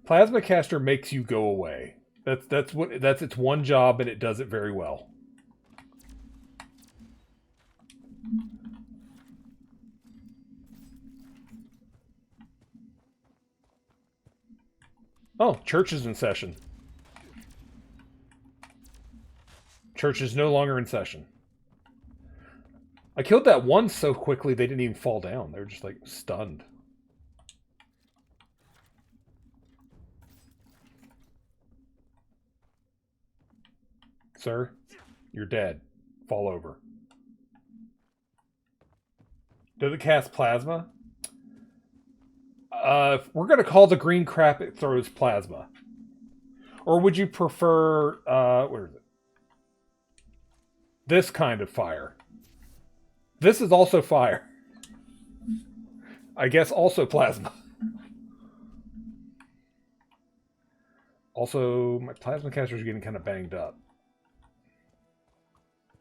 Plasma caster makes you go away. That's its one job, and it does it very well. Oh, church is in session. Church is no longer in session. I killed that one so quickly they didn't even fall down. They were just like stunned. Sir, you're dead. Fall over. Does it cast plasma? We're going to call the green crap it throws plasma. Or would you prefer, where is it? This kind of fire. This is also fire. I guess also plasma. Also, my plasma caster is getting kind of banged up.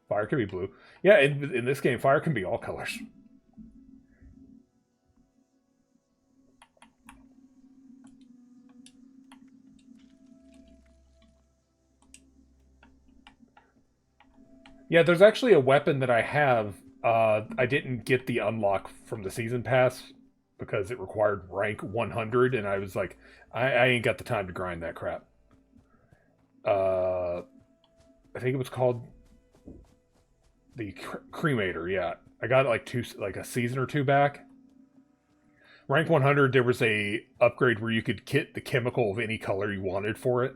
Fire can be blue. Yeah, in this game, fire can be all colors. Yeah, there's actually a weapon that I have. I didn't get the unlock from the season pass because it required rank 100, and I was like, I ain't got the time to grind that crap. I think it was called the Cremator. Yeah, I got it like a season or two back. Rank 100, there was a upgrade where you could kit the chemical of any color you wanted for it,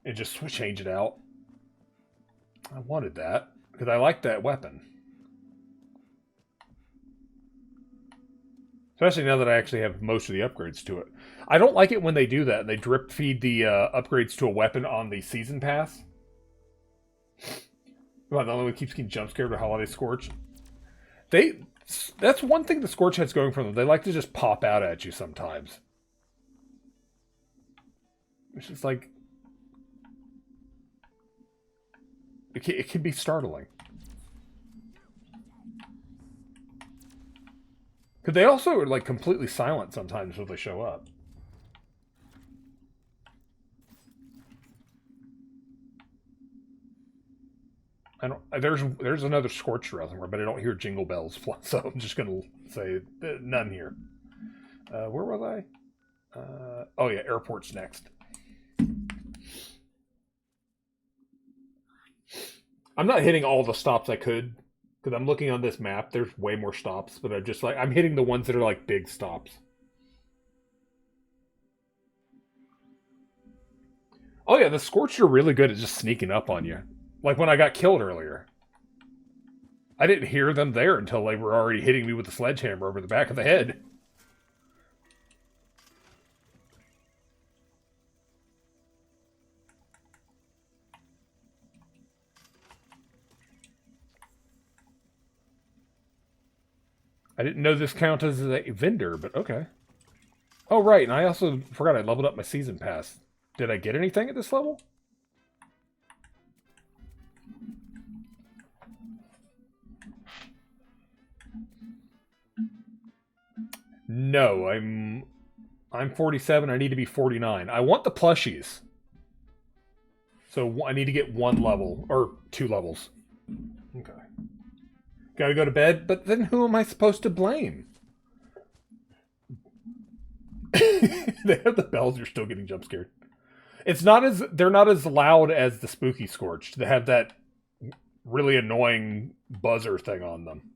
and just change it out. I wanted that, because I liked that weapon. Especially now that I actually have most of the upgrades to it. I don't like it when they do that. They drip feed the upgrades to a weapon on the season pass. Well, the only one keeps getting jump scared with Holiday Scorch. That's one thing the Scorch has going for them. They like to just pop out at you sometimes. It's just like... It can be startling. Because they also are like completely silent sometimes when they show up. I don't. There's another Scorch around somewhere, but I don't hear jingle bells. So I'm just gonna say none here. Where was I? Oh yeah, airport's next. I'm not hitting all the stops I could, because I'm looking on this map. There's way more stops, but I'm hitting the ones that are like big stops. Oh yeah, the Scorched are really good at just sneaking up on you. Like when I got killed earlier. I didn't hear them there until they were already hitting me with the sledgehammer over the back of the head. I didn't know this counted as a vendor, but okay. Oh, right, and I also forgot I leveled up my season pass. Did I get anything at this level? No, I'm 47. I need to be 49. I want the plushies. So I need to get 1 level, or 2 levels. Okay. Gotta go to bed, but then who am I supposed to blame? They have the bells, you're still getting jump scared. They're not as loud as the Spooky Scorched. They have that really annoying buzzer thing on them.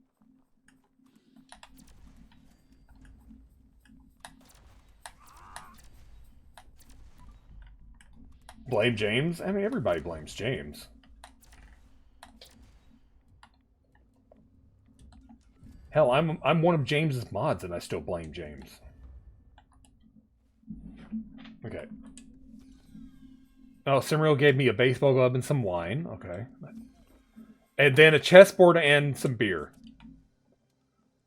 Blame James? I mean, everybody blames James. Hell, I'm one of James's mods, and I still blame James. Okay. Oh, Simriel gave me a baseball glove and some wine. Okay. And then a chessboard and some beer.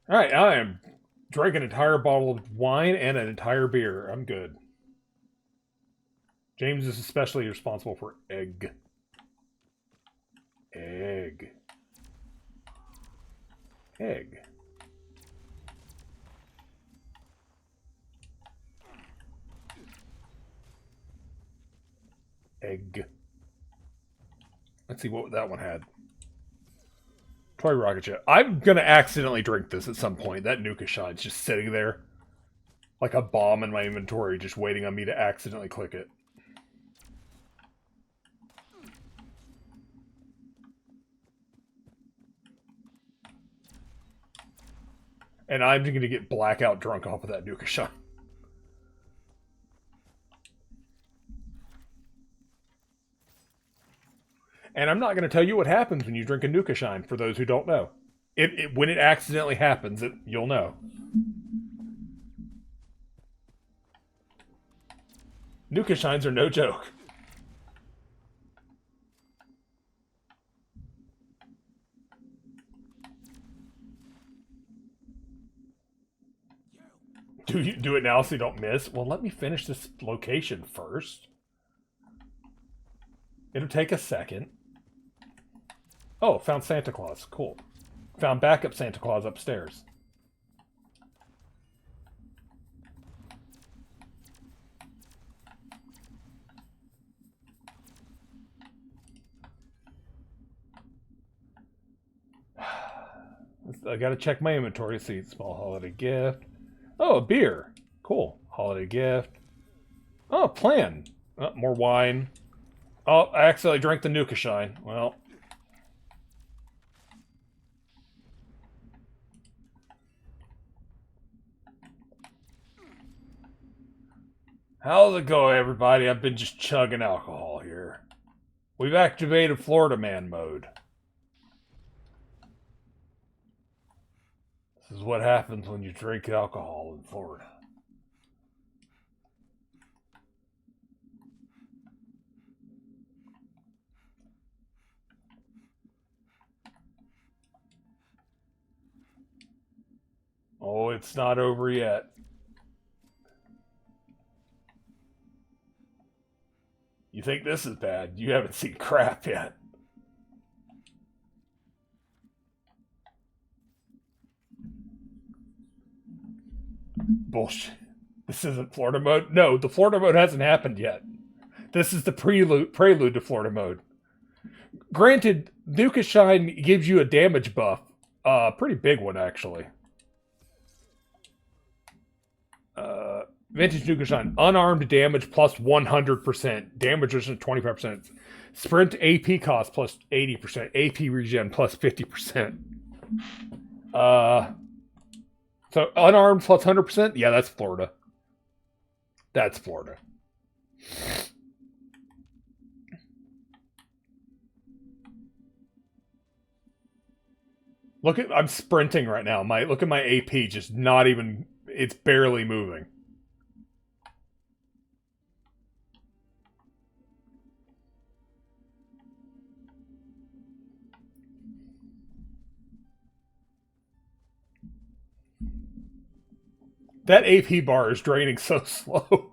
Alright, I am drinking an entire bottle of wine and an entire beer. I'm good. James is especially responsible for egg. Egg. Egg. Egg. Let's see what that one had. Toy rocket ship. I'm gonna accidentally drink this at some point. That Nuka Shine's just sitting there like a bomb in my inventory, just waiting on me to accidentally click it. And I'm going to get blackout drunk off of that Nuka Shine. And I'm not going to tell you what happens when you drink a Nuka Shine, for those who don't know. When it accidentally happens, you'll know. Nuka Shines are no joke. Do you do it now so you don't miss? Well, let me finish this location first. It'll take a second. Oh, found Santa Claus. Cool. Found backup Santa Claus upstairs. I gotta check my inventory to see. Small holiday gift. Oh, a beer. Cool. Holiday gift. Oh, a plan. Oh, more wine. Oh, I accidentally drank the Nuka Shine. Well. How's it go, everybody? I've been just chugging alcohol here. We've activated Florida Man mode. This is what happens when you drink alcohol in Florida. Oh, it's not over yet. You think this is bad? You haven't seen crap yet. Bullshit. This isn't Florida mode? No, the Florida mode hasn't happened yet. This is the prelude to Florida mode. Granted, Nuka Shine gives you a damage buff. Pretty big one, actually. Vintage Nuka Shine. Unarmed damage plus 100%. Damage resistance 25%. Sprint AP cost plus 80%. AP regen plus 50%. So unarmed plus 100%? Yeah, that's Florida. That's Florida. I'm sprinting right now. Look at my AP, just not even, it's barely moving. That AP bar is draining so slow.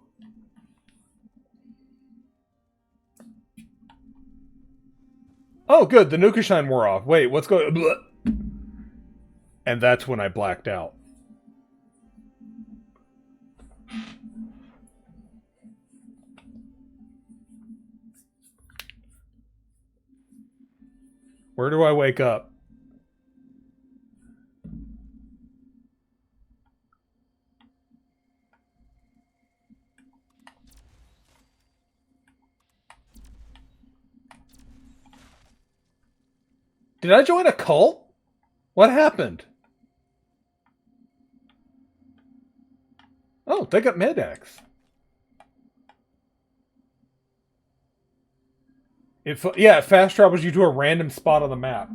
Oh, good. The Nuka Shine wore off. Wait, what's going... And that's when I blacked out. Where do I wake up? Did I join a cult? What happened? Oh, they got Med-X. Yeah, it fast travels you to a random spot on the map.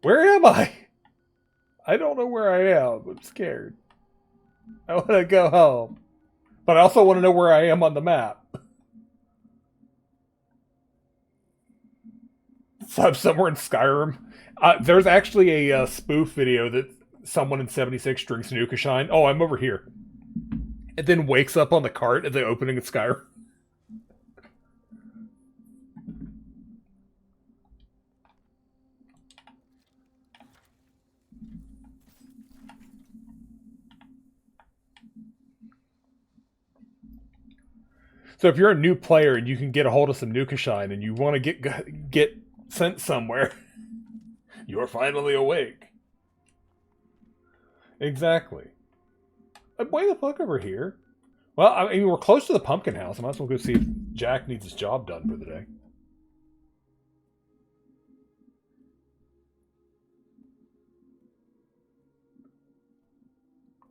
Where am I? I don't know where I am. I'm scared. I want to go home. But I also want to know where I am on the map. So I'm somewhere in Skyrim. There's actually a spoof video that someone in 76 drinks Nuka Shine. Oh, I'm over here. And then wakes up on the cart at the opening of Skyrim. So if you're a new player and you can get a hold of some Nuka Shine and you want to get sent somewhere, you're finally awake. Exactly. Way the fuck over here. Well, I mean, we're close to the pumpkin house. I might as well go see if Jack needs his job done for the day.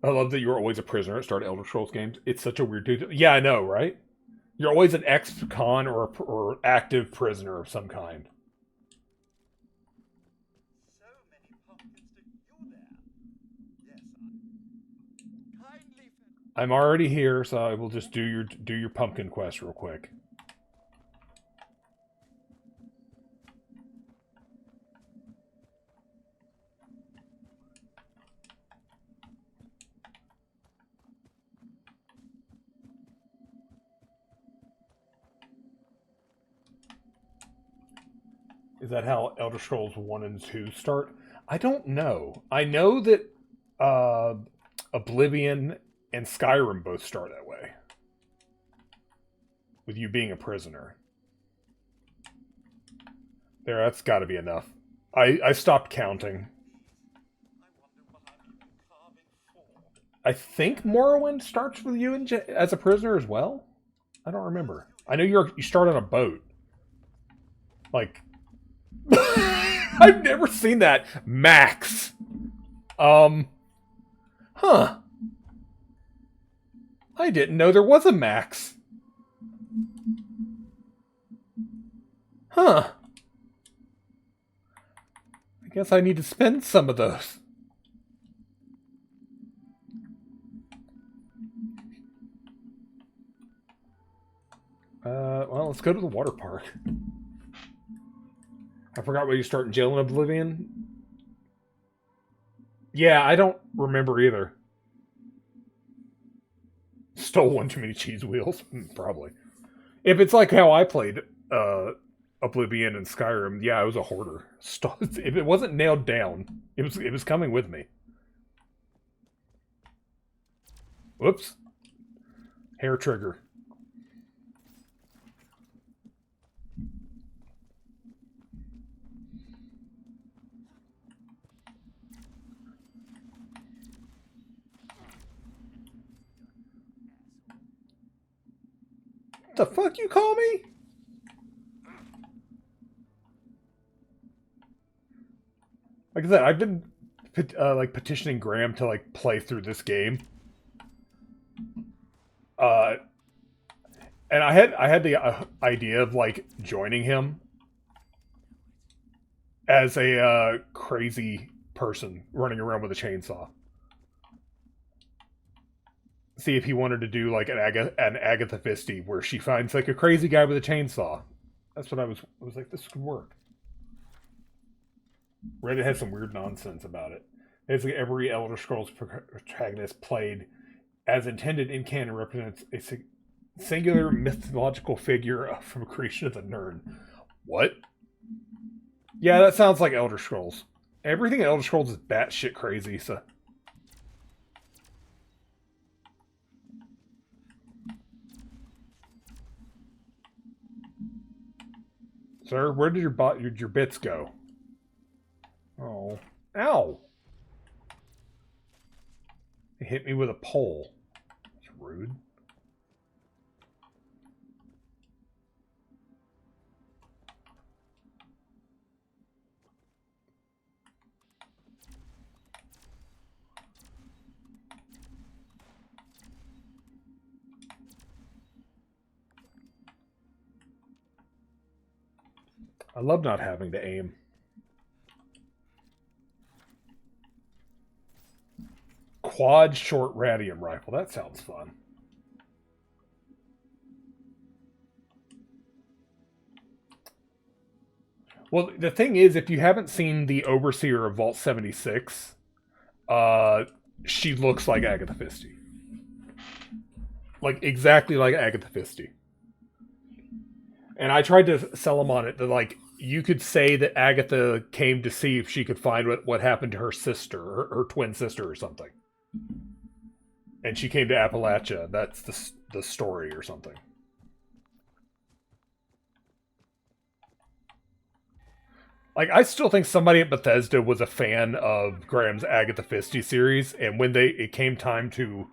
I love that you're always a prisoner at start of Elder Scrolls games. It's such a weird dude. Yeah, I know, right? You're always an ex-con or active prisoner of some kind. So many pumpkins to you there. Yes, kindly. I'm already here, so I will just do your pumpkin quest real quick. Is that how Elder Scrolls 1 and 2 start? I don't know. I know that Oblivion and Skyrim both start that way. With you being a prisoner. There, that's got to be enough. I stopped counting. I think Morrowind starts with you as a prisoner as well? I don't remember. I know you start on a boat. Like... I've never seen that. Max. Huh. I didn't know there was a Max. Huh. I guess I need to spend some of those. Well, let's go to the water park. I forgot where you start in jail in Oblivion. Yeah, I don't remember either. Stole one too many cheese wheels? Probably. If it's like how I played Oblivion and Skyrim, yeah, I was a hoarder. If it wasn't nailed down, it was coming with me. Whoops. Hair trigger. The fuck you call me? Like I said, I've been like petitioning Graham to like play through this game. And I had the idea of like joining him as a crazy person running around with a chainsaw. See if he wanted to do like an Agatha Christie where she finds like a crazy guy with a chainsaw. That's what I was like, this could work. Reddit had some weird nonsense about it. Basically, every Elder Scrolls protagonist played as intended in canon represents a singular mythological figure from creation of the Nern. What? Yeah, that sounds like Elder Scrolls. Everything in Elder Scrolls is batshit crazy, so... Sir, where did your bits go? Oh. Ow! It hit me with a pole. That's rude. I love not having to aim. Quad short radium rifle. That sounds fun. Well, the thing is, if you haven't seen the Overseer of Vault 76, she looks like Agatha Christie. Like, exactly like Agatha Christie. And I tried to sell them on it that, like, you could say that Agatha came to see if she could find what happened to her sister, her twin sister or something. And she came to Appalachia. That's the story or something. Like, I still think somebody at Bethesda was a fan of Graham's Agatha Christie series, and when it came time to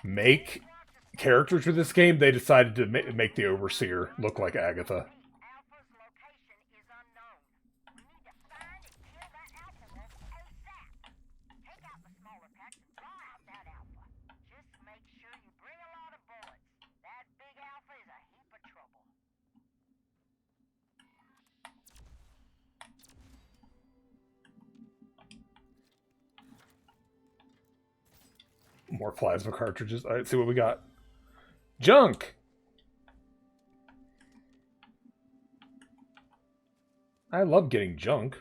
make characters for this game, they decided to make the Overseer look like Agatha. More plasma cartridges. All right, see what we got. Junk! I love getting junk.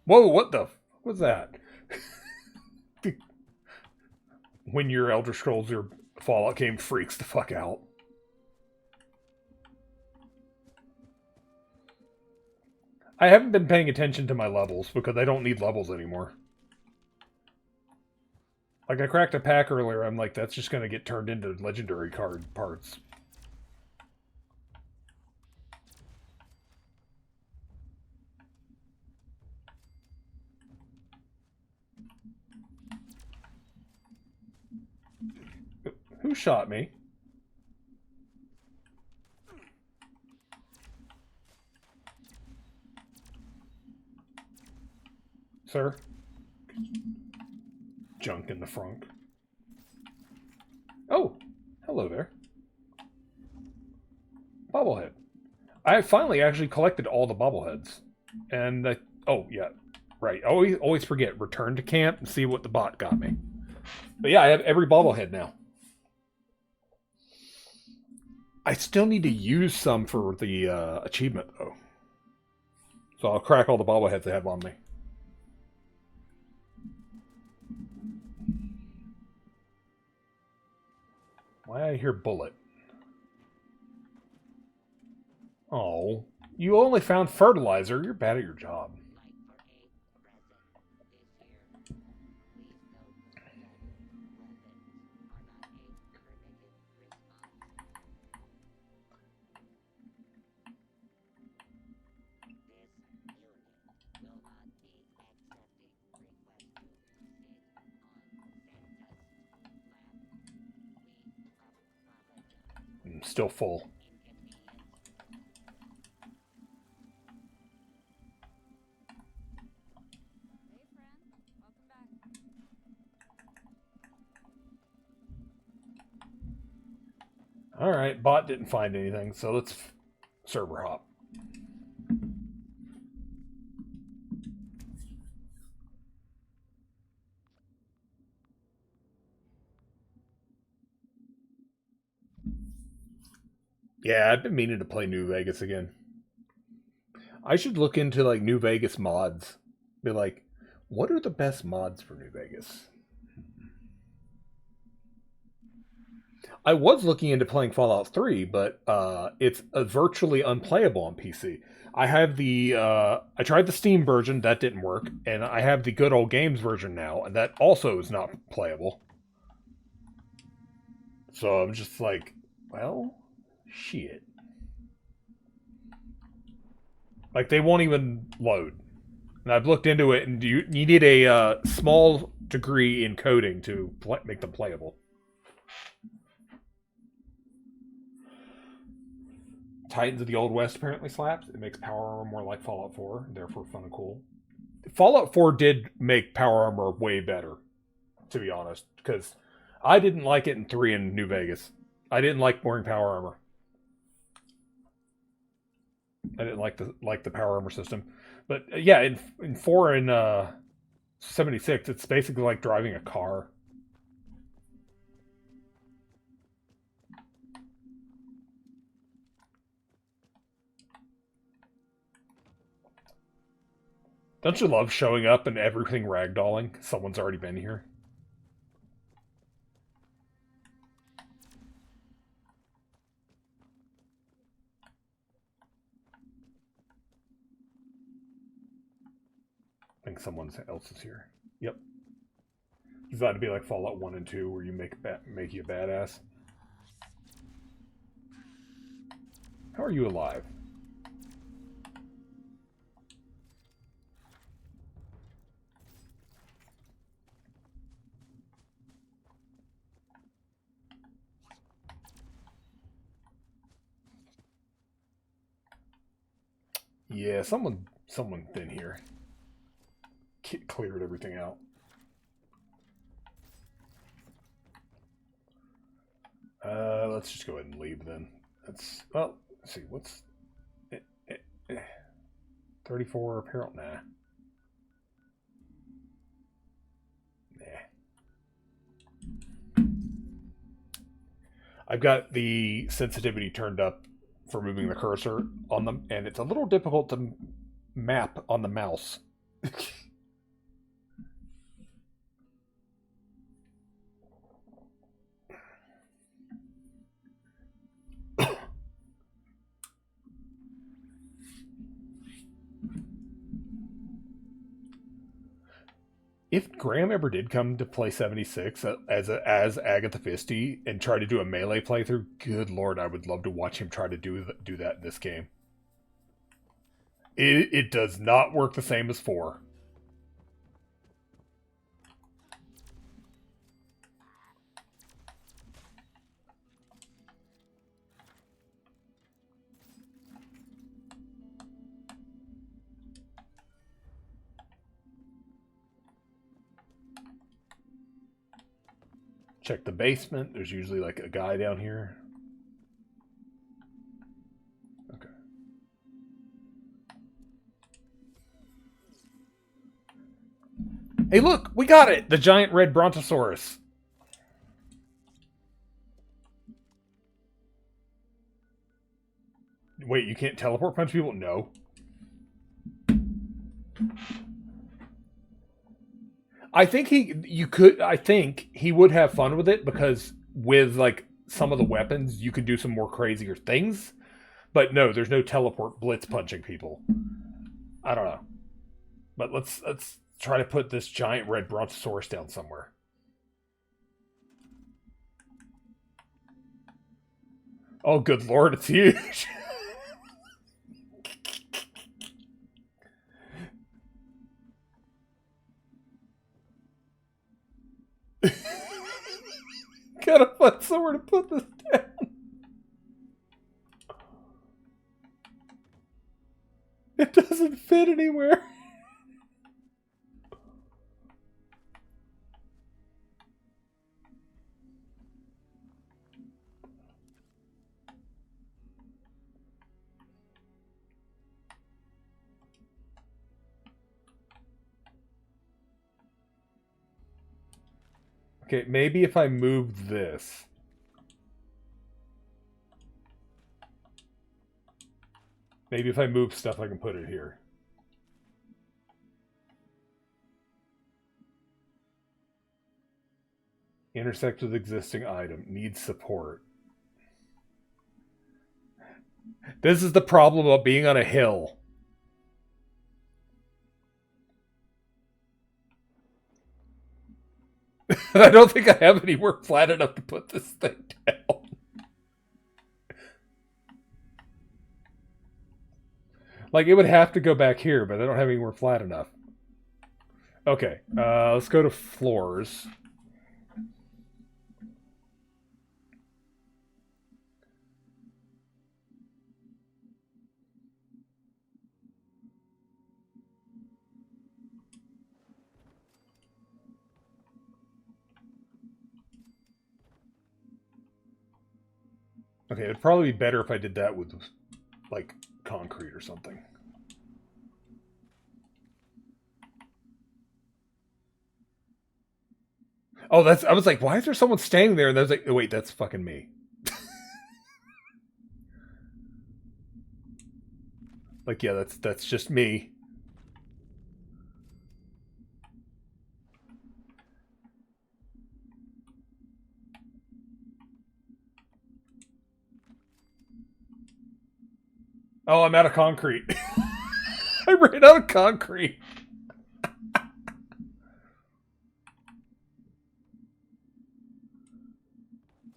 Whoa, what the... What's that? When your Elder Scrolls or Fallout game freaks the fuck out. I haven't been paying attention to my levels because I don't need levels anymore. Like, I cracked a pack earlier, I'm like, that's just going to get turned into legendary card parts. Who shot me? Sir? Junk in the front. Oh, hello there. Bobblehead. I finally actually collected all the bobbleheads. And, oh, yeah, right. Always forget. Return to camp and see what the bot got me. But yeah, I have every bobblehead now. I still need to use some for the achievement, though. So I'll crack all the bobbleheads I have on me. Why I hear bullet? Oh, you only found fertilizer. You're bad at your job. I'm still full. Alright, bot didn't find anything, so let's server hop. Yeah, I've been meaning to play New Vegas again. I should look into like New Vegas mods. Be like, What are the best mods for New Vegas? I was looking into playing Fallout 3, but it's virtually unplayable on PC. I have the I tried the Steam version, that didn't work, and I have the Good Old Games version now, and that also is not playable. So I'm just like, well, shit. Like, they won't even load. And I've looked into it, and you need a small degree in coding to make them playable. Titans of the Old West apparently slaps. It makes Power Armor more like Fallout 4, therefore fun and cool. Fallout 4 did make Power Armor way better, to be honest, because I didn't like it in 3 in New Vegas. I didn't like wearing Power Armor. I didn't like the Power Armor system. But yeah, in 4 and 76, it's basically like driving a car. Don't you love showing up and everything ragdolling? Someone's already been here. I think someone else is here. Yep. Does that to be like Fallout 1 and 2 where you make you a badass? How are you alive? Yeah, someone been here. Cleared everything out. Let's just go ahead and leave then. Let's see, what's 34 apparel? Nah. I've got the sensitivity turned up for moving the cursor on them, and it's a little difficult to map on the mouse. If Graham ever did come to play 76 as Agatha Fisty and try to do a melee playthrough, good lord, I would love to watch him try to do that in this game. It does not work the same as 4. Check the basement. There's usually like a guy down here. Okay. Hey, look! We got it! The giant red brontosaurus. Wait, you can't teleport punch people? No. I think he would have fun with it because with like some of the weapons, you can do some more crazier things. But no, there's no teleport blitz punching people. I don't know. But let's try to put this giant red brontosaurus down somewhere. Oh, good lord, it's huge. Gotta find somewhere to put this down. It doesn't fit anywhere. Okay, maybe if I move this. Maybe if I move stuff, I can put it here. Intersect with existing item. Needs support. This is the problem of being on a hill. I don't think I have anywhere flat enough to put this thing down. Like, it would have to go back here, but I don't have anywhere flat enough. Okay, let's go to floors. Okay, it'd probably be better if I did that with, like, concrete or something. Oh, that's... I was like, why is there someone standing there? And I was like, oh, wait, that's fucking me. Like, yeah, that's just me. Oh, I'm out of concrete. I ran out of concrete.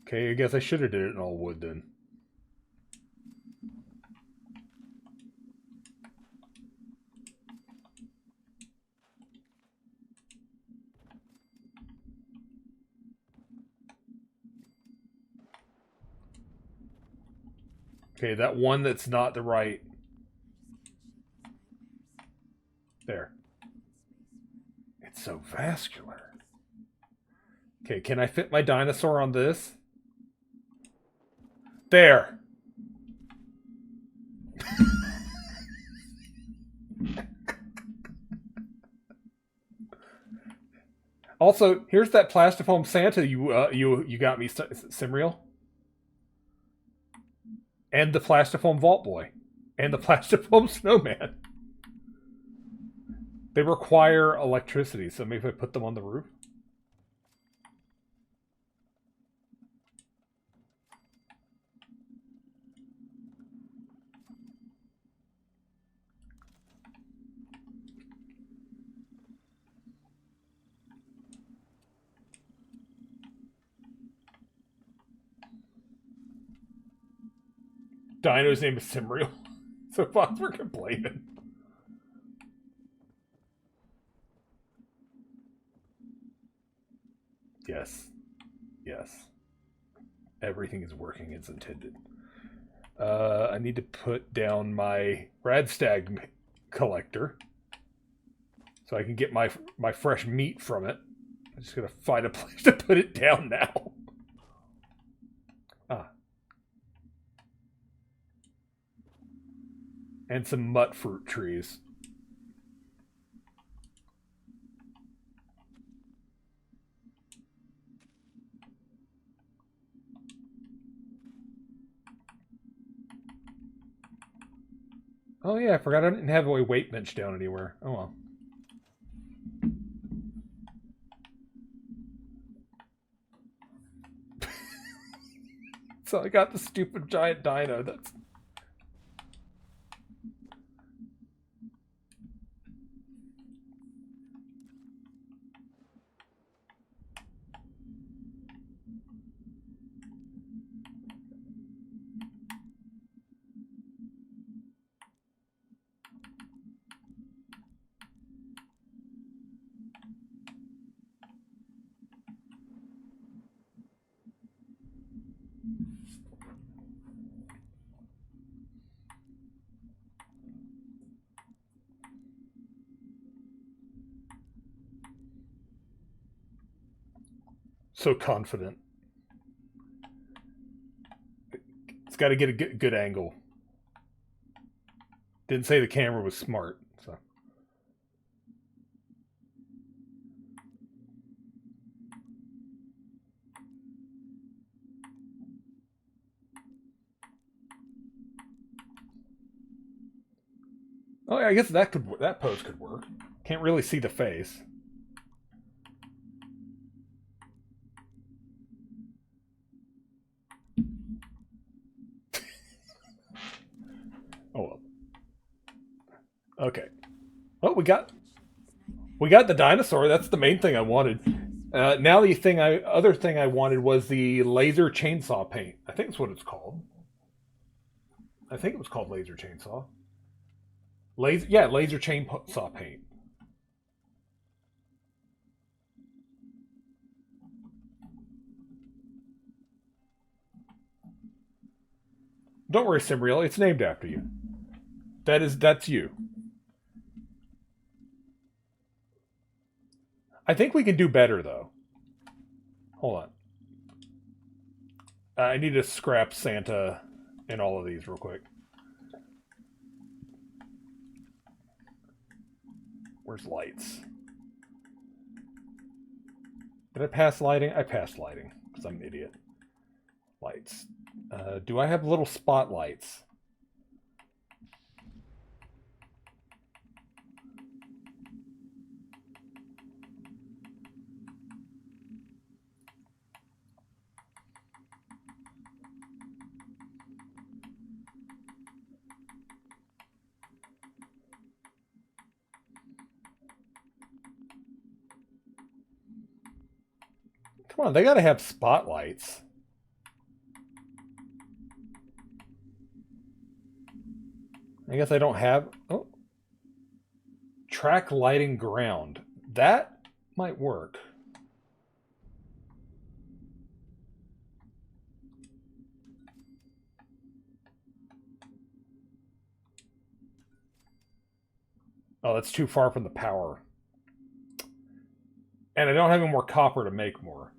Okay, I guess I should have did it in all wood then. Okay, that one that's not the right. There. It's so vascular. Okay, can I fit my dinosaur on this? There. Also, here's that plastifoam Santa you got me, Simriel. And the plastifoam Vault Boy. And the plastifoam Snowman. They require electricity, so maybe if I put them on the roof. Dino's name is Simriel. So Fox, we're complaining. Yes. Yes. Everything is working as intended. I need to put down my Radstag collector so I can get my fresh meat from it. I'm just going to find a place to put it down now. Ah. And some mutt fruit trees. Oh yeah, I forgot I didn't have a weight bench down anywhere. Oh well. So I got the stupid giant dino. That's... So confident. It's got to get a good angle. Didn't say the camera was smart, so. Oh, yeah, I guess that pose could work. Can't really see the face. we got the dinosaur. That's the main thing I wanted. Now the other thing I wanted was the laser chainsaw paint. I think that's what it's called. I think it was called laser chainsaw. Laser chainsaw paint. Don't worry, Simriel. It's named after you. That's you. I think we can do better, though. Hold on. I need to scrap Santa in all of these real quick. Where's lights? Did I pass lighting? I passed lighting, because I'm an idiot. Lights. Do I have little spotlights? Come on, they gotta have spotlights. I guess I don't have... Oh. Track lighting ground. That might work. Oh, that's too far from the power. And I don't have any more copper to make more.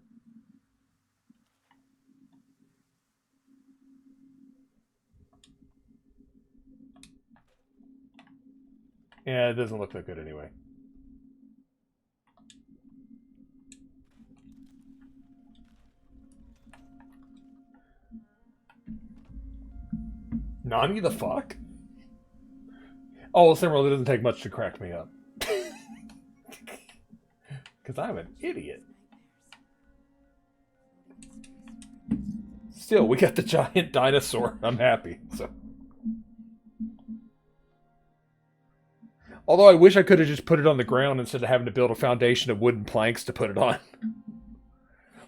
Yeah, it doesn't look that good anyway. Nani the fuck? Oh, Simmerl, it doesn't take much to crack me up. Because I'm an idiot. Still, we got the giant dinosaur. I'm happy. So. Although I wish I could have just put it on the ground instead of having to build a foundation of wooden planks to put it on.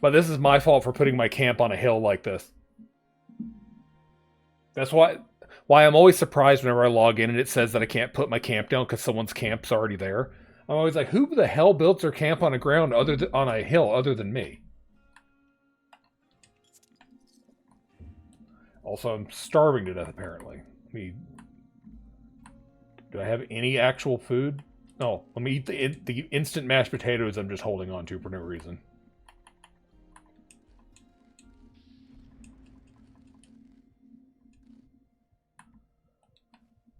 But this is my fault for putting my camp on a hill like this. That's why I'm always surprised whenever I log in and it says that I can't put my camp down because someone's camp's already there. I'm always like, who the hell built their camp on a ground on a hill other than me? Also, I'm starving to death apparently. Do I have any actual food? No, let me eat the instant mashed potatoes I'm just holding on to for no reason.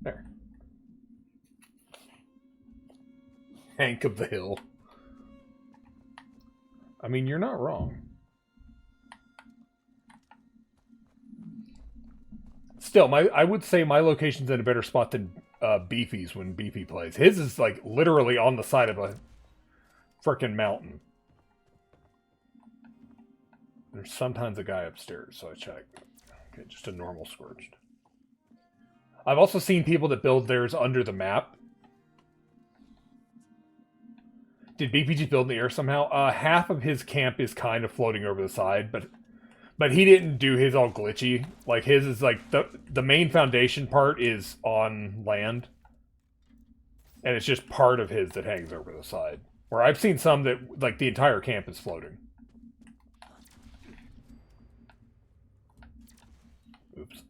There. Hank of the Hill. I mean, you're not wrong. Still, I would say my location's in a better spot than Beefy's when Beefy plays. His is like literally on the side of a frickin' mountain. There's sometimes a guy upstairs, so I check. Okay, just a normal scorched. I've also seen people that build theirs under the map. Did BPG build in the air somehow? Half of his camp is kind of floating over the side, but he didn't do his all glitchy. Like his is like the main foundation part is on land. And it's just part of his that hangs over the side. Where I've seen some that like the entire camp is floating. Oops.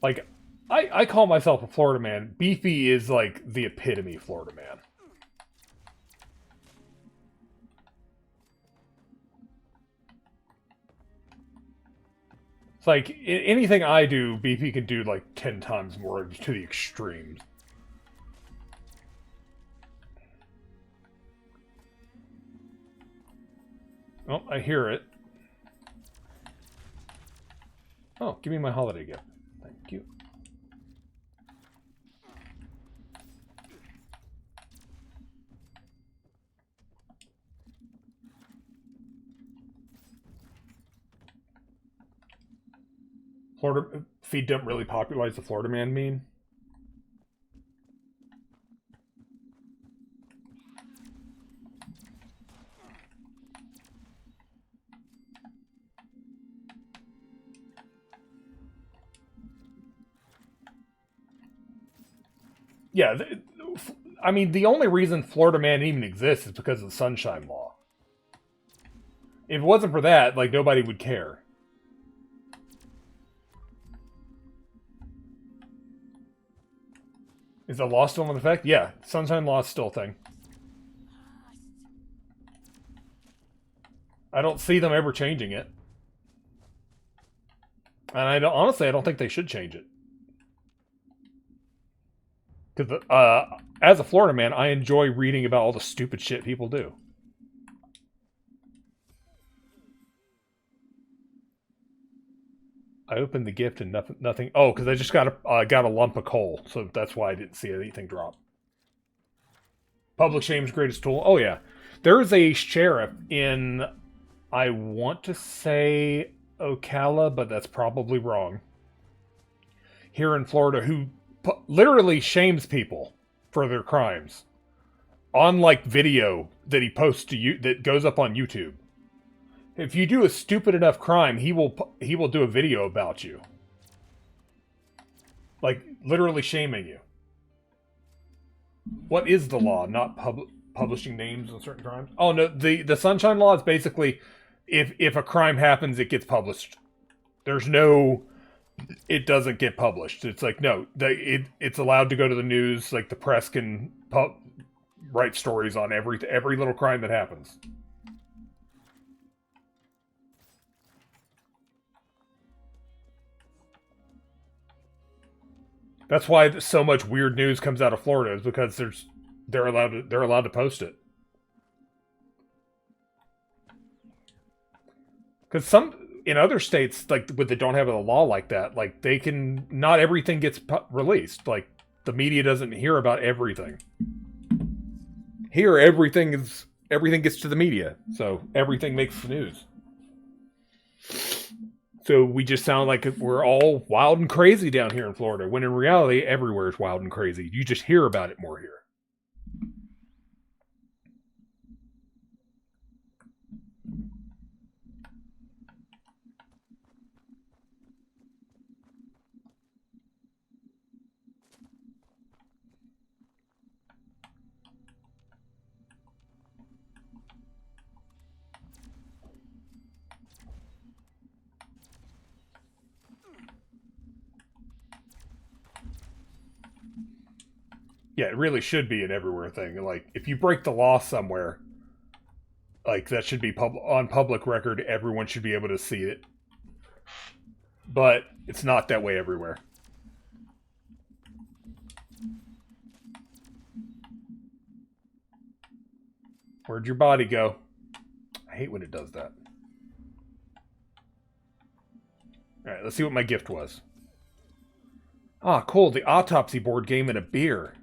Like, I call myself a Florida man. Beefy is like the epitome Florida man. It's like, anything I do, Beefy can do like 10 times more to the extremes. Oh, I hear it. Oh, give me my holiday gift. Thank you. Florida feed don't really popularize the Florida Man meme. Yeah, I mean, the only reason Florida Man even exists is because of the Sunshine Law. If it wasn't for that, like, nobody would care. Is the law still in effect? Yeah, Sunshine Law is still a thing. I don't see them ever changing it. And honestly, I don't think they should change it. Because as a Florida man, I enjoy reading about all the stupid shit people do. I opened the gift and nothing. Oh, because I just got a lump of coal, so that's why I didn't see anything drop. Public shame's greatest tool. Oh yeah, there is a sheriff in, I want to say Ocala, but that's probably wrong. Here in Florida, who literally shames people for their crimes on like video that he posts to you that goes up on YouTube. If you do a stupid enough crime, he will do a video about you, like literally shaming you. What is the law? Not publishing names of certain crimes. Oh no, the Sunshine Law is basically if a crime happens, it gets published. There's no, it doesn't get published. It's like, no, it's allowed to go to the news. Like the press can write stories on every little crime that happens. That's why so much weird news comes out of Florida, is because they're allowed to post it. Because in other states, like when they don't have a law like that, like they can, not everything gets released. Like the media doesn't hear about everything. Here, everything gets to the media, so everything makes the news. So we just sound like we're all wild and crazy down here in Florida, when in reality, everywhere is wild and crazy. You just hear about it more here. Yeah, it really should be an everywhere thing. Like, if you break the law somewhere, like, that should be on public record. Everyone should be able to see it. But it's not that way everywhere. Where'd your body go? I hate when it does that. Alright, let's see what my gift was. Ah, cool. The autopsy board game and a beer.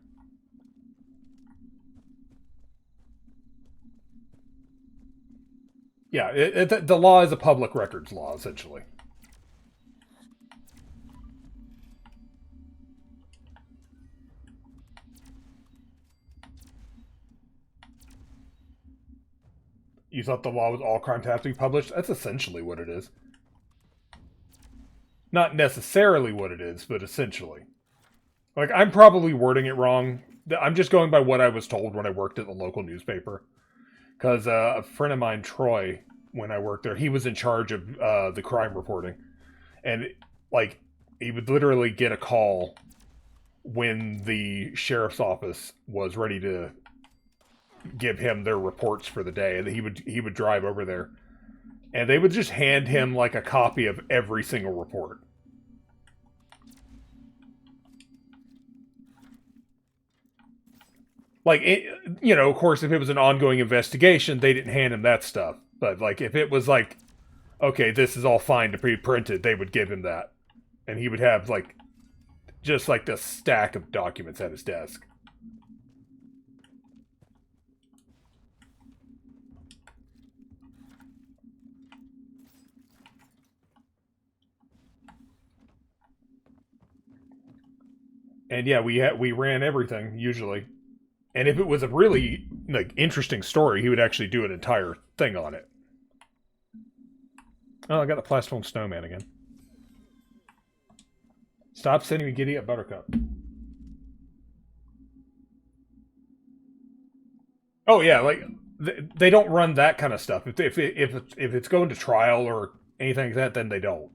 Yeah, the law is a public records law, essentially. You thought the law was all crimes have to be published? That's essentially what it is. Not necessarily what it is, but essentially. Like, I'm probably wording it wrong. I'm just going by what I was told when I worked at the local newspaper. Because a friend of mine, Troy, when I worked there, he was in charge of the crime reporting. And, like, he would literally get a call when the sheriff's office was ready to give him their reports for the day. And he would drive over there. And they would just hand him, like, a copy of every single report. Like, you know, of course, if it was an ongoing investigation, they didn't hand him that stuff. But, like, if it was like, okay, this is all fine to be printed, they would give him that. And he would have, like, just, like, the stack of documents at his desk. And yeah, we ran everything usually. And if it was a really like interesting story, he would actually do an entire thing on it. Oh, I got the plastic snowman again. Stop sending me giddy up, Buttercup. Oh yeah, like they don't run that kind of stuff. If it's going to trial or anything like that, then they don't.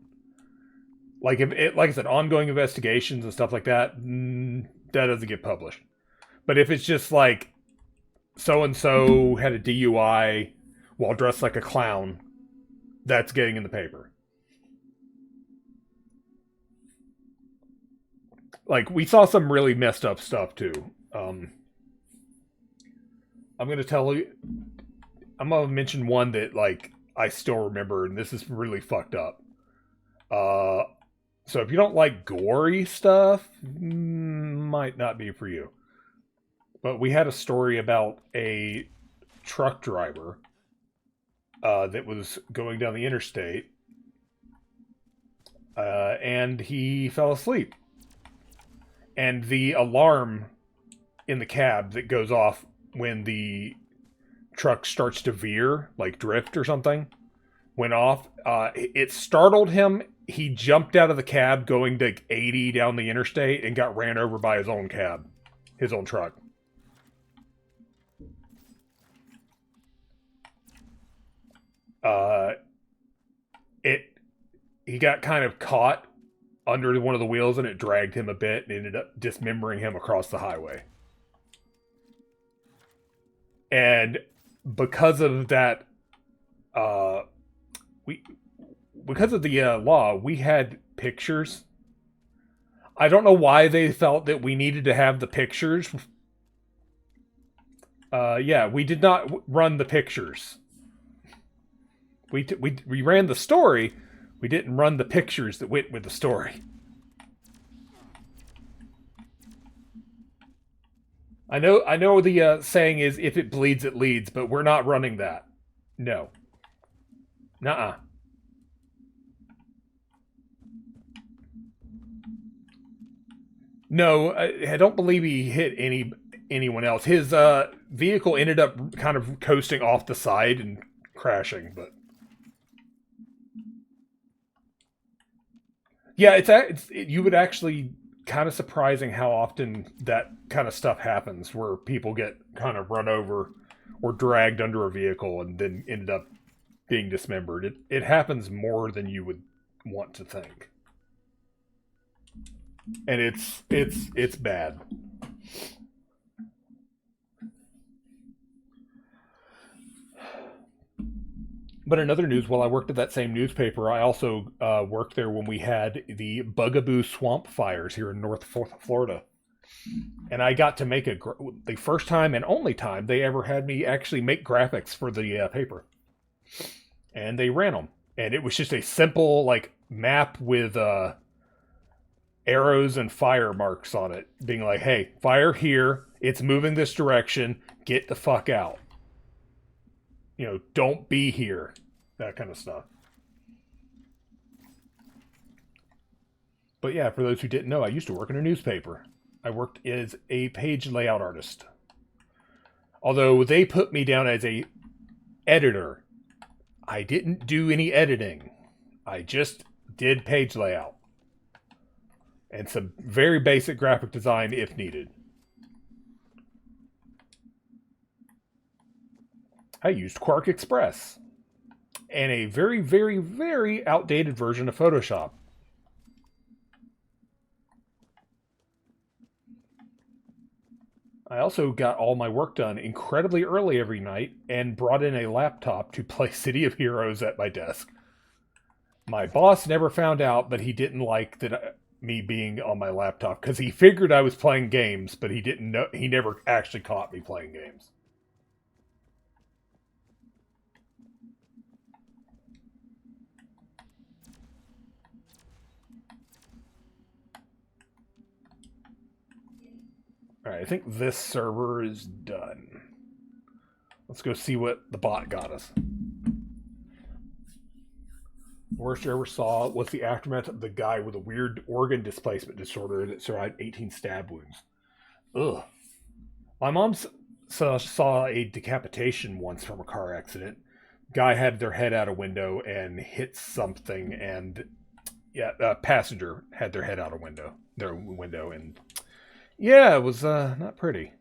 Like if it, like I said, ongoing investigations and stuff like that, that doesn't get published. But if it's just like so and so had a DUI while dressed like a clown, that's getting in the paper. Like we saw some really messed up stuff too. I'm gonna tell you. I'm gonna mention one that like I still remember, and this is really fucked up. So if you don't like gory stuff, might not be for you. But we had a story about a truck driver that was going down the interstate, and he fell asleep. And the alarm in the cab that goes off when the truck starts to veer, like drift or something, went off. It startled him. He jumped out of the cab going to 80 down the interstate and got ran over by his own cab, his own truck. He got kind of caught under one of the wheels and it dragged him a bit and ended up dismembering him across the highway. And because of that, because of the law, we had pictures. I don't know why they felt that we needed to have the pictures. Yeah, we did not run the pictures. We ran the story. We didn't run the pictures that went with the story. I know the saying is if it bleeds, it leads, but we're not running that. No. Nuh-uh. No, I don't believe he hit anyone else. His vehicle ended up kind of coasting off the side and crashing, but yeah, you would actually kind of surprising how often that kind of stuff happens, where people get kind of run over or dragged under a vehicle and then ended up being dismembered. It happens more than you would want to think, and it's bad. But in other news, while I worked at that same newspaper, I also worked there when we had the Bugaboo Swamp fires here in North Florida. And I got to make the first time and only time they ever had me actually make graphics for the paper. And they ran them. And it was just a simple like map with arrows and fire marks on it, being like, hey, fire here, it's moving this direction, get the fuck out. You know, don't be here. That kind of stuff. But yeah, for those who didn't know, I used to work in a newspaper. I worked as a page layout artist. Although they put me down as a editor. I didn't do any editing. I just did page layout. And some very basic graphic design if needed. I used Quark Express and a very, very, very outdated version of Photoshop. I also got all my work done incredibly early every night and brought in a laptop to play City of Heroes at my desk. My boss never found out, but he didn't like that me being on my laptop because he figured I was playing games, but he didn't know. He never actually caught me playing games. Alright, I think this server is done. Let's go see what the bot got us. worst I ever saw was the aftermath of the guy with a weird organ displacement disorder that survived 18 stab wounds. Ugh. My mom saw a decapitation once from a car accident. Guy had their head out a window and hit something, and a passenger had their head out a window, and yeah, it was not pretty.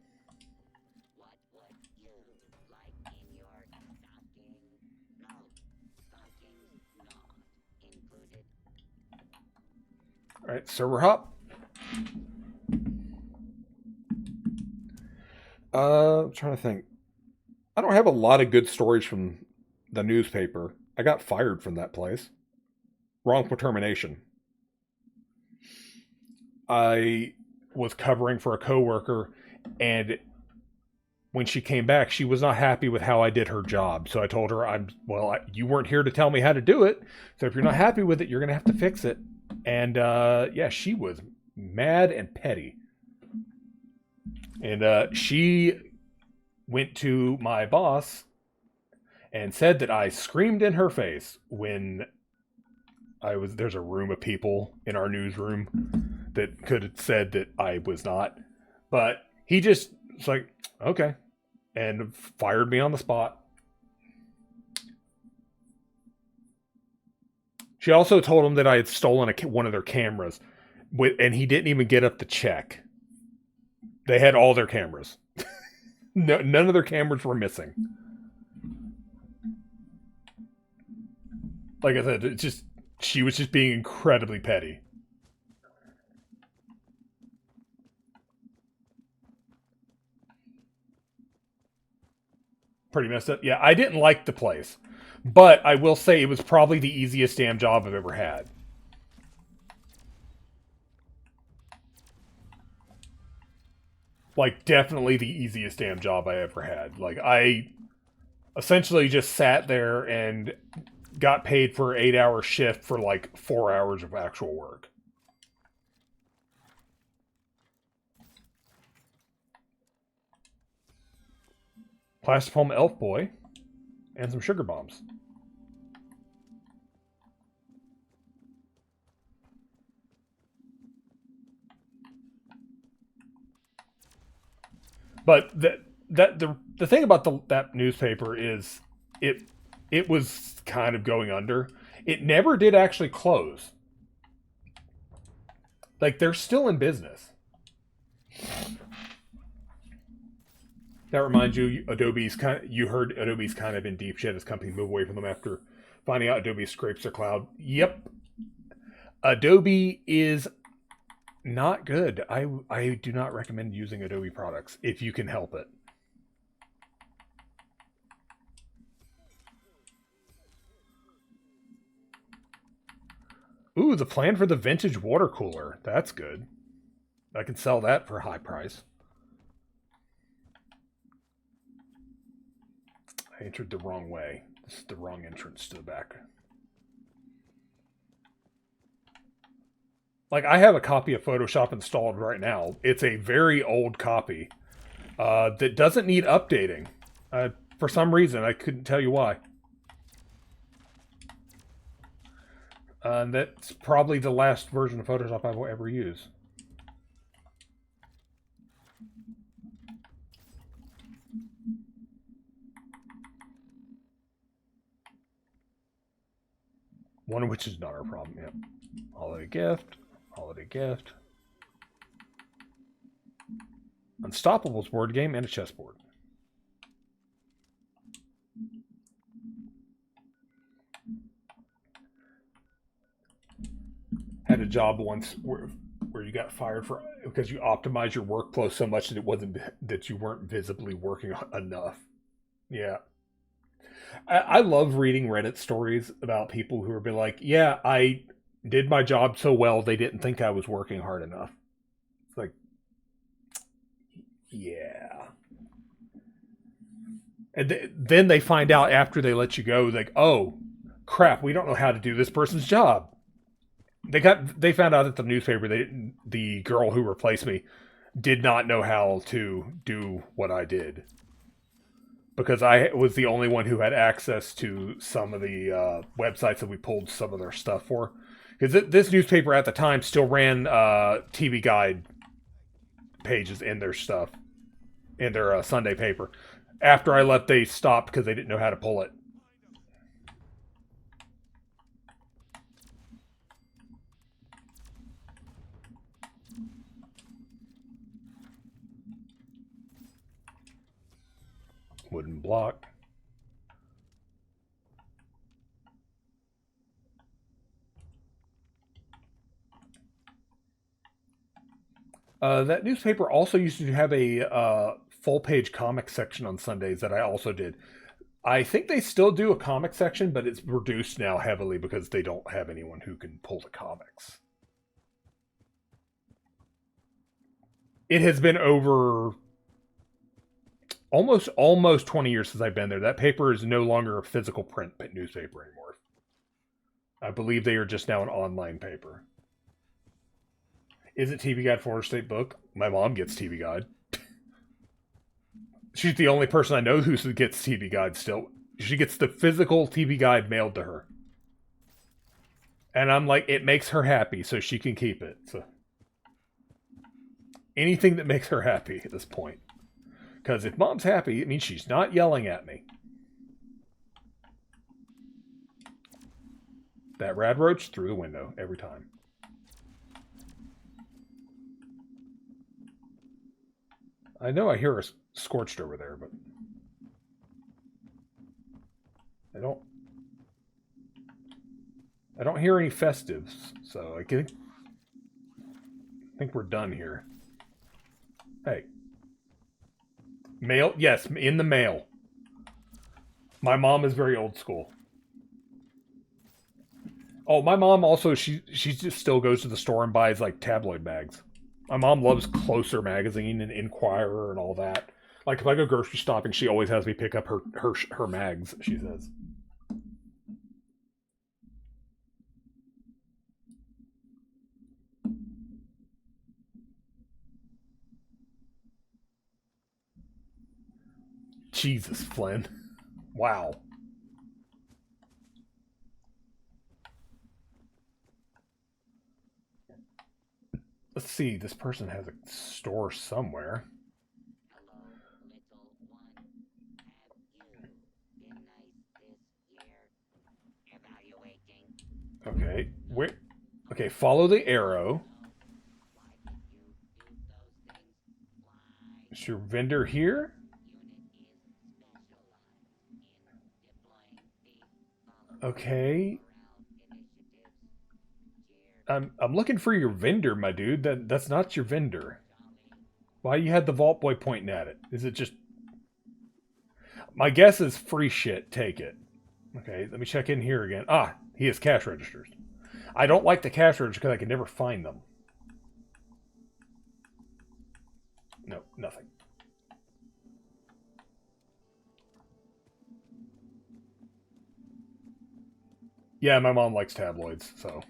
All right, server hop. I'm trying to think. I don't have a lot of good stories from the newspaper. I got fired from that place. Wrongful termination. I was covering for a coworker, and when she came back, she was not happy with how I did her job. So I told her, you weren't here to tell me how to do it. So if you're not happy with it, you're going to have to fix it. And yeah, she was mad and petty. And she went to my boss and said that I screamed in her face when there's a room of people in our newsroom that could have said that I was not. But he just was like, okay, and fired me on the spot. She also told him that I had stolen one of their cameras, and he didn't even get up to check. They had all their cameras. No, none of their cameras were missing. Like I said, she was just being incredibly petty. Pretty messed up. Yeah, I didn't like the place. But I will say it was probably the easiest damn job I've ever had. Like, definitely the easiest damn job I ever had. Like, I essentially just sat there and got paid for an 8-hour shift for like 4 hours of actual work. Plastic foam elf boy and some sugar bombs. But the thing about that newspaper is it was kind of going under. It never did actually close. Like, they're still in business. That reminds you, you heard Adobe's kind of in deep shit as companies move away from them after finding out Adobe scrapes their cloud. Yep. Adobe is not good. I do not recommend using Adobe products if you can help it. Ooh, the plan for the vintage water cooler. That's good. I can sell that for a high price. I entered the wrong way. This is the wrong entrance to the back. Like, I have a copy of Photoshop installed right now. It's a very old copy that doesn't need updating. For some reason, I couldn't tell you why. And that's probably the last version of Photoshop I will ever use. One of which is not our problem, yep. Holiday gift. Holiday gift. Unstoppables board game and a chessboard. Had a job once where you got fired because you optimized your workflow so much that you weren't visibly working enough. Yeah. I love reading Reddit stories about people who are being like, yeah, I did my job so well they didn't think I was working hard enough. It's like, yeah. And then they find out after they let you go, like, oh, crap, we don't know how to do this person's job. They found out at the newspaper the girl who replaced me did not know how to do what I did. because I was the only one who had access to some of the websites that we pulled some of their stuff for. Because this newspaper at the time still ran TV Guide pages in their stuff, in their Sunday paper. After I left, they stopped because they didn't know how to pull it. Wooden block. That newspaper also used to have a full-page comic section on Sundays that I also did. I think they still do a comic section, but it's reduced now heavily because they don't have anyone who can pull the comics. It has been over almost 20 years since I've been there. That paper is no longer a physical print newspaper anymore. I believe they are just now an online paper. Isn't TV Guide Florida State book? My mom gets TV Guide. She's the only person I know who gets TV Guide still. She gets the physical TV Guide mailed to her. And I'm like, it makes her happy, so she can keep it. So anything that makes her happy at this point. Because if mom's happy, it means she's not yelling at me. That rad roach through the window every time. I know I hear a scorched over there, but I don't hear any festives, so I think we're done here. Hey. Mail? Yes, in the mail. My mom is very old school. Oh, my mom also, she just still goes to the store and buys like tabloid mags. My mom loves Closer magazine and Inquirer and all that. Like if I go grocery shopping, she always has me pick up her mags, she says. Jesus, Flynn. Wow. Let's see, this person has a store somewhere. Okay, where? Okay, follow the arrow. Is your vendor here? Okay. I'm looking for your vendor, my dude. That's not your vendor. Why you had the Vault Boy pointing at it? Is it just... My guess is free shit. Take it. Okay, let me check in here again. Ah, he has cash registers. I don't like the cash registers because I can never find them. No, nothing. Yeah, my mom likes tabloids, so...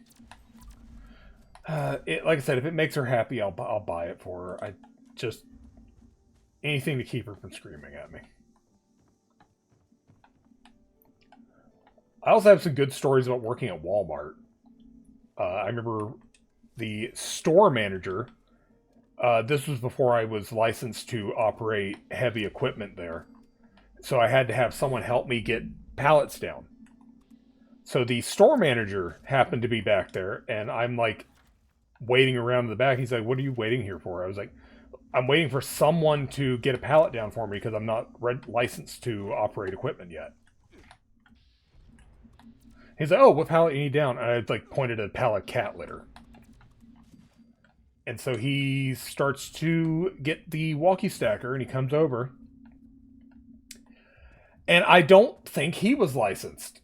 like I said, if it makes her happy, I'll buy it for her. I just... anything to keep her from screaming at me. I also have some good stories about working at Walmart. I remember the store manager... this was before I was licensed to operate heavy equipment there. So I had to have someone help me get pallets down. So the store manager happened to be back there, and I'm like waiting around in the back. He's like, "What are you waiting here for?" I was like, "I'm waiting for someone to get a pallet down for me because I'm not licensed to operate equipment yet." He's like, "Oh, what pallet you need down?" And I like pointed at a pallet cat litter. And so he starts to get the walkie stacker, and he comes over. And I don't think he was licensed.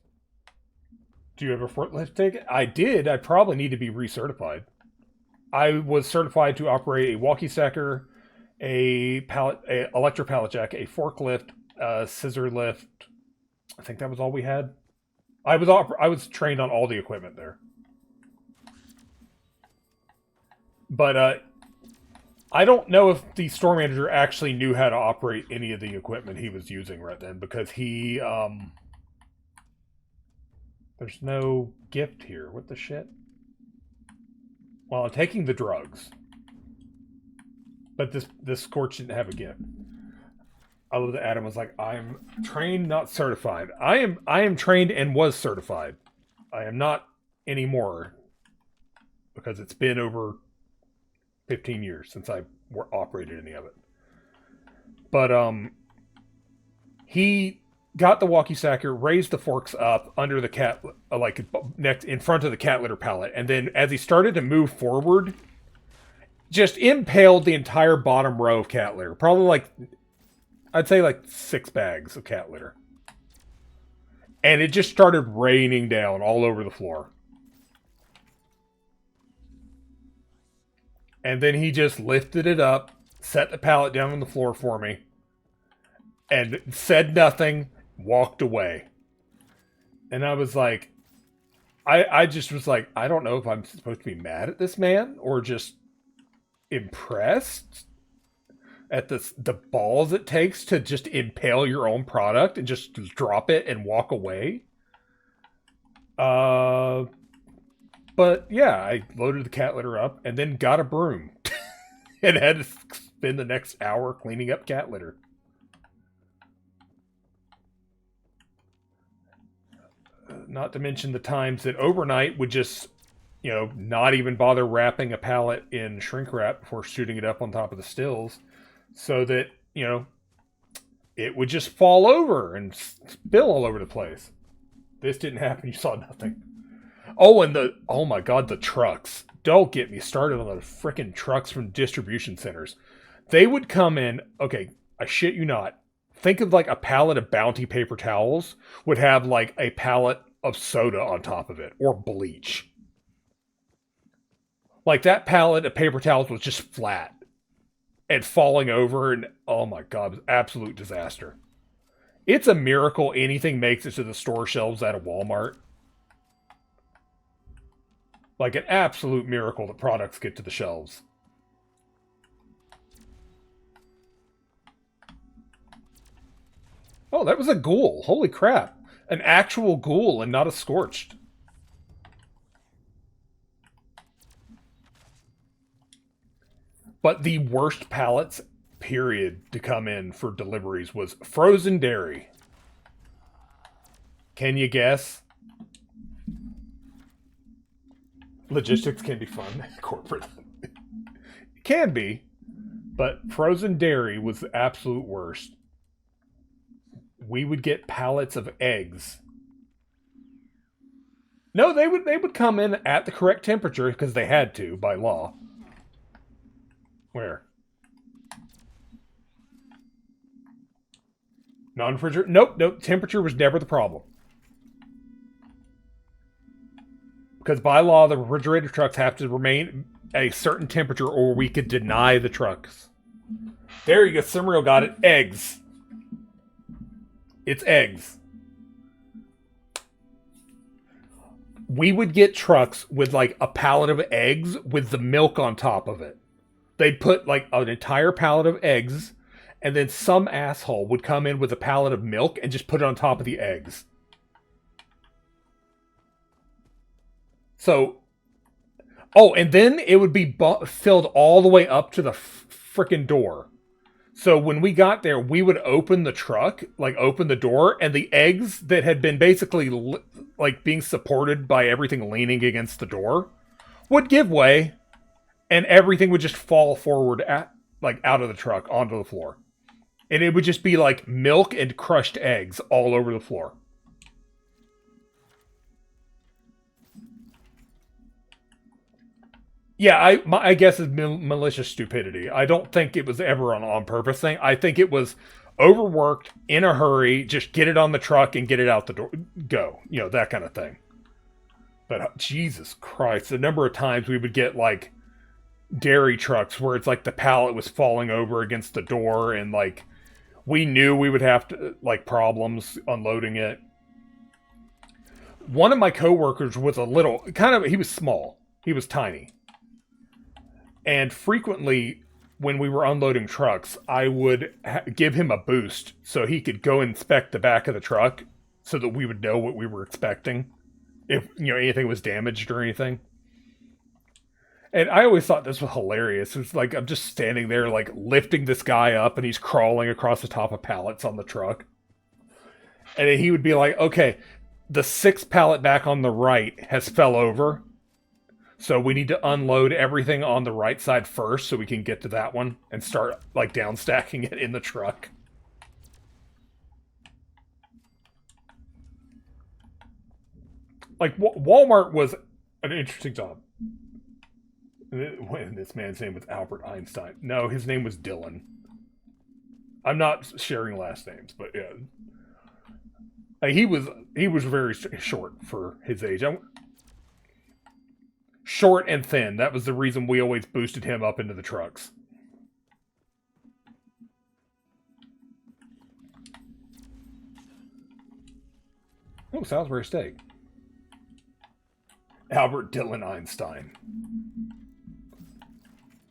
Do you have a forklift ticket? I did. I probably need to be recertified. I was certified to operate a walkie stacker, a electric pallet jack, a forklift, a scissor lift. I think that was all we had. I was trained on all the equipment there. But I don't know if the store manager actually knew how to operate any of the equipment he was using right then, because he, there's no gift here. What the shit? Well, I'm taking the drugs. But this Scorch didn't have a gift. I love that Adam was like, I'm trained, not certified. I am trained and was certified. I am not anymore. Because it's been over 15 years since I operated any of it. But he got the walkie-sacker, raised the forks up under the cat, like next in front of the cat litter pallet, and then as he started to move forward, just impaled the entire bottom row of cat litter. Probably like, I'd say like 6 bags of cat litter. And it just started raining down all over the floor. And then he just lifted it up, set the pallet down on the floor for me, and said nothing, walked away. And I was like, I just was like, I don't know if I'm supposed to be mad at this man or just impressed at the balls it takes to just impale your own product and just drop it and walk away. But yeah, I loaded the cat litter up and then got a broom and had to spend the next hour cleaning up cat litter. Not to mention the times that overnight would just, you know, not even bother wrapping a pallet in shrink wrap before shooting it up on top of the stills so that, you know, it would just fall over and spill all over the place. This didn't happen. You saw nothing. Oh, and oh my God, the trucks. Don't get me started on the frickin' trucks from distribution centers. They would come in, okay, I shit you not. Think of like a pallet of Bounty paper towels would have like a pallet of soda on top of it, or bleach. Like that pallet of paper towels was just flat and falling over, and oh my God, it was absolute disaster. It's a miracle anything makes it to the store shelves at a Walmart. Like an absolute miracle that products get to the shelves. Oh, that was a ghoul. Holy crap. An actual ghoul and not a scorched. But the worst pallets, period, to come in for deliveries was frozen dairy. Can you guess? Logistics can be fun. Corporate. It can be. But frozen dairy was the absolute worst. We would get pallets of eggs. No, they would come in at the correct temperature because they had to by law. Where? Non-refrigerator? Nope. Temperature was never the problem. Because by law, the refrigerator trucks have to remain a certain temperature or we could deny the trucks. There you go. Simreal got it. Eggs. It's eggs. We would get trucks with like a pallet of eggs with the milk on top of it. They'd put like an entire pallet of eggs, and then some asshole would come in with a pallet of milk and just put it on top of the eggs. So, oh, and then it would be filled all the way up to the frickin' door. So when we got there, we would open the truck, like open the door, and the eggs that had been basically like being supported by everything leaning against the door would give way, and everything would just fall forward like out of the truck onto the floor. And it would just be like milk and crushed eggs all over the floor. Yeah, I guess it's malicious stupidity. I don't think it was ever an on purpose thing. I think it was overworked, in a hurry, just get it on the truck and get it out the door. Go. You know, that kind of thing. But Jesus Christ, the number of times we would get like dairy trucks where it's like the pallet was falling over against the door and like we knew we would have to like problems unloading it. One of my coworkers was a little, he was small. He was tiny. And frequently, when we were unloading trucks, I would give him a boost so he could go inspect the back of the truck so that we would know what we were expecting. If, anything was damaged or anything. And I always thought this was hilarious. It's like I'm just standing there, like, lifting this guy up, and he's crawling across the top of pallets on the truck. And then he would be like, okay, the 6th pallet back on the right has fell over. So we need to unload everything on the right side first so we can get to that one and start, like, down stacking it in the truck. Like, Walmart was an interesting job. When this man's name was Albert Einstein. No, his name was Dylan. I'm not sharing last names, but yeah. He was very short for his age. Short and thin. That was the reason we always boosted him up into the trucks. Oh, Salisbury steak. Albert Dylan Einstein.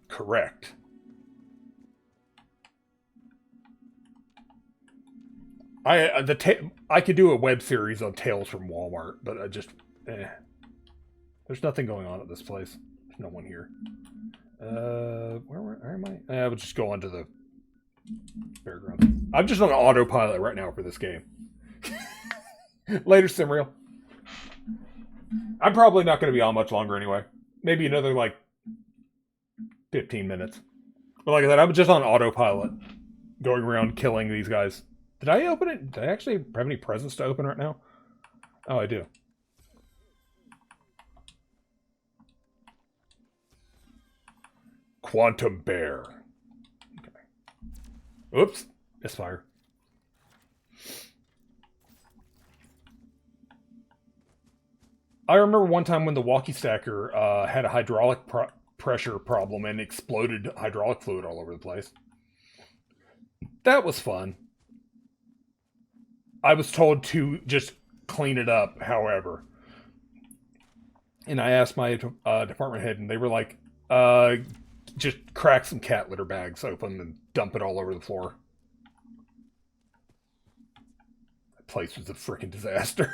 Correct. I could do a web series on Tales from Walmart, but there's nothing going on at this place. There's no one here. Where am I? I would just go onto the fairgrounds. I'm just on autopilot right now for this game. Later, Simreal. I'm probably not going to be on much longer anyway. Maybe another, 15 minutes. But like I said, I'm just on autopilot. Going around killing these guys. Did I open it? Did I actually have any presents to open right now? Oh, I do. Quantum Bear. Okay. Oops. Misfire. I remember one time when the walkie stacker had a hydraulic pressure problem and exploded hydraulic fluid all over the place. That was fun. I was told to just clean it up, however. And I asked my department head, and they were like, just crack some cat litter bags open and dump it all over the floor. That place was a freaking disaster.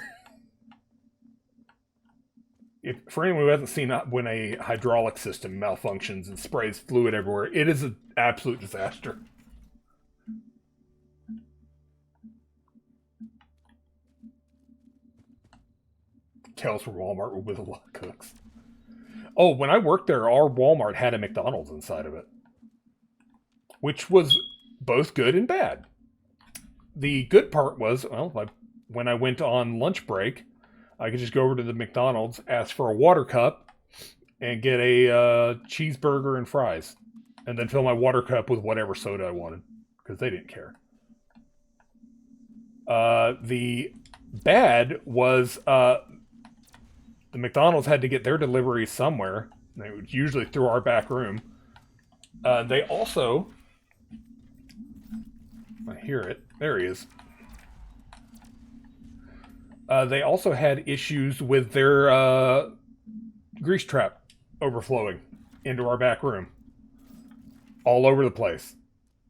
For anyone who hasn't seen when a hydraulic system malfunctions and sprays fluid everywhere, it is an absolute disaster. Tales from Walmart were with a lot of cooks. Oh, when I worked there, our Walmart had a McDonald's inside of it. Which was both good and bad. The good part was, well, when I went on lunch break, I could just go over to the McDonald's, ask for a water cup, and get a cheeseburger and fries. And then fill my water cup with whatever soda I wanted. Because they didn't care. The bad was the McDonald's had to get their deliveries somewhere. It was usually through our back room. They also... I hear it. There he is. They also had issues with their grease trap overflowing into our back room. All over the place.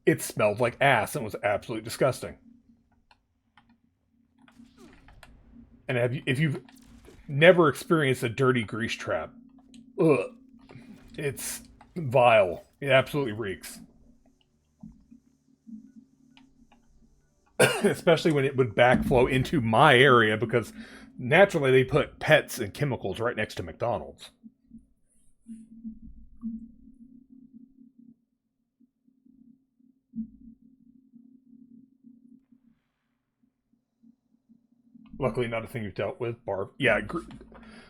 It smelled like ass and was absolutely disgusting. And if you've never experienced a dirty grease trap, ugh, it's vile. It absolutely reeks. Especially when it would backflow into my area, because naturally they put pets and chemicals right next to McDonald's. Luckily not a thing we've dealt with. Yeah,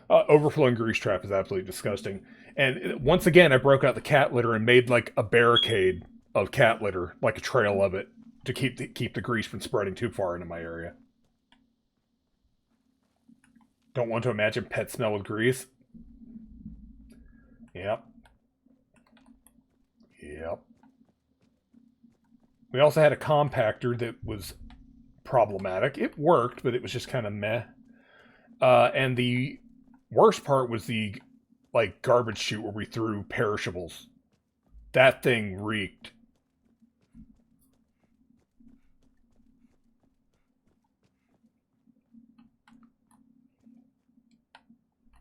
overflowing grease trap is absolutely disgusting. And once again, I broke out the cat litter and made like a barricade of cat litter, like a trail of it, to keep the grease from spreading too far into my area. Don't want to imagine pets smell with grease. Yep. We also had a compactor that was problematic. It worked, but it was just kind of meh. And the worst part was the garbage chute where we threw perishables That thing reeked.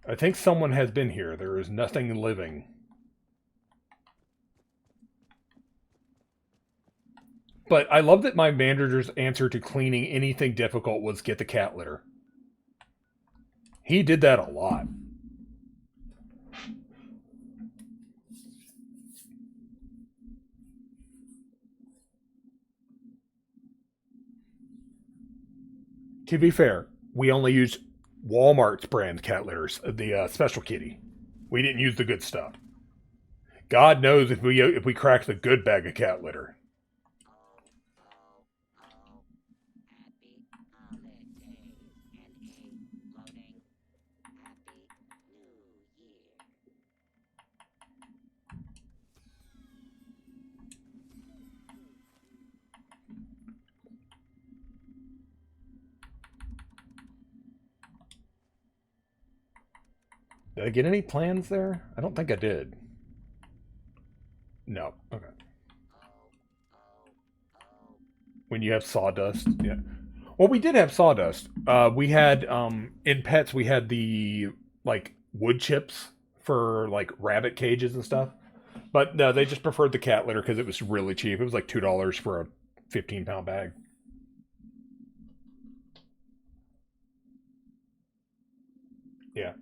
I think someone has been here. There is nothing living. But I love that my manager's answer to cleaning anything difficult was get the cat litter. He did that a lot. To be fair, we only used Walmart's brand cat litters, the Special Kitty. We didn't use the good stuff. God knows if we cracked the good bag of cat litter. Did I get any plans there? I don't think I did. No. Okay. When you have sawdust, yeah. Well, we did have sawdust. We had in pets we had the like wood chips for like rabbit cages and stuff. But no, they just preferred the cat litter because it was really cheap. It was like $2 for a 15-pound bag. Yeah.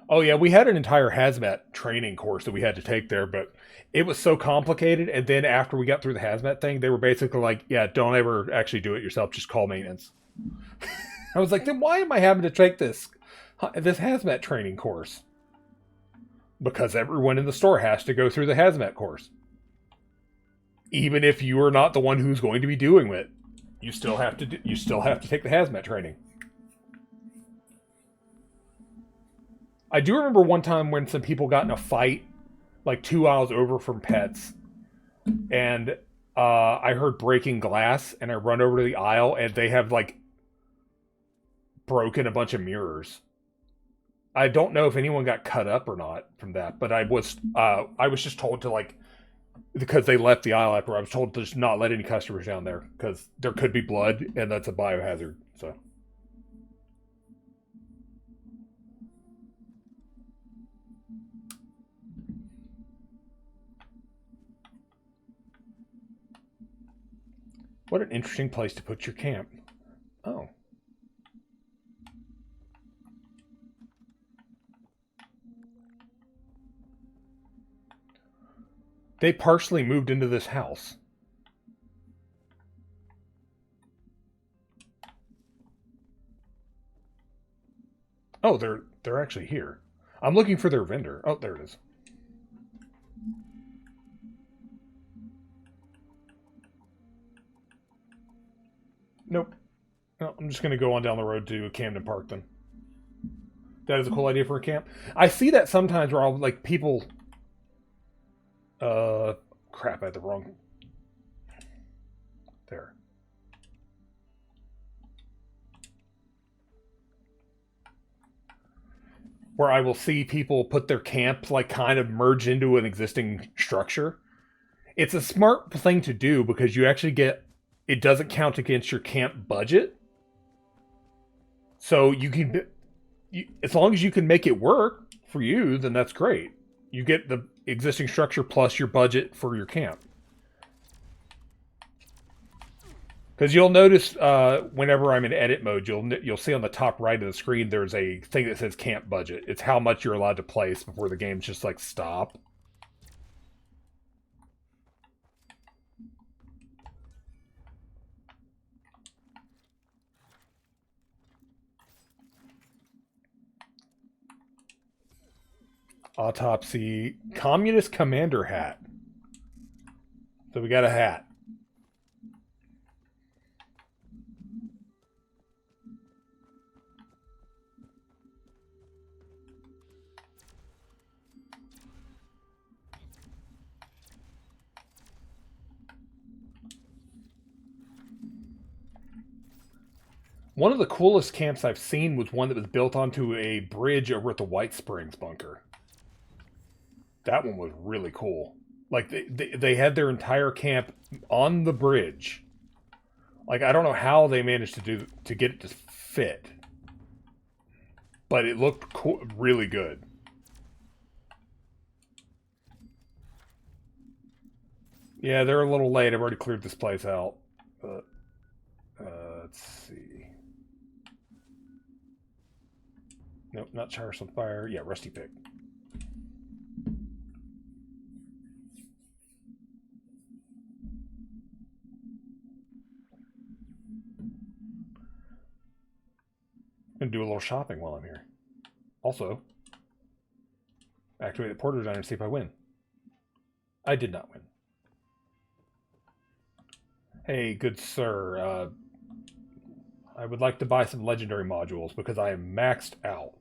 Oh yeah, we had an entire hazmat training course that we had to take there, but it was so complicated. And then after we got through the hazmat thing, they were basically like, yeah, don't ever actually do it yourself. Just call maintenance. I was like, then why am I having to take this hazmat training course? Because everyone in the store has to go through the hazmat course. Even if you are not the one who's going to be doing it, you still have to take the hazmat training. I do remember one time when some people got in a fight, like 2 aisles over from pets, and I heard breaking glass, and I run over to the aisle, and they have like broken a bunch of mirrors. I don't know if anyone got cut up or not from that, but I was just told to like, because they left the aisle after, I was told to just not let any customers down there because there could be blood, and that's a biohazard. So. What an interesting place to put your camp. Oh. They partially moved into this house. Oh, they're actually here. I'm looking for their vendor. Oh, there it is. Nope. No, I'm just going to go on down the road to Camden Park then. That is a cool idea for a camp. I see that sometimes where I'll, like, people... crap, I had the wrong... There. Where I will see people put their camp, like, kind of merge into an existing structure. It's a smart thing to do because you actually get... It doesn't count against your camp budget. So you can... as long as you can make it work for you, then that's great. You get the existing structure plus your budget for your camp. Because you'll notice whenever I'm in edit mode, you'll see on the top right of the screen there's a thing that says camp budget. It's how much you're allowed to place before the game's just like stop. Autopsy. Communist commander hat. So we got a hat. One of the coolest camps I've seen was one that was built onto a bridge over at the White Springs bunker. That one was really cool. Like they had their entire camp on the bridge. Like I don't know how they managed to get it to fit, but it looked really good. Yeah, they're a little late. I've already cleared this place out. But let's see. Nope, not Chariots on Fire. Yeah, Rusty Pick. And do a little shopping while I'm here. Also, activate the Porter Diner and see if I win. I did not win. Hey, good sir. I would like to buy some legendary modules because I am maxed out.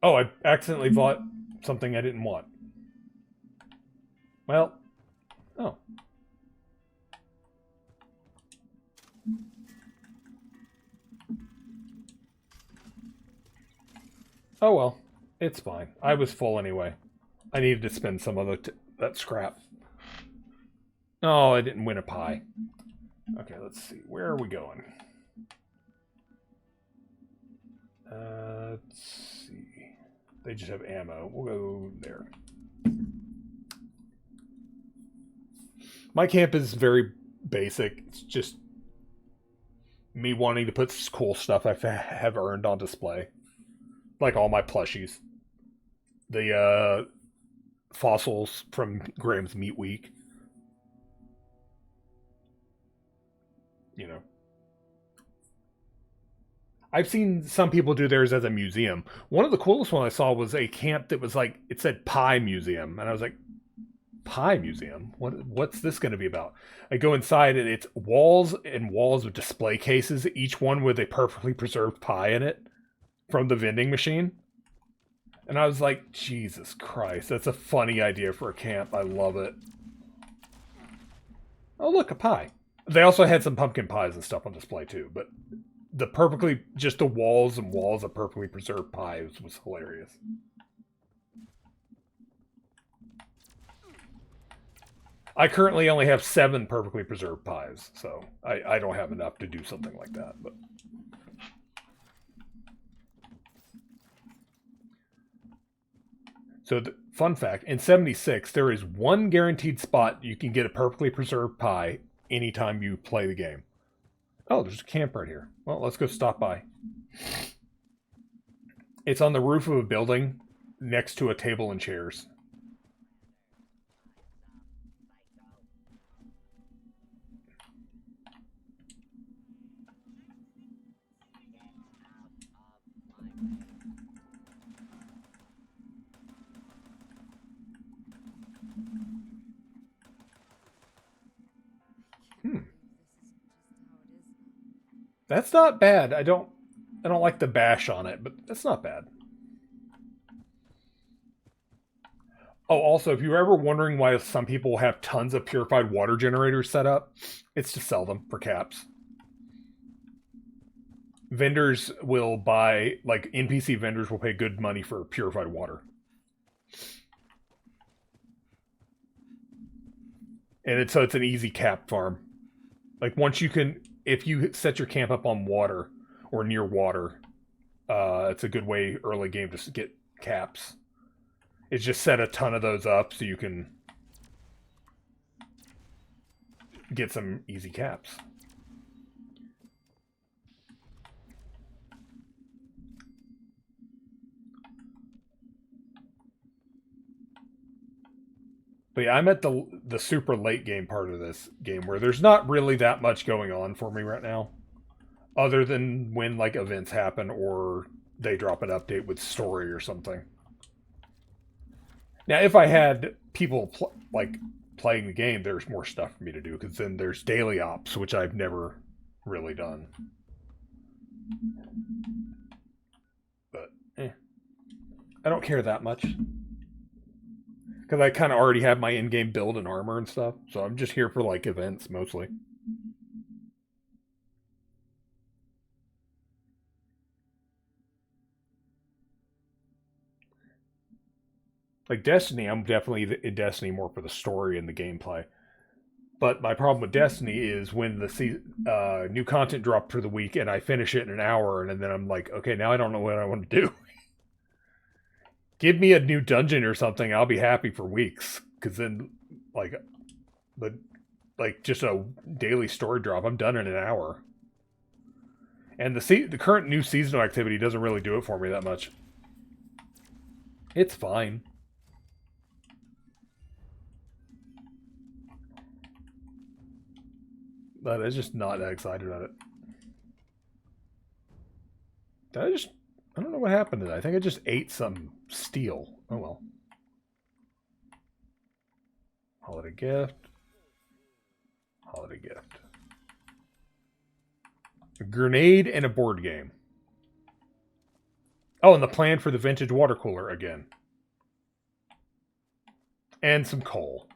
Oh, I accidentally bought something I didn't want. Well, oh. Oh well, it's fine. I was full anyway. I needed to spend some of that scrap. Oh, I didn't win a pie. Okay, let's see. Where are we going? Let's see. They just have ammo. We'll go there. My camp is very basic. It's just me wanting to put cool stuff I have earned on display. Like all my plushies. The fossils from Graham's Meat Week. You know. I've seen some people do theirs as a museum. One of the coolest ones I saw was a camp that was like, it said Pie Museum. And I was like, Pie Museum? What's this going to be about? I go inside and it's walls and walls of display cases, each one with a perfectly preserved pie in it from the vending machine. And I was like, Jesus Christ, that's a funny idea for a camp. I love it. Oh, look, a pie. They also had some pumpkin pies and stuff on display too, but just the walls and walls of perfectly preserved pies was hilarious. I currently only have 7 perfectly preserved pies, so I don't have enough to do something like that. But so, fun fact, in 76, there is one guaranteed spot you can get a perfectly preserved pie anytime you play the game. Oh, there's a camp right here. Well, let's go stop by. It's on the roof of a building next to a table and chairs. That's not bad. I don't like the bash on it, but that's not bad. Oh, also, if you're ever wondering why some people have tons of purified water generators set up, it's to sell them for caps. Vendors will buy, like NPC vendors will pay good money for purified water. And so it's an easy cap farm. Like once you can, if you set your camp up on water or near water, it's a good way early game to get caps. It's just set a ton of those up so you can get some easy caps. But yeah, I'm at the super late game part of this game where there's not really that much going on for me right now. Other than when like events happen or they drop an update with story or something. Now, if I had people playing the game, there's more stuff for me to do because then there's daily ops, which I've never really done. But, I don't care that much. Because I kind of already have my in-game build and armor and stuff. So I'm just here for, like, events, mostly. Like Destiny, I'm definitely in Destiny more for the story and the gameplay. But my problem with Destiny is when the new content dropped for the week and I finish it in an hour, and then I'm like, okay, now I don't know what I want to do. Give me a new dungeon or something, I'll be happy for weeks. Because then, just a daily story drop, I'm done in an hour. And the current new seasonal activity doesn't really do it for me that much. It's fine. But I'm just not that excited about it. I don't know what happened to that. I think I just ate some steel. Oh well. Holiday gift. Holiday gift. A grenade and a board game. Oh, and the plan for the vintage water cooler again. And some coal.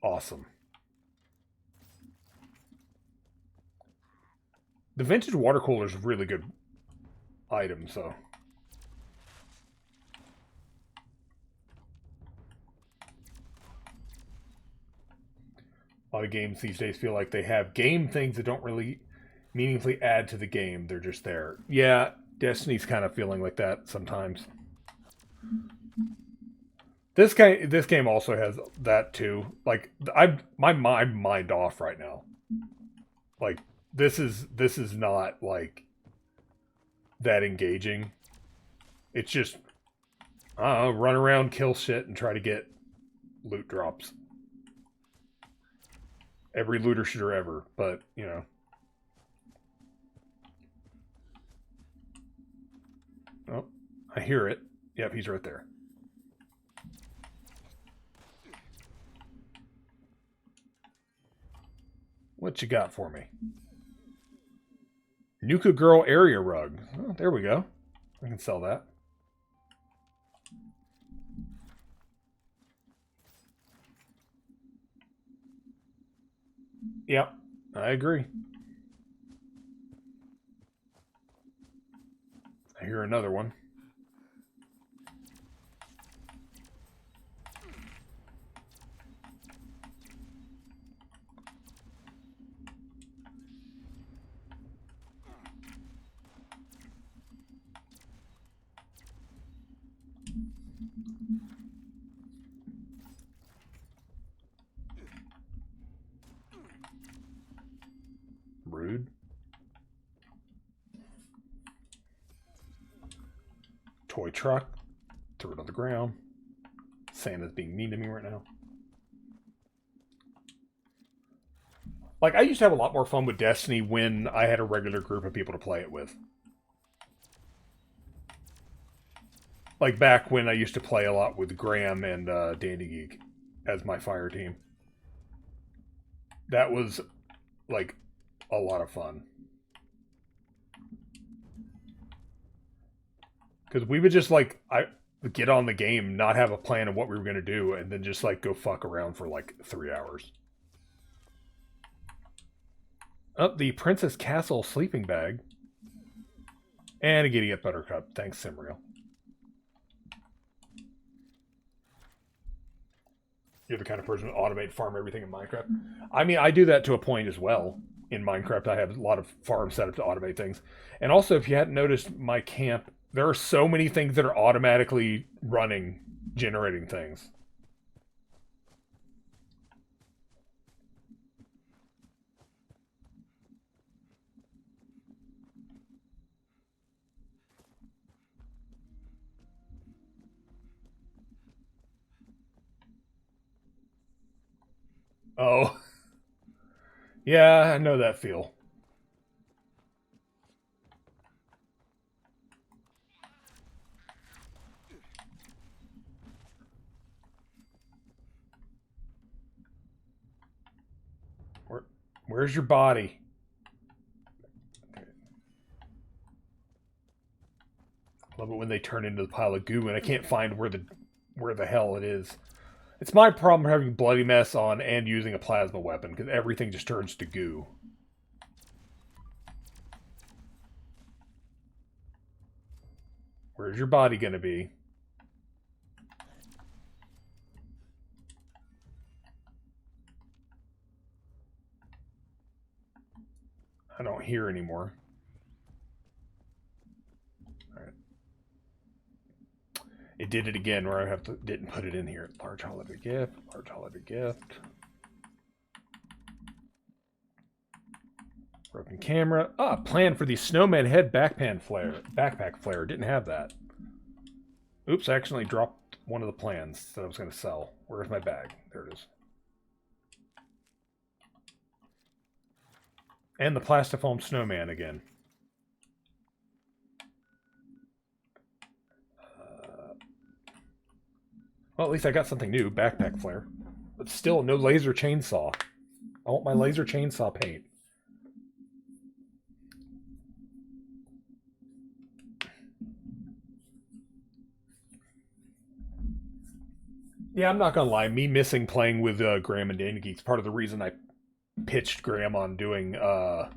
Awesome. The vintage water cooler is a really good item, so. A lot of games these days feel like they have game things that don't really meaningfully add to the game. They're just there. Yeah, Destiny's kind of feeling like that sometimes. This game also has that too. Like my mind off right now. Like this is not like that engaging. It's just run around, kill shit, and try to get loot drops. Every looter shooter ever, but you know. Oh, I hear it. Yep, he's right there. What you got for me? Nuka Girl area rug. Oh, there we go. I can sell that. Yep, I agree. I hear another one. Rude. Toy truck. Threw it on the ground. Santa's being mean to me right now. Like, I used to have a lot more fun with Destiny when I had a regular group of people to play it with. Like back when I used to play a lot with Graham and Dandy Geek as my fire team. That was, like, a lot of fun. Because we would just, like, get on the game, not have a plan of what we were going to do, and then just, like, go fuck around for, like, 3 hours. Oh, the Princess Castle sleeping bag. And a Giddy Up Buttercup. Thanks, Simreal. You're the kind of person to automate farm everything in Minecraft. I mean, I do that to a point as well. In Minecraft, I have a lot of farms set up to automate things. And also, if you hadn't noticed my camp, there are so many things that are automatically running, generating things. Oh. Yeah, I know that feel. Where's your body? Okay. Love it when they turn into the pile of goo and I can't find where the hell it is. It's my problem having Bloody Mess on and using a plasma weapon, because everything just turns to goo. Where's your body gonna be? I don't hear anymore. Alright. It did it again where I didn't put it in here. Large holiday gift, large holiday gift. Broken camera. Ah, plan for the snowman head backpack flare. Didn't have that. Oops, I accidentally dropped one of the plans that I was going to sell. Where's my bag? There it is. And the plastifoam snowman again. Well, at least I got something new. Backpack flare. But still, no laser chainsaw. I want my laser chainsaw paint. Yeah, I'm not gonna lie. Me missing playing with Graham and Dana Geek's part of the reason I pitched Graham on doing that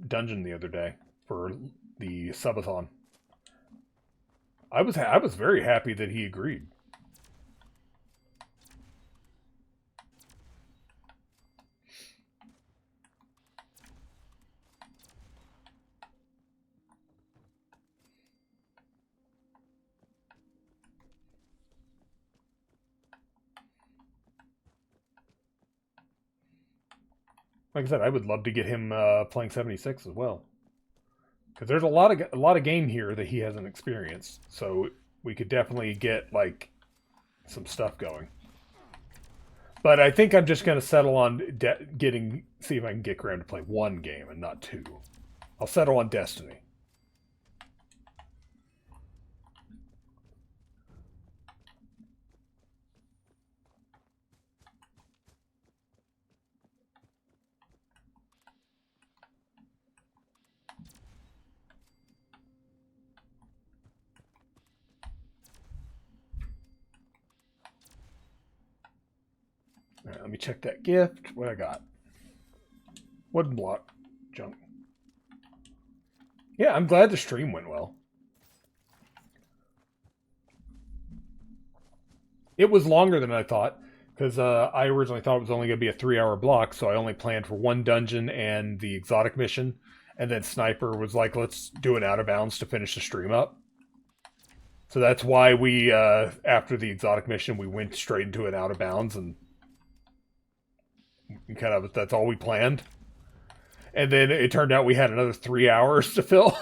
dungeon the other day for the subathon. I was very happy that he agreed. Like I said, I would love to get him playing 76 as well, because there's a lot of game here that he hasn't experienced. So we could definitely get like some stuff going. But I think I'm just going to settle on see if I can get Graham to play one game and not two. I'll settle on Destiny. All right, let me check that gift. What I got? Wooden block. Junk. Yeah, I'm glad the stream went well. It was longer than I thought, because I originally thought it was only going to be a 3-hour block, so I only planned for one dungeon and the exotic mission, and then Sniper was like, let's do an out of bounds to finish the stream up. So that's why we, after the exotic mission, we went straight into an out of bounds, and kind of that's all we planned. And then it turned out we had another 3 hours to fill.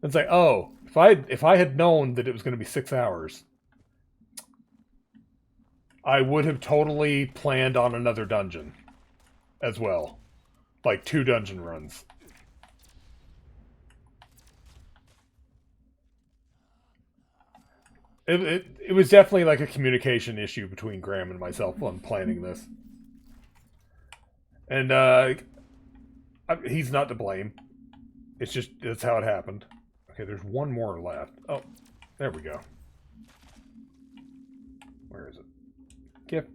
It's like, oh, if I had known that it was going to be 6 hours, I would have totally planned on another dungeon as well. Like 2 dungeon runs. It was definitely like a communication issue between Graham and myself on planning this. And he's not to blame. It's just, that's how it happened. Okay, there's one more left. Oh, there we go. Where is it? Gift.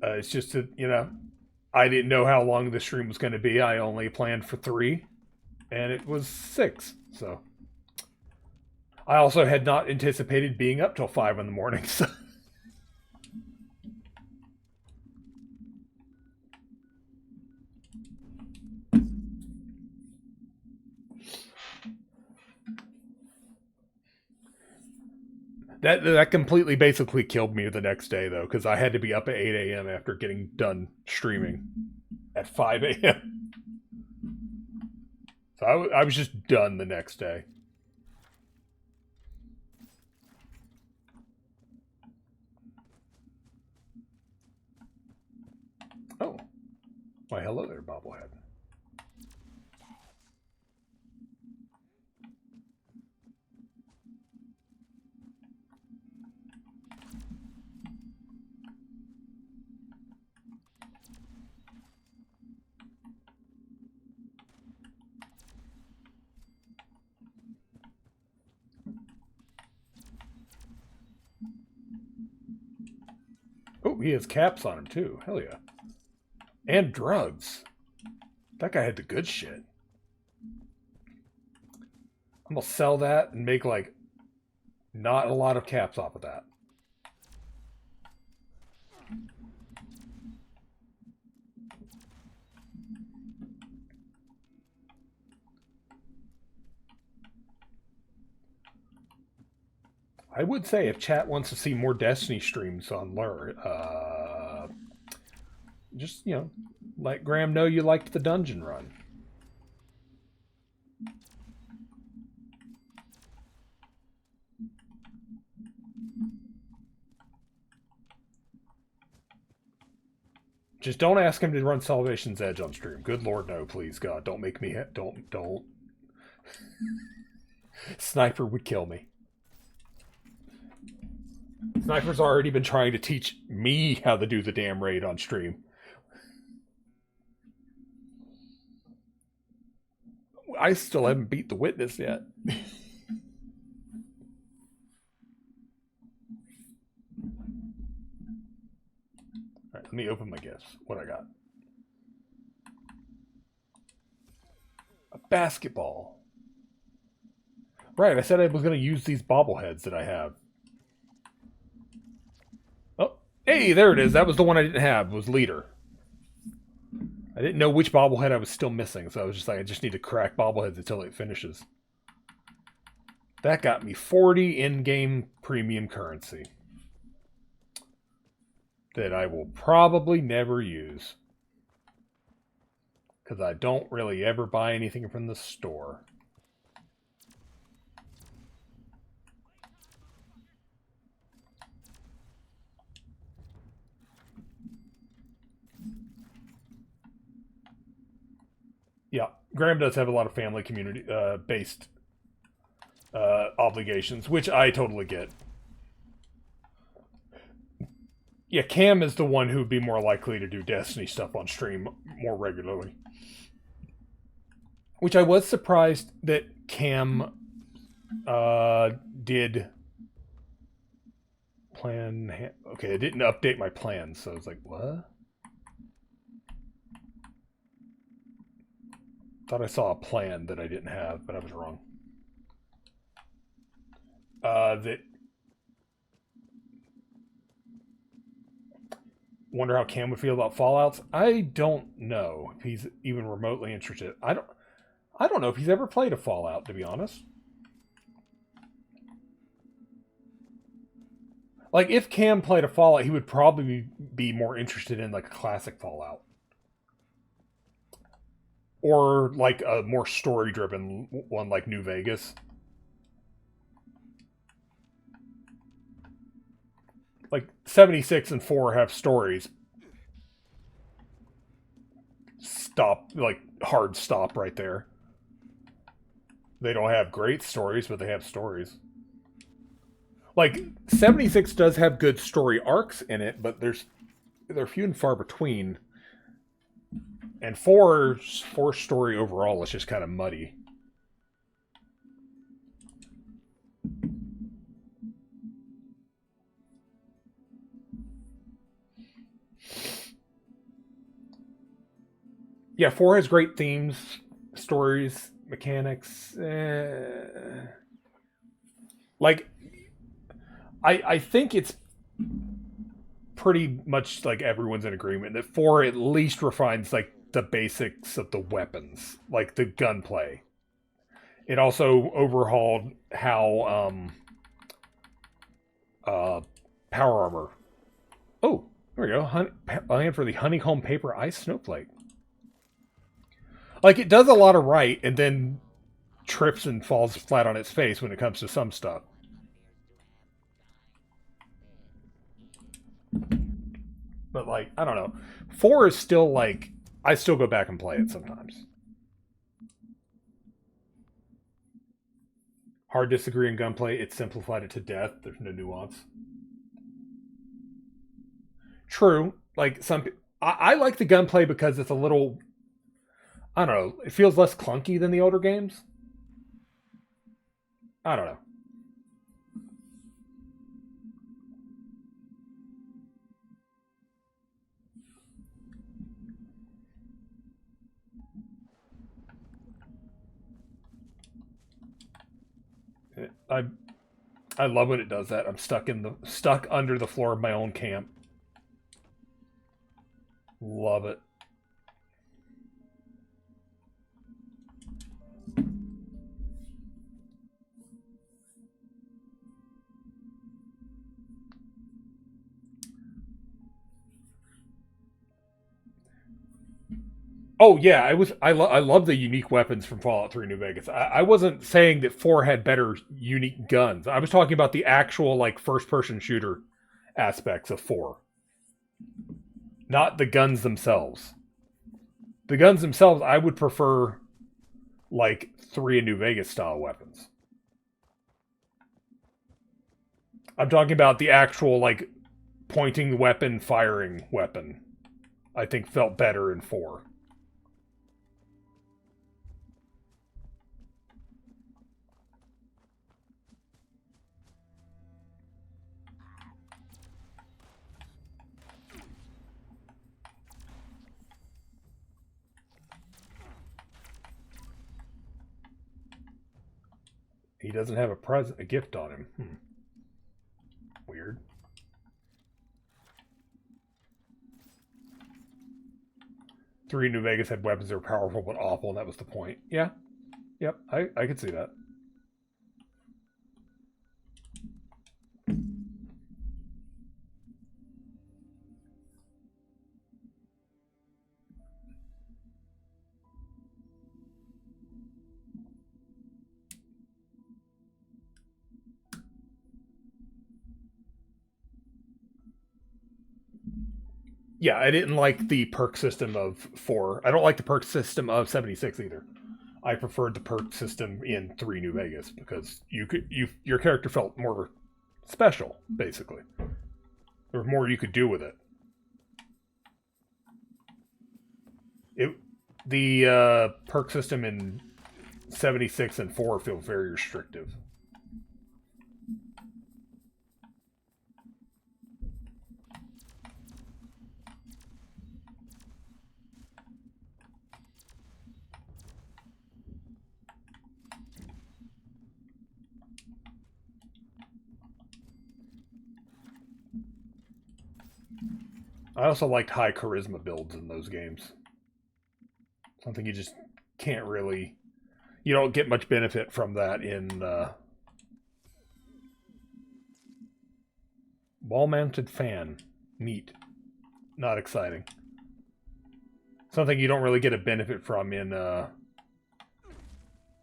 It's just that, you know, I didn't know how long the stream was going to be. I only planned for 3. And it was 6, so. I also had not anticipated being up till 5 in the morning, so. That completely basically killed me the next day, though, because I had to be up at 8 a.m. after getting done streaming at 5 a.m. So I was just done the next day. Oh. Why, hello there, bobblehead. Oh, he has caps on him, too. Hell yeah. And drugs. That guy had the good shit. I'm gonna sell that and make like not a lot of caps off of that. I would say if chat wants to see more Destiny streams on Lure, just, you know, let Graham know you liked the dungeon run. Just don't ask him to run Salvation's Edge on stream. Good Lord, no, please, God. Don't make me... Don't. Sniper would kill me. Sniper's already been trying to teach me how to do the damn raid on stream. I still haven't beat the Witness yet. Alright, let me open my gifts. What I got? A basketball. Right, I said I was going to use these bobbleheads that I have. Oh, hey, there it is. That was the one I didn't have, was Leader. I didn't know which bobblehead I was still missing, so I was just like, I just need to crack bobbleheads until it finishes. That got me 40 in-game premium currency. That I will probably never use. Because I don't really ever buy anything from the store. Yeah, Graham does have a lot of family community based obligations, which I totally get. Yeah, Cam is the one who would be more likely to do Destiny stuff on stream more regularly. Which I was surprised that Cam did plan... Okay, it didn't update my plans, so I was like, what? Thought I saw a plan that I didn't have, but I was wrong. Wonder how Cam would feel about Fallouts. I don't know if he's even remotely interested. I don't know if he's ever played a Fallout, to be honest. Like, if Cam played a Fallout, he would probably be more interested in like a classic Fallout. Or like a more story-driven one like New Vegas. Like 76 and 4 have stories. Stop, like hard stop right there. They don't have great stories, but they have stories. Like 76 does have good story arcs in it, but they're few and far between. And 4's story overall is just kind of muddy. Yeah, 4 has great themes, stories, mechanics. Like, I think it's pretty much like everyone's in agreement that 4 at least refines like the basics of the weapons, like the gunplay. It also overhauled how power armor. Oh, there we go. Land for the honeycomb paper ice snowflake. Like, it does a lot of right, and then trips and falls flat on its face when it comes to some stuff. But, like, I don't know. 4 is still, like, I still go back and play it sometimes. Hard disagree in gunplay. It simplified it to death. There's no nuance. True. Like, I like the gunplay because it's a little... I don't know. It feels less clunky than the older games. I don't know. I love when it does that. I'm stuck under the floor of my own camp. Love it. Oh yeah, I love the unique weapons from Fallout 3 New Vegas. I wasn't saying that 4 had better unique guns. I was talking about the actual like first person shooter aspects of 4. Not the guns themselves. The guns themselves, I would prefer like 3 in New Vegas style weapons. I'm talking about the actual like pointing the weapon, firing weapon. I think felt better in 4. He doesn't have a gift on him. Weird. Three New Vegas had weapons that were powerful but awful, and that was the point. Yeah. Yep, I could see that. Yeah, I didn't like the perk system of 4. I don't like the perk system of 76 either. I preferred the perk system in 3 New Vegas because your character felt more special, basically. There was more you could do with it. The perk system in 76 and 4 feel very restrictive. I also liked high charisma builds in those games. Something you just can't really... You don't get much benefit from that in... Wall-mounted fan. Neat. Not exciting. Something you don't really get a benefit from in the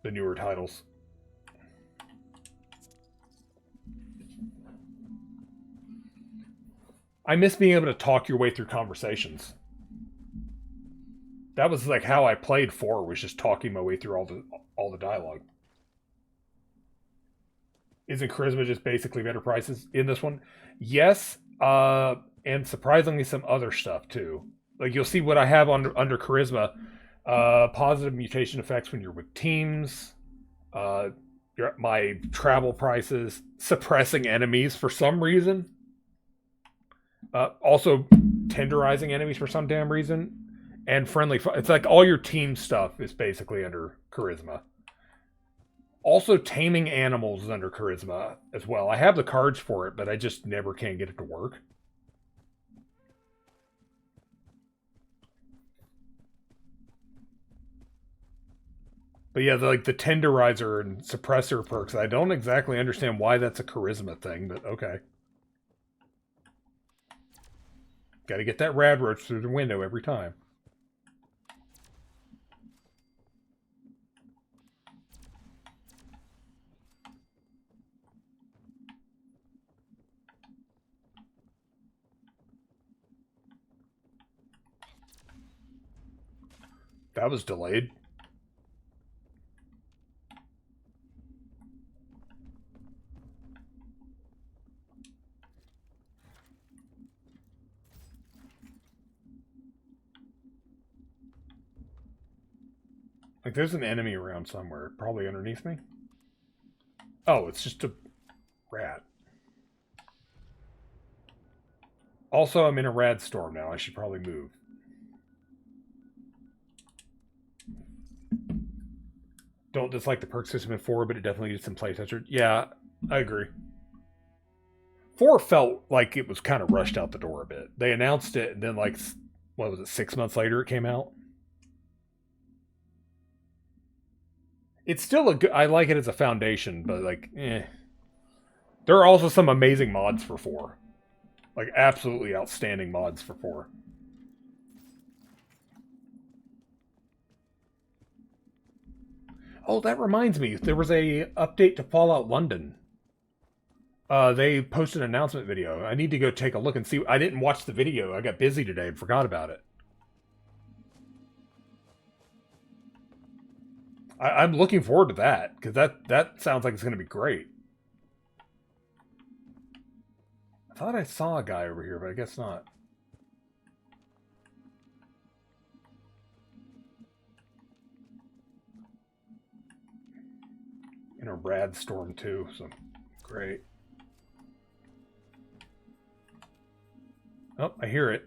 newer titles. I miss being able to talk your way through conversations. That was like how I played 4, was just talking my way through all the dialogue. Isn't charisma just basically better prices in this one? Yes, and surprisingly some other stuff too. Like you'll see what I have under charisma. Positive mutation effects when you're with teams. My travel prices. Suppressing enemies for some reason. Also tenderizing enemies for some damn reason. And friendly. It's like all your team stuff is basically under charisma. Also taming animals is under charisma as well. I have the cards for it, but I just never can get it to work. But yeah, like the tenderizer and suppressor perks, I don't exactly understand why that's a charisma thing, but okay. Got to get that rad roach through the window every time. That was delayed. Like, there's an enemy around somewhere. Probably underneath me. Oh, it's just a rat. Also, I'm in a rad storm now. I should probably move. Don't dislike the perk system in 4, but it definitely needs some playtester. Yeah, I agree. 4 felt like it was kind of rushed out the door a bit. They announced it, and then like, what was it, 6 months later it came out? It's still a good... I like it as a foundation, but like, eh. There are also some amazing mods for 4. Like, absolutely outstanding mods for 4. Oh, that reminds me. There was a update to Fallout London. They posted an announcement video. I need to go take a look and see. I didn't watch the video. I got busy today and forgot about it. I'm looking forward to that, because that sounds like it's going to be great. I thought I saw a guy over here, but I guess not. In a rad storm too, so great. Oh, I hear it.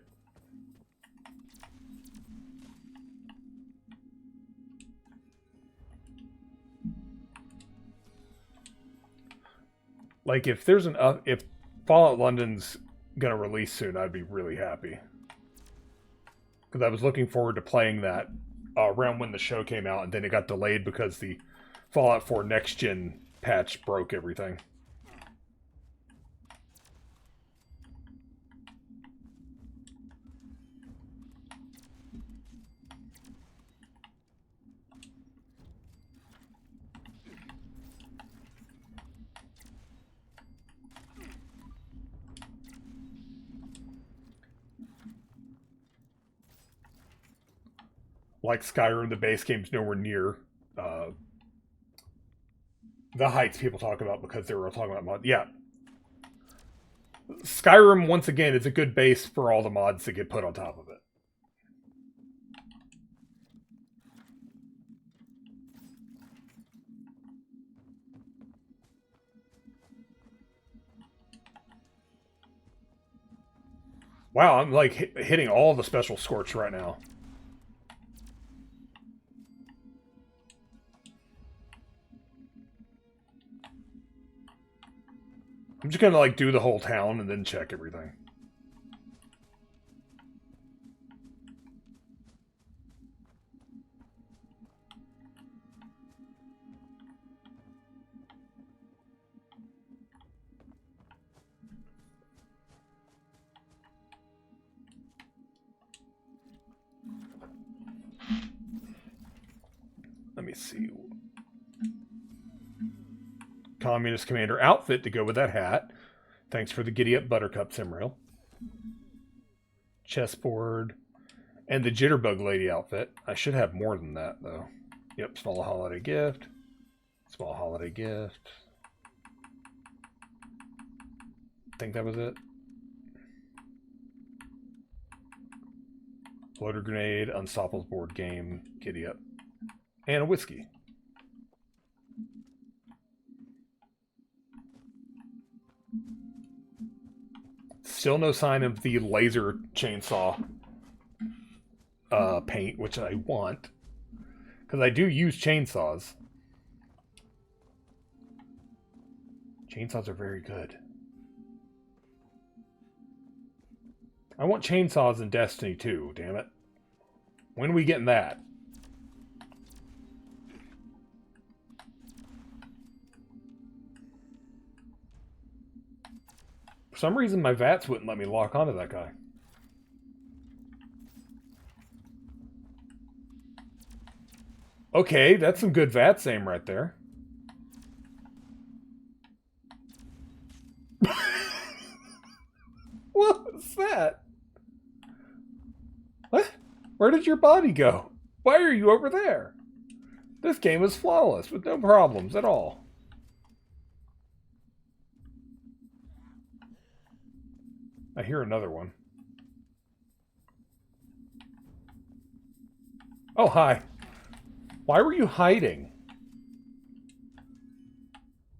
Like, if there's an if Fallout London's gonna release soon, I'd be really happy, because I was looking forward to playing that around when the show came out, and then it got delayed because the Fallout 4 Next Gen patch broke everything. Like Skyrim, the base game's nowhere near the heights people talk about, because they were talking about mods. Yeah. Skyrim, once again, is a good base for all the mods that get put on top of it. Wow, I'm like hitting all the special scorch right now. I'm just gonna like do the whole town and then check everything. Let me see. Communist Commander outfit to go with that hat. Thanks for the Giddy Up Buttercup, Simrail. Chessboard. And the Jitterbug Lady outfit. I should have more than that, though. Yep, small holiday gift. Small holiday gift. I think that was it. Floater grenade, Unstoppable board game, Giddy Up. And a whiskey. Still no sign of the laser chainsaw paint, which I want, because I do use chainsaws. Chainsaws are very good. I want chainsaws in Destiny 2, damn it. When are we getting that? For some reason, my VATS wouldn't let me lock onto that guy. Okay, that's some good VATS aim right there. What was that? What? Where did your body go? Why are you over there? This game is flawless, with no problems at all. I hear another one. Oh, hi. Why were you hiding?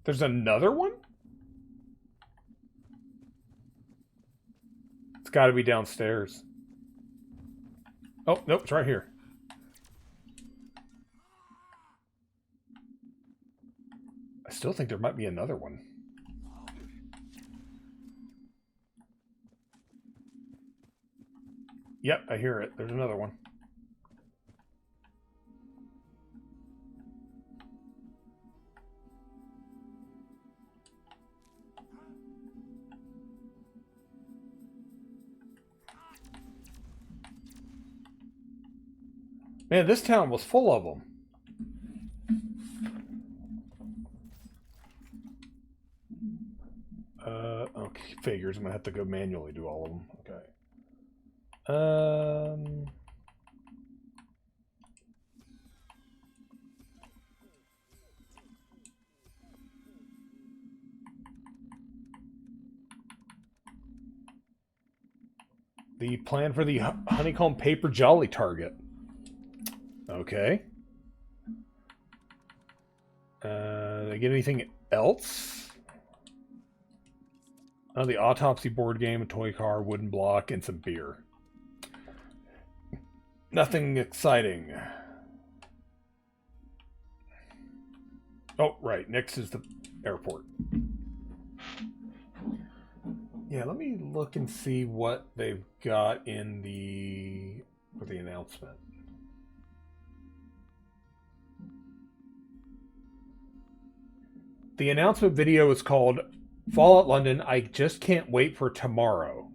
There's another one? It's got to be downstairs. Oh, nope, it's right here. still think there might be another one. Yep, I hear it. There's another one. Man, this town was full of them. Okay, figures. I'm gonna have to go manually do all of them. Okay. The plan for the honeycomb paper jolly target. Okay. Did I get anything else? Oh, the autopsy board game, a toy car, wooden block, and some beer. Nothing exciting. Oh, right. Next is the airport. Yeah, let me look and see what they've got in for the announcement. The announcement video is called Fallout London, I just can't wait for tomorrow.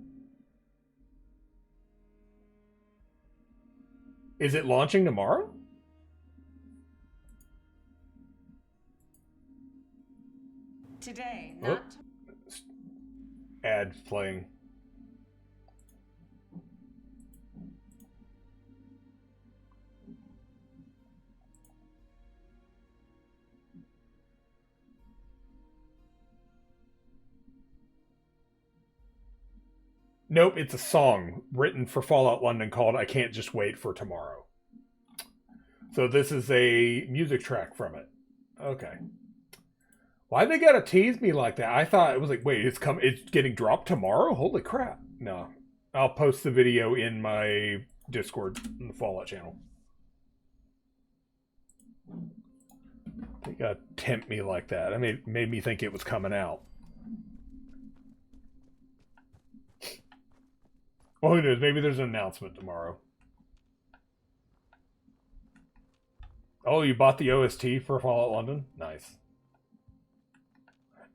Is it launching tomorrow? Today, not ad playing. Nope, it's a song written for Fallout London called I Can't Just Wait for Tomorrow. So this is a music track from it. Okay. Why they gotta tease me like that? I thought it was like, wait, it's getting dropped tomorrow? Holy crap. No. I'll post the video in my Discord in the Fallout channel. They gotta tempt me like that. I mean, it made me think it was coming out. Well, who knows? Maybe there's an announcement tomorrow. Oh, you bought the OST for Fallout London? Nice.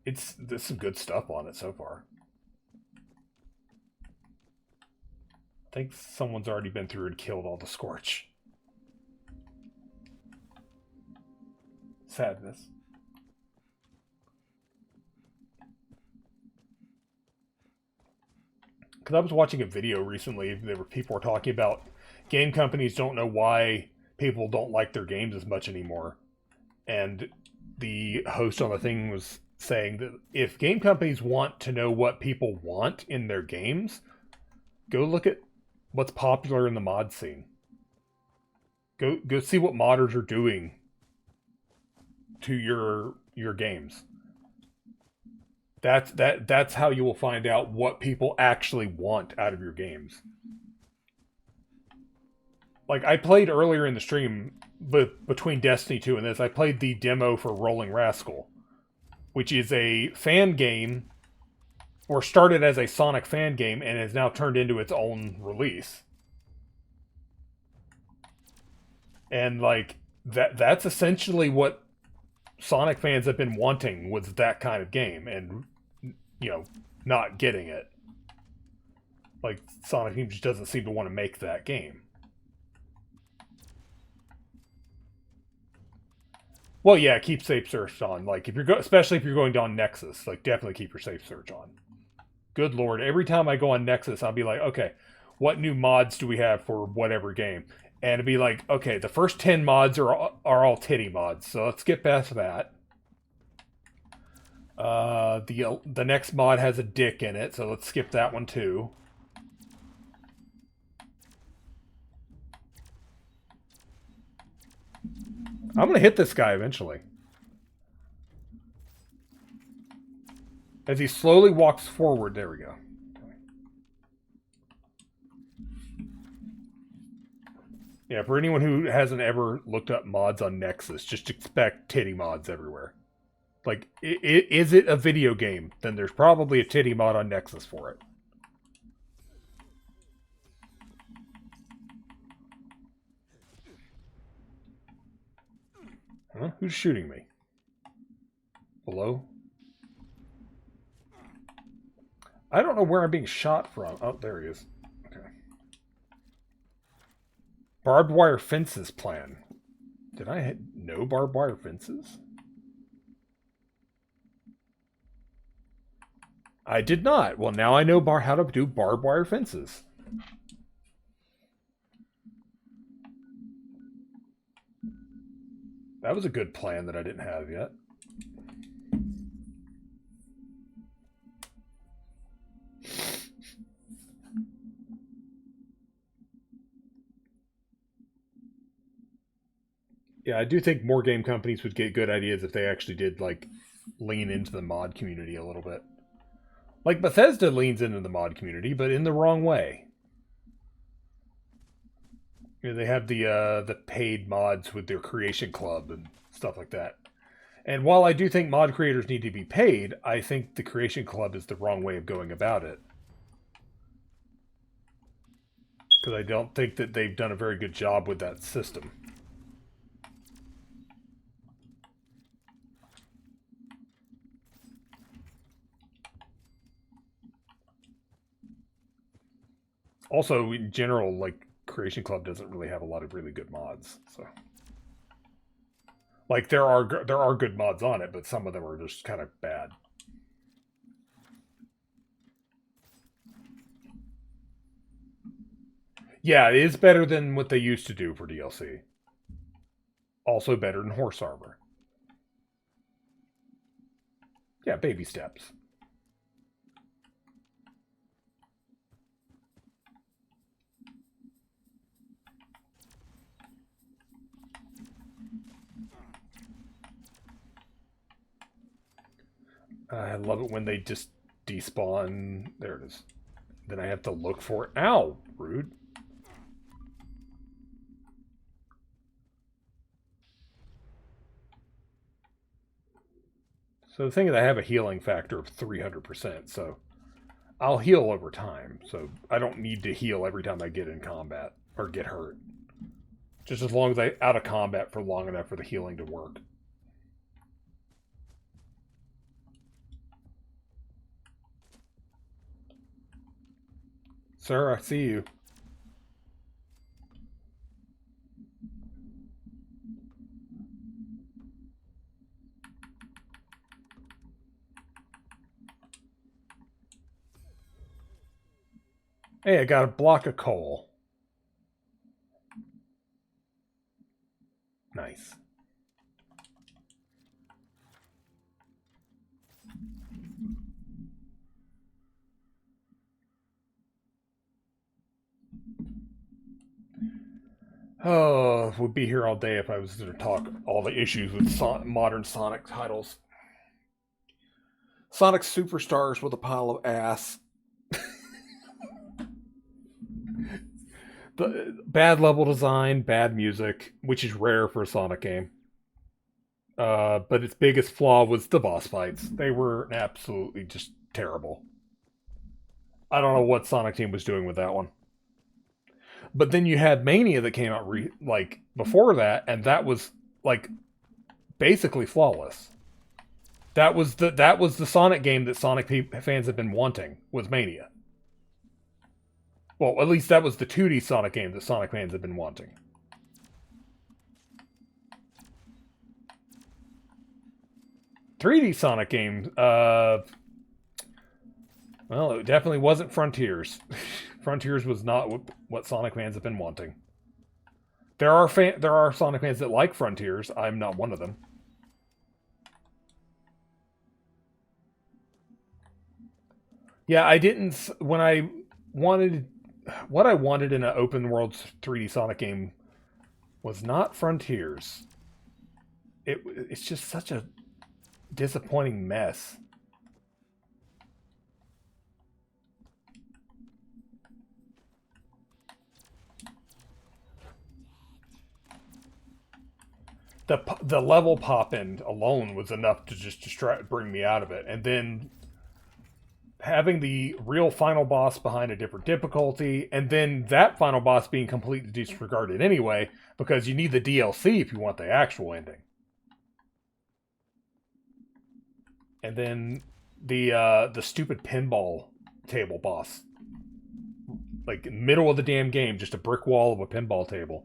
There's some good stuff on it so far. I think someone's already been through and killed all the Scorch. Sadness. Because I was watching a video recently, people were talking about game companies don't know why people don't like their games as much anymore. And the host on the thing was saying that if game companies want to know what people want in their games, go look at what's popular in the mod scene. Go see what modders are doing to your games. That's how you will find out what people actually want out of your games. Like, I played earlier in the stream, but between Destiny 2 and this, I played the demo for Rolling Rascal, which is a fan game, or started as a Sonic fan game, and has now turned into its own release. And, like, that's essentially what Sonic fans have been wanting, was that kind of game, and, you know, not getting it. Like, Sonic Team just doesn't seem to want to make that game. Well, yeah, keep safe search on. Like, if you're especially if you're going down Nexus, like, definitely keep your safe search on. Good lord, every time I go on Nexus, I'll be like, okay, what new mods do we have for whatever game? And it'd be like, okay, the first 10 mods are all titty mods, so let's get past that. The next mod has a dick in it, so let's skip that one too. I'm gonna hit this guy eventually. As he slowly walks forward, there we go. Yeah, for anyone who hasn't ever looked up mods on Nexus, just expect titty mods everywhere. Like, is it a video game? Then there's probably a titty mod on Nexus for it. Huh? Who's shooting me? Below? I don't know where I'm being shot from. Oh, there he is. Okay. Barbed wire fences plan. Did I know barbed wire fences? I did not. Well, now I know how to do barbed wire fences. That was a good plan that I didn't have yet. Yeah, I do think more game companies would get good ideas if they actually did, like, lean into the mod community a little bit. Like, Bethesda leans into the mod community, but in the wrong way. You know, they have the paid mods with their creation club and stuff like that. And while I do think mod creators need to be paid, I think the creation club is the wrong way of going about it. Because I don't think that they've done a very good job with that system. Also, in general, like, Creation Club doesn't really have a lot of really good mods, so... Like, there are good mods on it, but some of them are just kind of bad. Yeah, it is better than what they used to do for DLC. Also better than Horse Armor. Yeah, baby steps. I love it when they just despawn. There it is. Then I have to look for it. Ow! Rude. So the thing is, I have a healing factor of 300%, so I'll heal over time. So I don't need to heal every time I get in combat or get hurt. Just as long as I'm out of combat for long enough for the healing to work. Sir, I see you. Hey, I got a block of coal. Nice. Oh, we'd be here all day if I was going to talk all the issues with modern Sonic titles. Sonic Superstars with a pile of ass. Bad level design, bad music, which is rare for a Sonic game. But its biggest flaw was the boss fights. They were absolutely just terrible. I don't know what Sonic Team was doing with that one. But then you had Mania that came out like before that, and that was like basically flawless. That was the Sonic game that Sonic fans have been wanting, was Mania. Well, at least that was the 2D Sonic game that Sonic fans have been wanting. .3D Sonic game, well, it definitely wasn't Frontiers. Frontiers was not what Sonic fans have been wanting. There are Sonic fans that like Frontiers. I'm not one of them. Yeah, I didn't... When I wanted... What I wanted in an open world 3D Sonic game was not Frontiers. It's just such a disappointing mess. the level pop in alone was enough to just bring me out of it, and then having the real final boss behind a different difficulty, and then that final boss being completely disregarded anyway, because you need the DLC if you want the actual ending. And then the stupid pinball table boss. Like, middle of the damn game, just a brick wall of a pinball table.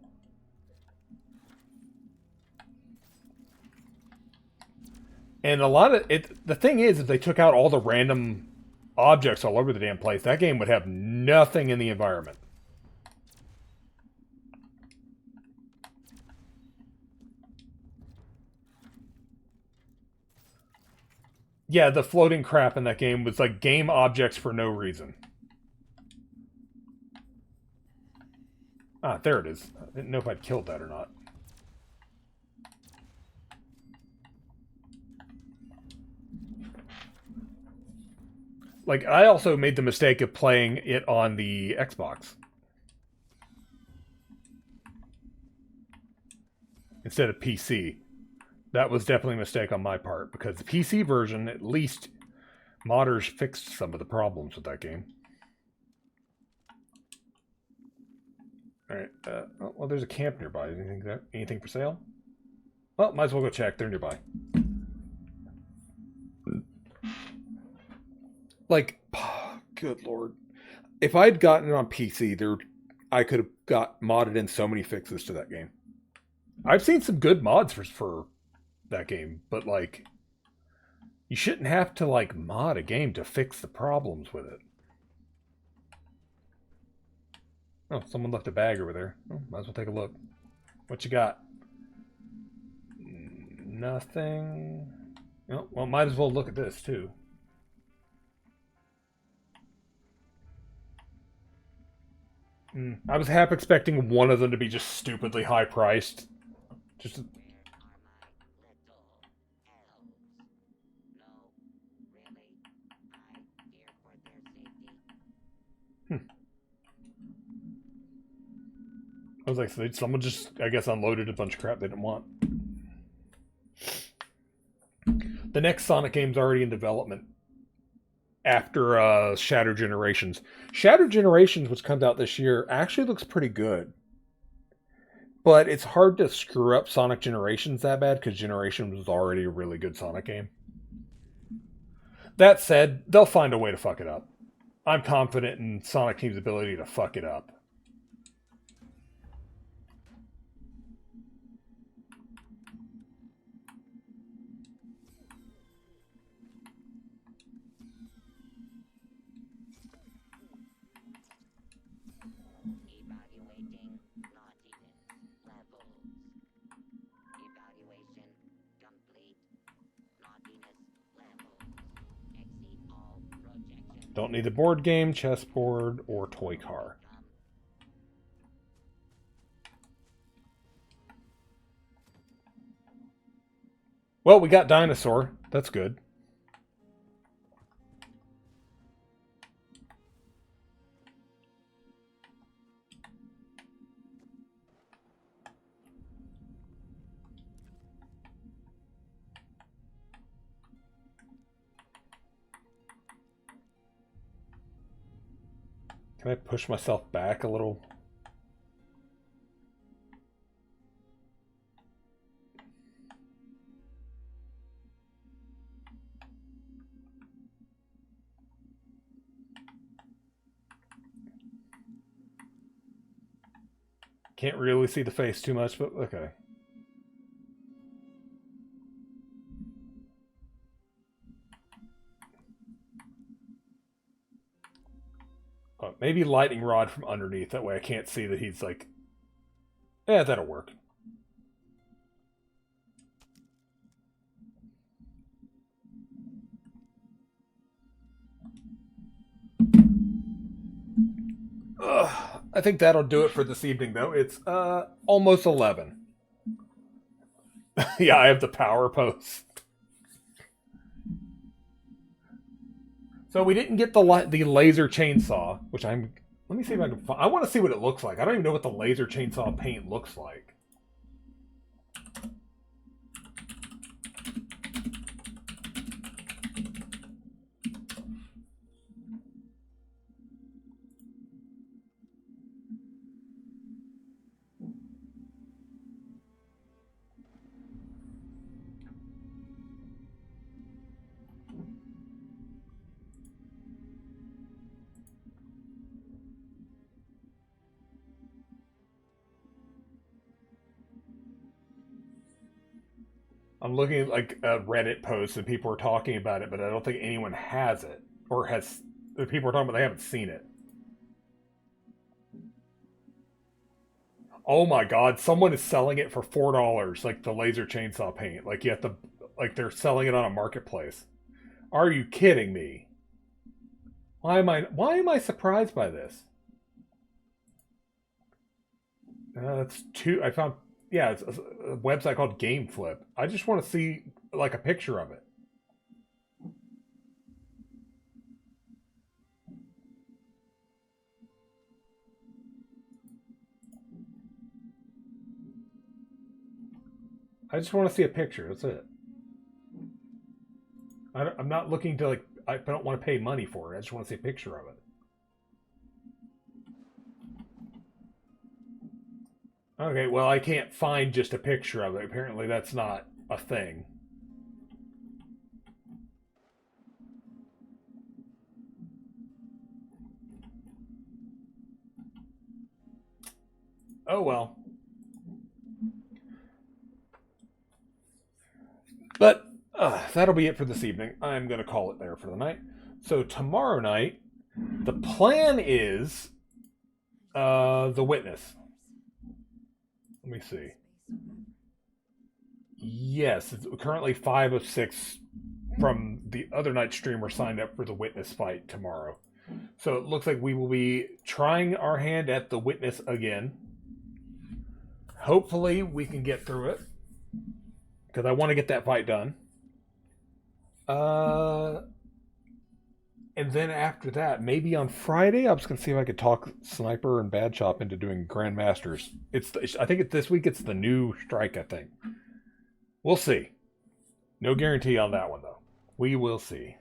And a lot of it, the thing is, if they took out all the random objects all over the damn place, that game would have nothing in the environment. Yeah, the floating crap in that game was like game objects for no reason. Ah, there it is. I didn't know if I'd killed that or not. Like, I also made the mistake of playing it on the Xbox instead of PC. That was definitely a mistake on my part, because the PC version, at least, modders fixed some of the problems with that game. Alright, well, there's a camp nearby. Anything for sale? Well, might as well go check. They're nearby. Like, good lord. If I'd gotten it on PC, I could have got modded in so many fixes to that game. I've seen some good mods for that game, but like, you shouldn't have to like mod a game to fix the problems with it. Oh, someone left a bag over there. Oh, might as well take a look. What you got? Nothing. Oh, well, might as well look at this too. I was half expecting one of them to be just stupidly high priced. Just. I was like, someone just, I guess, unloaded a bunch of crap they didn't want. The next Sonic game's already in development after Shattered Generations. Shattered Generations, which comes out this year, actually looks pretty good. But it's hard to screw up Sonic Generations that bad, because Generations was already a really good Sonic game. That said, they'll find a way to fuck it up. I'm confident in Sonic Team's ability to fuck it up. Don't need the board game, chessboard, or toy car. Well, we got Dinosaur. That's good. Can I push myself back a little? Can't really see the face too much, but okay. Maybe lightning rod from underneath. That way I can't see that he's like... Yeah, that'll work. I think that'll do it for this evening, though. It's almost 11. Yeah, I have the power post. So we didn't get the laser chainsaw, which let me see if I can find... I want to see what it looks like. I don't even know what the laser chainsaw paint looks like. I'm looking at like a Reddit post and people are talking about it, but I don't think anyone has it or has. The people are talking about they haven't seen it. Oh my God! Someone is selling it for $4, like the laser chainsaw paint. Like you have to, like they're selling it on a marketplace. Are you kidding me? Why am I surprised by this? That's two. I found. Yeah, it's a website called GameFlip. I just want to see like a picture of it. I just want to see a picture. That's it. I'm not looking to like. I don't want to pay money for it. I just want to see a picture of it. Okay, well, I can't find just a picture of it. Apparently, that's not a thing. Oh, well. But that'll be it for this evening. I'm going to call it there for the night. So tomorrow night, the plan is The Witness. Let me see. Yes, it's currently 5 of 6 from the other night streamer signed up for The Witness fight tomorrow. So it looks like we will be trying our hand at The Witness again. Hopefully we can get through it, because I want to get that fight done. And then after that, maybe on Friday, I was going to see if I could talk Sniper and Bad Chop into doing Grandmasters. I think this week it's the new strike, I think. We'll see. No guarantee on that one, though. We will see.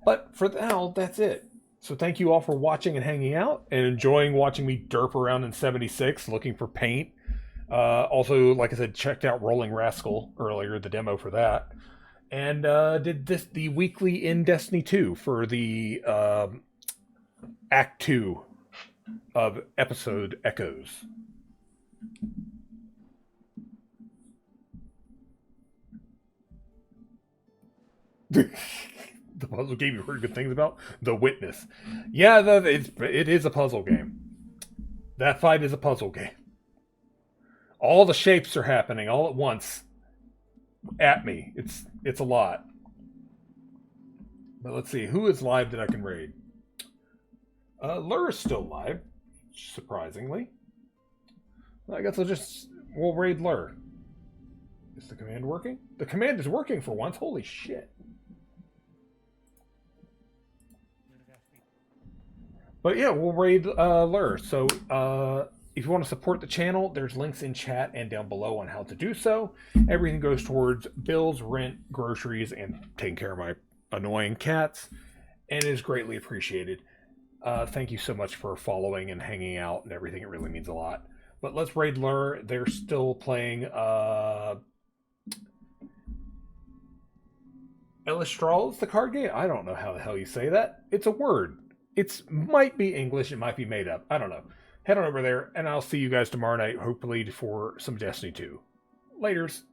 But for now, that's it. So thank you all for watching and hanging out and enjoying watching me derp around in 76 looking for paint. Also, like I said, checked out Rolling Rascal earlier, the demo for that. And did the weekly in Destiny 2 for the Act 2 of Episode Echoes. The puzzle game you heard good things about? The Witness. Yeah, it is a puzzle game. That fight is a puzzle game. All the shapes are happening all at once at me. It's a lot. But let's see, who is live that I can raid? Lur is still live, surprisingly. I guess we'll raid Lur. Is the command working? The command is working for once. Holy shit. But yeah, we'll raid Lur. So if you want to support the channel, there's links in chat and down below on how to do so. Everything goes towards bills, rent, groceries, and taking care of my annoying cats. And it is greatly appreciated. Thank you so much for following and hanging out and everything. It really means a lot. But let's raid Lur. They're still playing Elistral is the card game? I don't know how the hell you say that. It's a word. It might be English. It might be made up. I don't know. Head on over there, and I'll see you guys tomorrow night, hopefully for some Destiny 2. Laters.